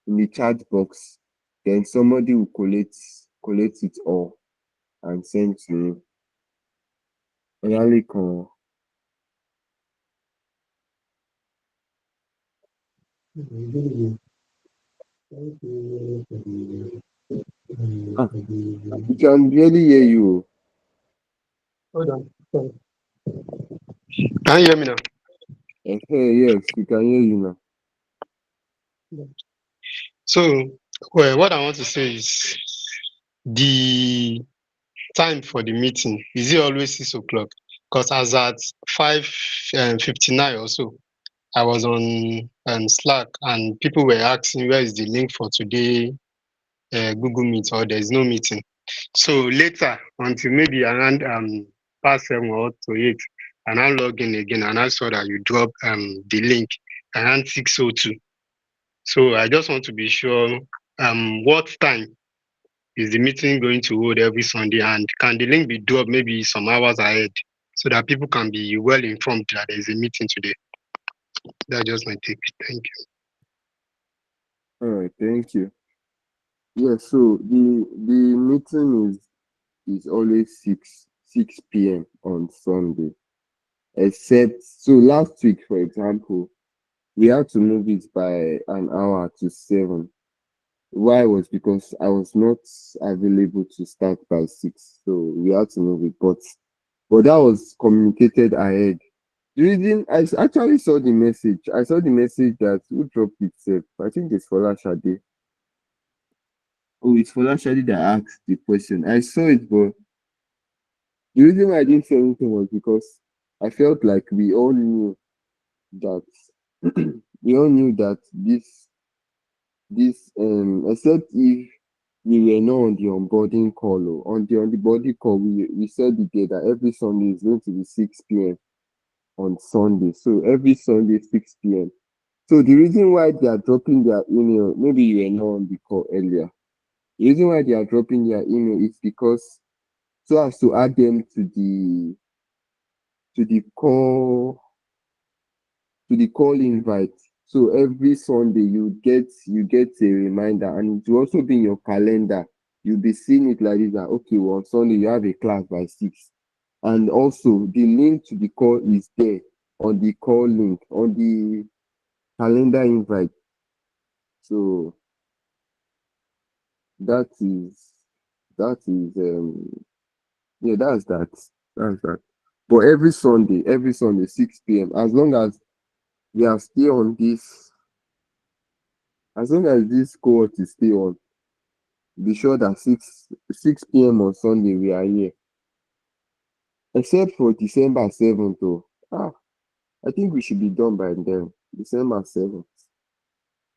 the chat box. Then somebody will collate it all and send to me. Oyalekan. Ah, we can barely hear you. Hold on. Can you hear me now? Hey, yes, we can hear you now. So, well, what I want to say is the time for the meeting, is it always 6 o'clock? Because as at 5:59 or so, I was on Slack and people were asking where is the link for today Google Meet, or there's no meeting. So later, until maybe around past 7 or to 8, and I log in again and I saw that you drop the link around 6:02. So I just want to be sure what time is the meeting going to hold every Sunday, and can the link be dropped maybe some hours ahead so that people can be well informed that there is a meeting today? That's just my take. Thank you. All right, thank you. Yeah, so the meeting is always 6 p.m. on Sunday. Except so last week, for example, we had to move it by an hour to 7. Why was because I was not available to start by 6, so we had to move it. But but that was communicated ahead. The reason actually saw the message, I saw the message that who dropped it sef. I think it's Folashade. Oh, it's Folashade that asked the question. I saw it, but the reason why I didn't say anything was because I felt like we all knew that we all knew that this except if we were not on the onboarding call or on the body call, we said it there that every Sunday is going to be 6 p.m. on Sunday. So every Sunday 6 p.m. So the reason why they are dropping their email, maybe you were not on the call earlier. The reason why they are dropping their email is because so as to add them to the call to the call invite. So every Sunday you get a reminder, and it will also be in your calendar. You'll be seeing it like this that okay, well, on Sunday you have a class by 6. And also the link to the call is there on the call link, on the calendar invite. So that is that is yeah, that's that. That's that. But every Sunday, 6 p.m. We are still on this, as long as this cohort is still on, be sure that 6 p.m. on Sunday we are here. Except for December 7th, though. I think we should be done by then. December 7th,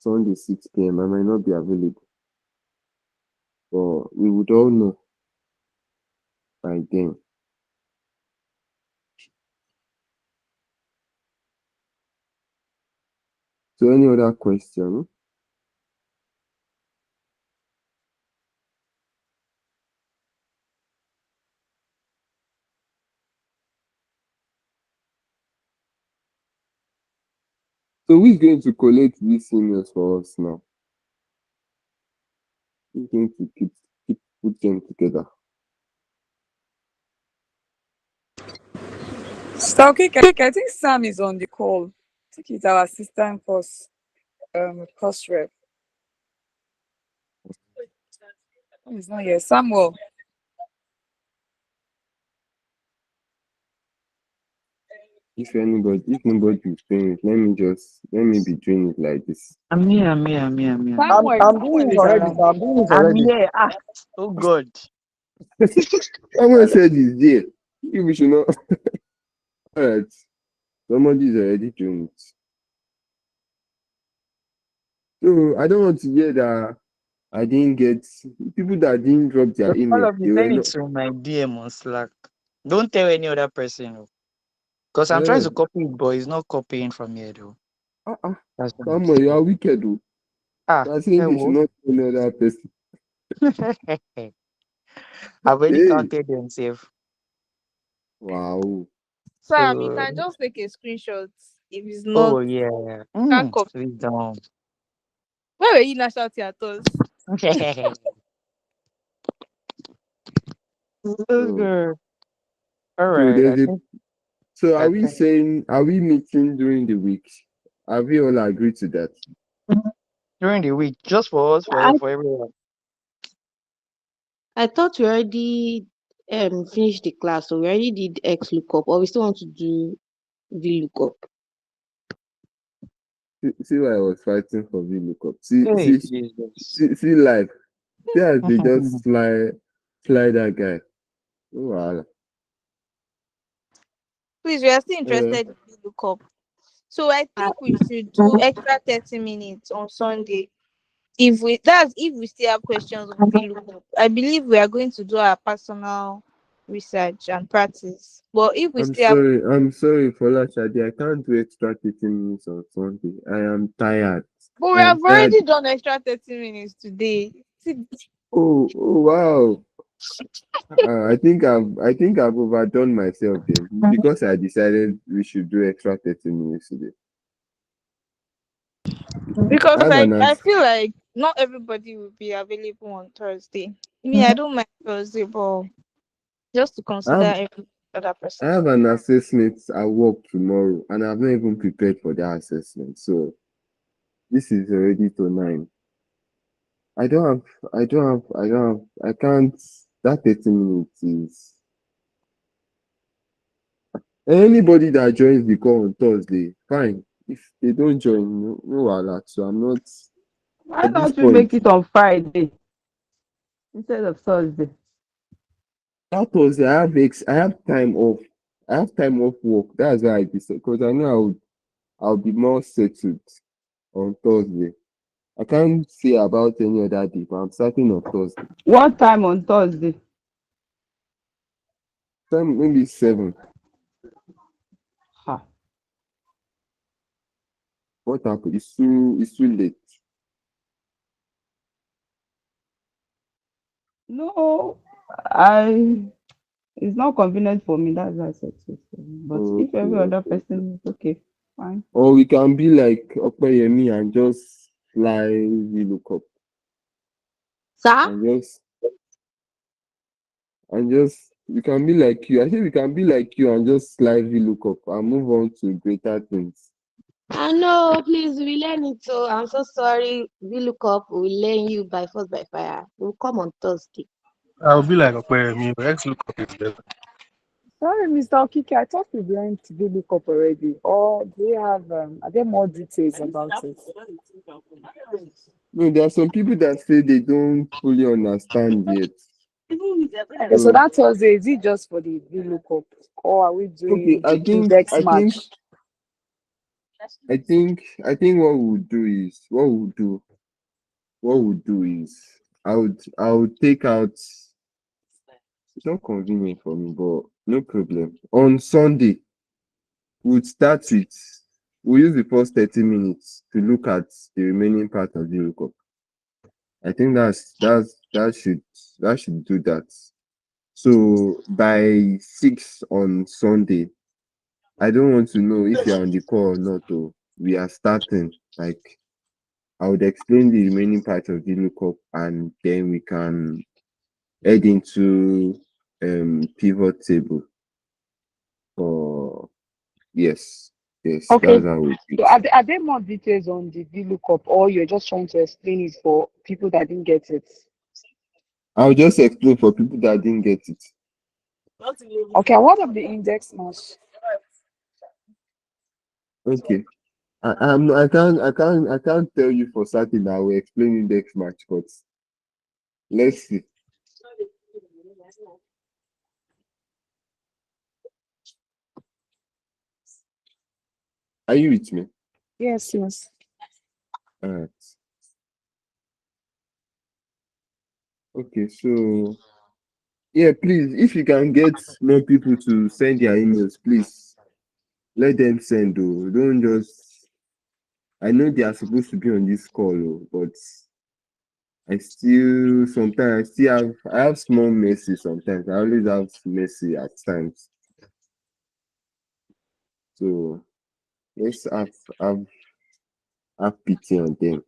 Sunday 6 p.m. I might not be available, but we would all know by then. So any other question? So who is going to collect these emails for us now? Who's going to keep put them together? So, okay, I think Sam is on the call. I think he's our assistant course rep. Oh, he's not here. Samuel. If nobody is doing it, let me be doing it like this. I'm here, I'm here, I'm here, I'm here. I'm doing Samuel it is already, around. sir. I'm doing it I'm already. here. Oh God. Someone said it's there. If we should not. All right, somebody is already doing it. So I don't want to hear that I didn't get people that didn't drop their All email. of you They were send it not. to my DM on Slack. Don't tell any other person. Because I'm trying Yeah. to copy it, but it's not copying from here though. That's what I'm Come on, you are saying. wicked. Oh. You are saying they should Hello. not tell another person. I've already Hey, counted them safe. wow. Sam, you So, can just take a screenshot if it's not oh yeah. can't copy. Please don't. Why were you not shouting at us? So, Okay. All so right. there's a. So I are we think saying are we meeting during the week? Have we all agreed to that? during the week, just for us, I for everyone. I thought we already finished the class, so we already did X lookup, or we still want to do V lookup. See why I was fighting for VLOOKUP. Hey, Jesus. See life. See as they just fly that guy. Oh, wow. Please, we are still Uh, interested in the lookup. So I Uh, think we should do extra 30 minutes on Sunday. If we still have questions on VLOOKUP. I believe we are going to do our personal research and practice. But if we still have I'm sorry for Shadi. I can't do extra 13 minutes on Sunday. I am tired. but we I am have tired. already done extra 30 minutes today. See, Oh wow. I think I've overdone myself then because I decided we should do extra 30 minutes today. I because have an I ans- feel like not everybody will be available on Thursday. Me, I don't mind Thursday, but just to I consider have every other I person. have an assessment at work tomorrow and I've not even prepared for that assessment. So this is already to 9. I can't that 30 minutes is Anybody that joins the call on Thursday, fine. If they don't join, no wahala. So I'm not Why at this don't we make point. it on Friday instead of Thursday? That Thursday, I have time off. I have time off work. That's why I decided because I know I'll be more settled on Thursday. I can't say about any other day, but I'm starting on Thursday. What time on Thursday? Time maybe 7. Ha. What happened? It's too late. No, I it's not convenient for me. That's why I said so. But if Okay, every other okay, okay. person is okay, fine. Or we can be like Opeyemi and just fly VLOOKUP Sir? and just we can be like you. I think we can be like you and just slide VLOOKUP and move on to greater things. I know, please, we learn it. So I'm so sorry. We look up, we learn you by force by fire. We'll come on Thursday. I'll be like, okay, me, X look up is better. Sorry, Mr. Okike, I thought we learned to look up already. Or do you have are there more details about it? No, there are some people that say they don't fully understand yet. Okay, so So that Thursday, is it just for the VLOOKUP? Or are we okay, doing the index match? I think what we'll do is I would take out. It's not convenient for me, but no problem. On Sunday, we'll start with we'll use the first 30 minutes to look at the remaining part of the lookup. I think that should do that. So by 6 on Sunday, I don't want to know if you're on the call or not. Though we are starting. Like I would explain the remaining part of the lookup, and then we can head into pivot table for yes, yes, Okay. that's how we do So it. are there more details on the VLOOKUP, or you're just trying to explain it for people that didn't get it? I'll just explain for people that didn't get it. Okay, and what of the index match? Okay. I can't tell you for certain that I will explain index match, but let's see. Are you with me? Yes, yes. Alright. Okay, so yeah, please, if you can get more people to send their emails, please let them send though. Don't just I know they are supposed to be on this call, oh, but I have small mercy sometimes. I always have mercy at times. So let's have have pity on them.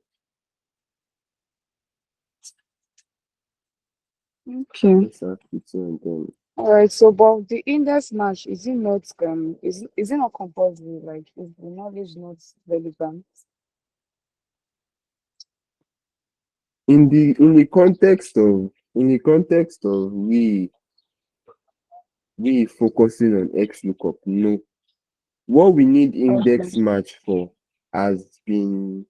Okay. Let's have pity on them. All right. So, but the index match is it not compulsory? Like, is the knowledge not relevant? In the context of we focusing on X lookup, no. What we need index Okay. match for has been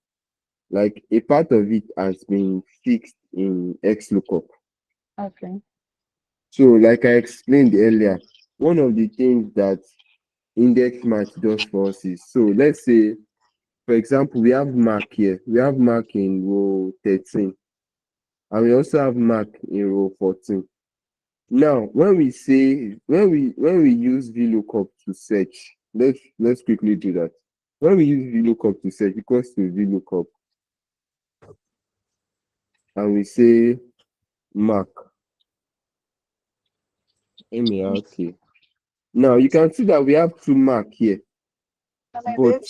like a part of it has been fixed in X lookup. Okay. So like I explained earlier, one of the things that index match does for us is so let's say for example we have mark here. We have mark in row 13 and we also have mark in row 14. Now, when we use VLOOKUP to search, let's quickly do that. When we use VLOOKUP to search, equals to VLOOKUP, and we say mark MARK. Now you can see that we have two mark here, but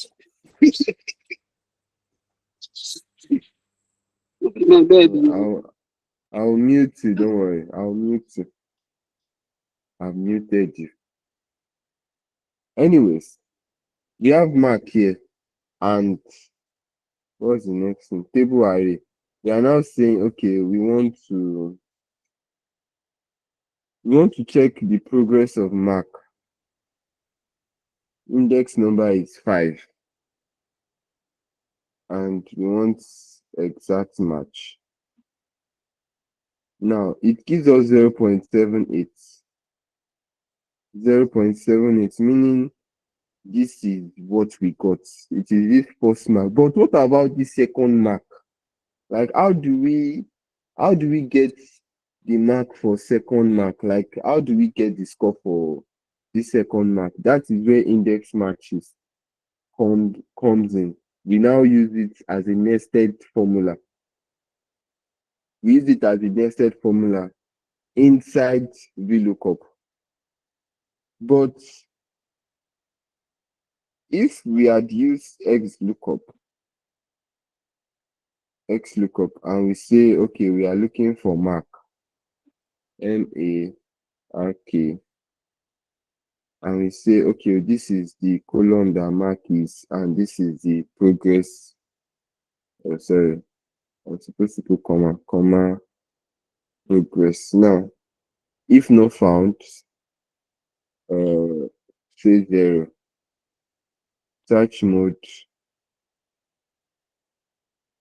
I'll mute you. Don't worry, I'll mute you. I've muted you. Anyways, we have mark here, and what's the next thing? Table array. We are now saying, okay, we want to check the progress of mark. Index number is 5 and we want exact match. Now it gives us 0.78. 0.78 meaning this is what we got. It is this first mark. But what about the second mark? Like how do we get the mark for second mark? Like how do we get the score for the second mark? That is where index matches comes in. We now use it as a nested formula. We use it as a nested formula inside VLOOKUP. But if we had used XLOOKUP and we say, okay, we are looking for mark, MARK, and we say, okay, this is the column that mark is, and this is the progress. Oh, sorry, I'm supposed to put comma, progress. Now, if not found, say 0. Search mode.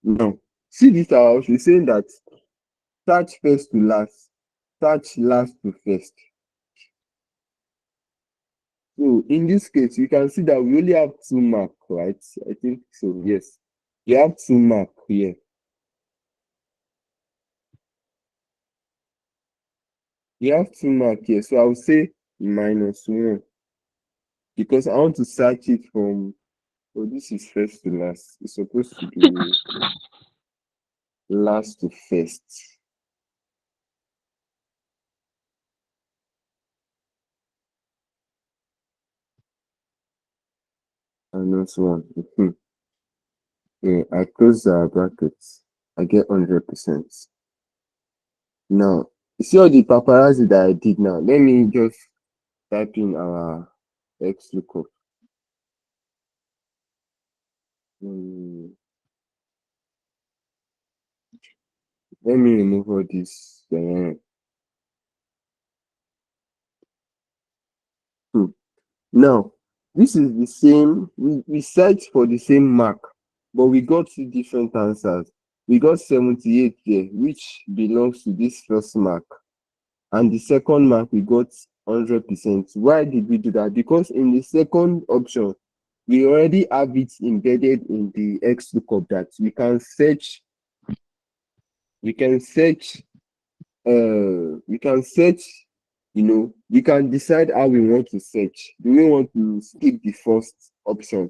Now, see this house, we're saying that search first to last, search last to first. So in this case, you can see that we only have 2 mark, right? I think so, yes. We have 2 mark here. We have 2 mark here, so I will say -1 because I want to search it from. Oh, this is first to last. It's supposed to be last to first. -1. Yeah, I close the brackets. I get 100%. Now, you see all the paparazzi that I did now. Let me just type in our XLOOKUP. Let me remove all this. Now, this is the same. We searched for the same mark, but we got 2 different answers. We got 78 there, which belongs to this first mark. And the second mark, we got 100%. Why did we do that? Because in the second option, we already have it embedded in the XLOOKUP that we can search, we can search, we can decide how we want to search. Do we want to skip the first option,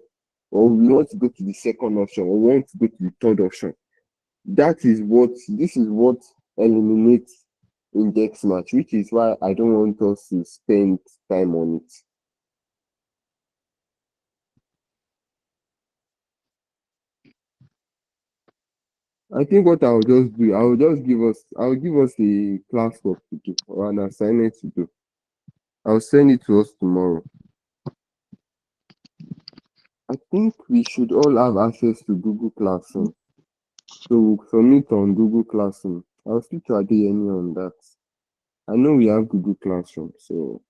or we want to go to the second option, or we want to go to the third option? This is what eliminates index match, which is why I don't want us to spend time on it. I think what I'll just do, I'll give us a classwork to do or an assignment to do. I'll send it to us tomorrow. I think we should all have access to Google Classroom. So we'll submit on Google Classroom. I'll speak to Adeyemi on that. I know we have Google Classroom, so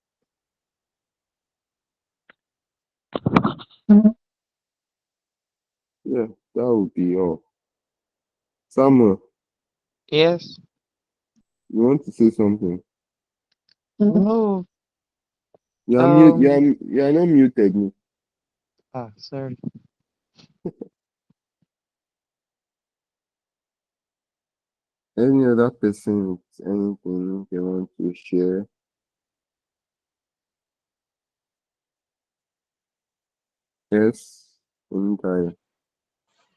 yeah, that would be all. Samuel, Yes. you want to say something? No. You are mute. You are not muted. Me. Sorry. Any other person with anything they want to share? Yes, entire.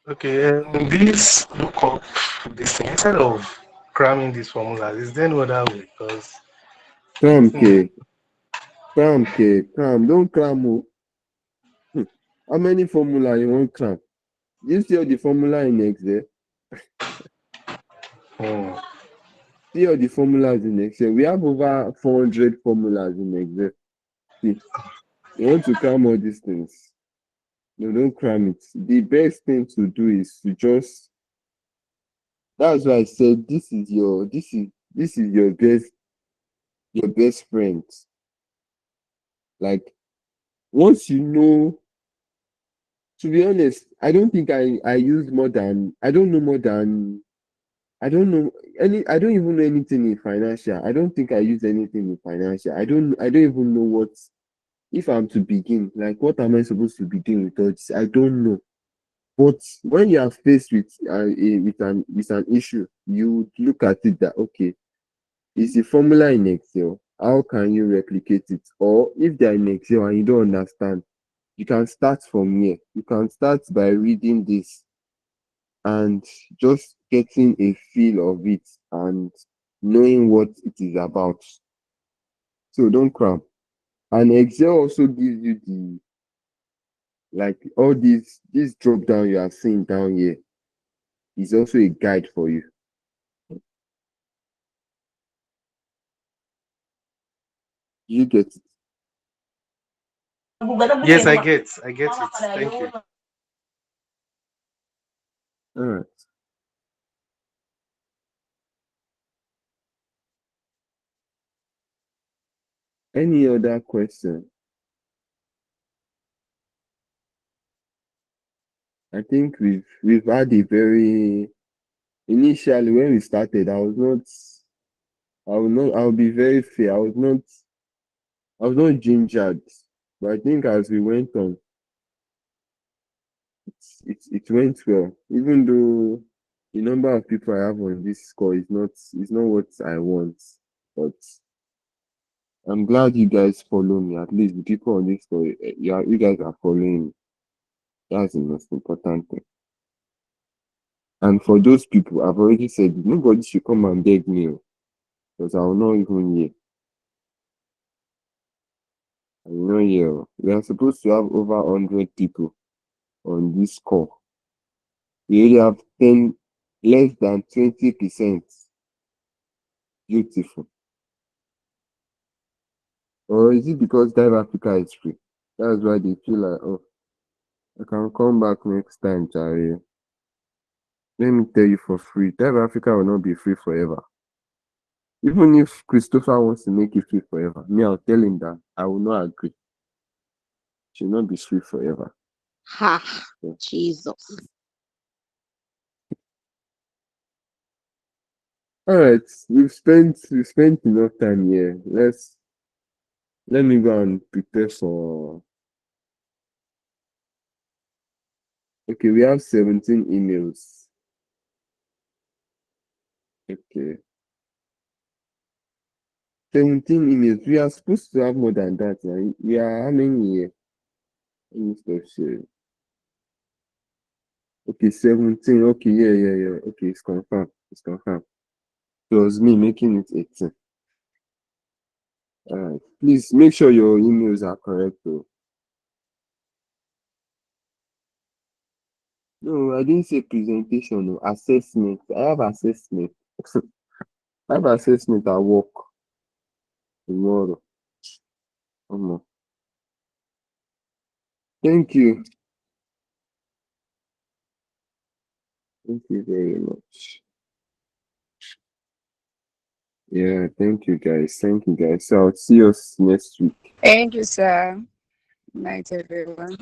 Okay, this look up this thing instead of cramming these formulas, is there no other way? Because Cram, this thing, don't cram. How many formula you want cram? You see all the formula in Excel? See all the formulas in Excel. We have over 400 formulas in Excel. See, you want to cram all these things? No, don't cram it. The best thing to do is to just. That's why I said this is your best friend. Like once you know, to be honest, I don't think I use more than, I don't know more than, I don't know I don't even know anything in financial. I don't think I use anything in financial. I don't even know what, if I'm to begin, like what am I supposed to be doing with all this? I don't know. But when you are faced with with an issue, you look at it that, okay, is the formula in Excel? How can you replicate it? Or if they are in Excel and you don't understand, you can start from here. You can start by reading this and just getting a feel of it and knowing what it is about. So don't cram. And Excel also gives you the, like, all this drop down you are seeing down here is also a guide for you. You get it. Yes, I get. I get it. Thank you. All right. Any other question? I think we've had a very, initially when we started, I'll be very fair. I was not gingered. But I think as we went on, it went well. Even though the number of people I have on this call is not what I want. But I'm glad you guys follow me. At least the people on this call, you guys are following me. That's the most important thing. And for those people, I've already said nobody should come and beg me, because I will not even hear. I will not hear. We are supposed to have over 100 people on this call. We already have 10, less than 20%. Beautiful. Or is it because Dive Africa is free? That's why they feel like, oh, I can come back next time, Jare. Let me tell you for free, Dive Africa will not be free forever. Even if Christopher wants to make it free forever, me, I'll tell him that I will not agree. It should not be free forever. Ha, Yeah. Jesus. All right, we've spent enough time here. Let me go and prepare for. Okay, we have 17 emails. Okay, 17 emails. We are supposed to have more than that. Right? We are how many here? Let me stop sharing. Okay, 17. Okay, yeah. Okay, it's confirmed. It's confirmed. It was me making it 18. All right. Please make sure your emails are correct, though. No, I didn't say presentation. No, assessment. I have assessment. I have assessment at work tomorrow. Thank you. Thank you very much. Yeah, thank you guys. Thank you guys. So I'll see us next week. Thank you, sir. Night, everyone.